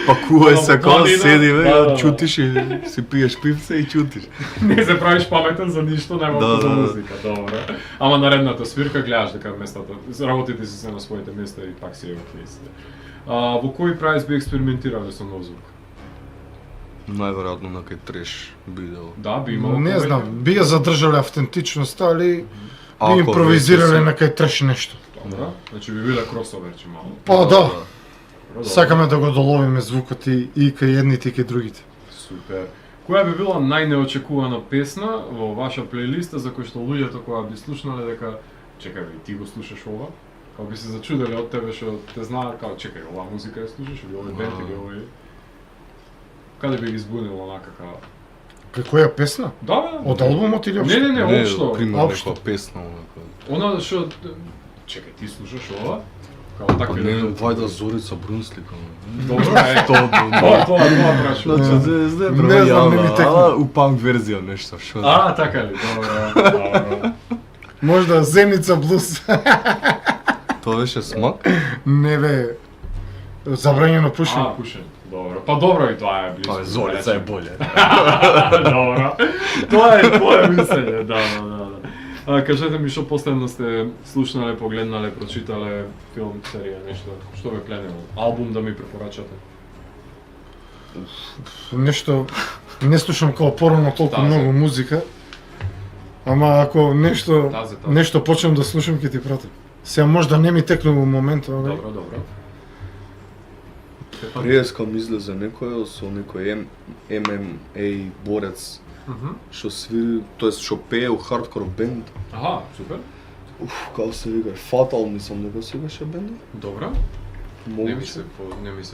пакувај се Од кога планина. седи бе, Да, да, да. чутиш и си пиеш пивце и чутиш. Не се правиш паметен за ништо, најмалку Да, за да, да. музика, добро. Ама наредната свирка гледаш дека местата, работите си се на своите места и пак си е окей сите. Во кој прајс би експериментирале со нов звук? Најверојатно на кај треш видео. Да, би имало Не повеќе? знам, би ја задржале автентичноста, али Ако би импровизирале веќе се- на кај треш нешто. Добро, значи би биле кросоверче мало. Па да, Добро, добро. сакаме да го доловиме звукот и кај едните и кај другите. Супер. Која би била најнеочекувана песна во ваша плейлиста за кој што луѓето кога би слушнале дека чекај бе, ти го слушаш ова? Као би се зачуделе од тебе што те знаат као чекај, оваа музика ја слушаш или овој бенд или овој. Каде би ги збунило онака као? Кај која песна? Да, бе. Од албумот или Не, општо? не, не, општо. пример Општо. некоја песна, онака. Она што чекај, ти слушаш ова? Као Па такви не, нешто. вајда Зорица Брунслика. Добро, е. Тоа Тоа прашувам. Значи, Да. не знам, Не знам, не ми текна. ала у панк верзија нешто, што? Така ли? Добро, добро. Можда Зеница блуз. Тоа беше смак? Не бе, забранjeno пушење. Пушење. Добро. Па добро и тоа е близко. Па Золица е боле. Добро. Тоа е твое мислење, да. Кажете ми што последно сте слушнале, погледнале, прочитале филм, серија, нешто што ве пленило? Албум да ми препорачате? Нешто не слушам како порано толку Тази. многу музика. Ама ако нешто Тази. нешто почнам да слушам ќе ти пратам. Сега можда не ми текнува моментот, ама Добро. Приескам излезе некој со некој MMA борец што свири, тоест што пее у хардкор бенд. Аха, супер. Како се вика, Fatal мислам дека се беше бендот. Добро. Не ми Могу се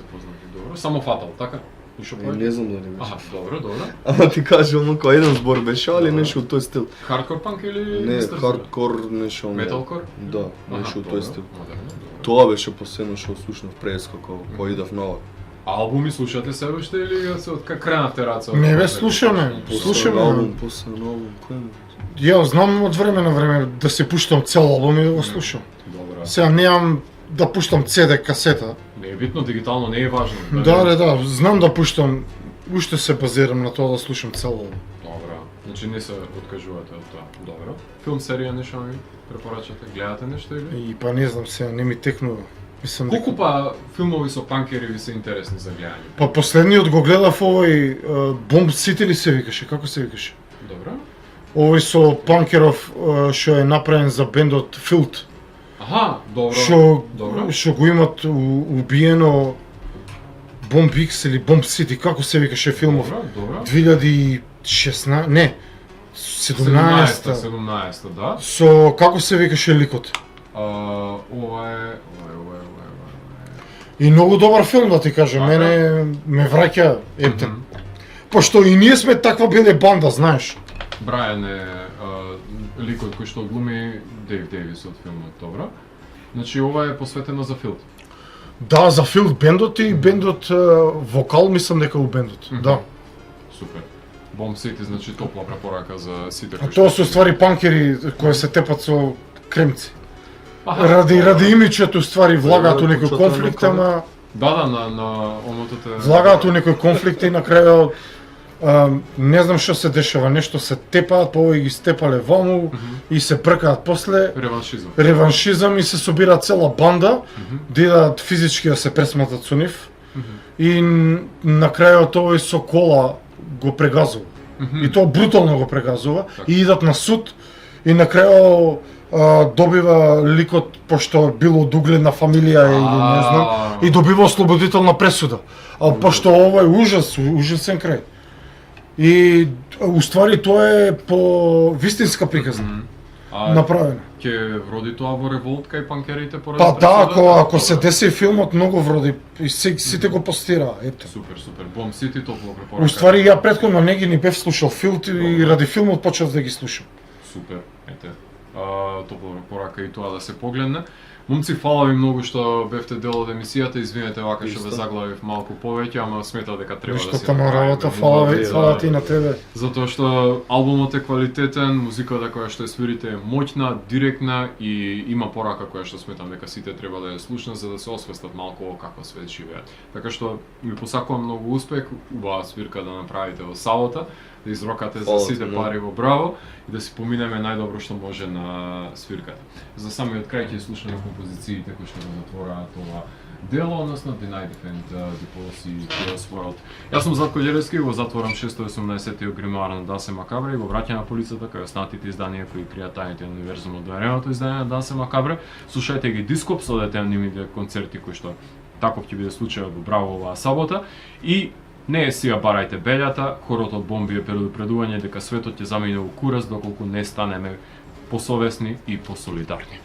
познати. Добро. Само Fatal, така? Ништо Не повеќе? знам дали беше. Аха, добро. Ама ти кажам, онако еден збор беше, али Добро. нешто од тој стил. Хардкор панк или Не, мистер хардкор нешто. Металкор? Да, нешто од тој стил. Модерно, добро. Тоа беше последно што слушнав преска кога идав нова. Албуми слушате се уште или се од кренавте раца? Не бе, слушаме. Слушаме. После албум, кој е? Ја знам од време на време да се пуштам цел албум и да го слушам. Добро. Сега немам да пуштам CD касета. Не е битно, дигитално не е важно. Да, знам да пуштам. Уште се базирам на тоа да слушам цел албум. Добро. Значи не се откажувате од тоа. Добро. Филм, серија, нешто ми препорачате? Гледате нешто или? И па не знам сега, не ми текнува. Мислам дека... Колку па филмови со панкери ви се интересни за гледање? Па последниот го гледав овој Bomb City ли се викаше, како се викаше? Добро. Овој со панкеров што е направен за бендот Field. Аха, добро. Добро. Што го имат убиено Bomb X или Bomb City, како се викаше филмов? Добро. 2016, не, 17-та. 17-та, да. Со како се викаше ликот? Ова е... И многу добар филм да ти кажам, мене ме враќа ептен. Пошто и ние сме таква биле банда, знаеш. Брајан е ликот кој што глуми Дейв Дейвис од филмот, добро. Значи ова е посветено за Филд. Да, за Филд бендот и бендот вокал мислам дека у бендот. Да. Супер. Bomb City, значи топла препорака за сите А тоа се ствари панкери кои се тепат со кремци. Аха, Ради имиджето ствари влагаат у некој конфликт, ама Да, на омотот е... влагаат у некој конфликт и на крајот не знам што се дешава, нешто се тепаат, овој ги степале ваму и се пркаат после реваншизам и се собира цела банда да идат физички да се пресматат со нив и на крајот овој со кола го прегазува. И тоа брутално го прегазува и идат на суд и на крајот добива ликот, пошто бил од угледна фамилија или не знам, и добива ослободителна пресуда. А пошто ова е ужасен крај. И уствари тоа е по вистинска приказна направена. Ќе вроди тоа во револт кај панкерите поради Па да, пресудата? ако се деси филмот, многу вроди и сите го постираа, ето. Супер. Bomb City топло препорака. Уствари ја претходно не ги бев слушал Филд и ради филмот почнав да ги слушам. Супер, ете. Топло препорака и тоа да се погледне. Момци, фала ви многу што бевте дел од емисијата, извинете вака што ве заглавив малку повеќе, ама сметав дека треба да се тама работа, фала ти на тебе. Затоа што албумот е квалитетен, музиката која што ја свирите е моќна, директна и има порака која што сметам дека сите треба да ја слушнат за да се освестат малку о каква свет живеат. Така што ви посакувам многу успех, убава свирка да направите во сабота, да изрокате за сите пари во Браво и да си поминеме најдобро што може на свирката. За самиот крај ќе слушаме композициите кои што го затвораат ова дело, односно Deny Defend, The Policy, Chaos World. Јас сум Зlatko Ѓеревски, го затворам 618-тиот гримуар на Дансе Макабре и го враќам на полицата кај останатите изданија кои кријат тајните на универзумот до ареното издание на Дансе Макабре. Слушајте ги Дископ со детевнимите концерти кои што таков ќе биде случајот во Браво оваа сабота и не е сега барајте бељата, хорот од Бомби е предупредување дека светот ќе замине во курас доколку не станеме посовесни и посолидарни.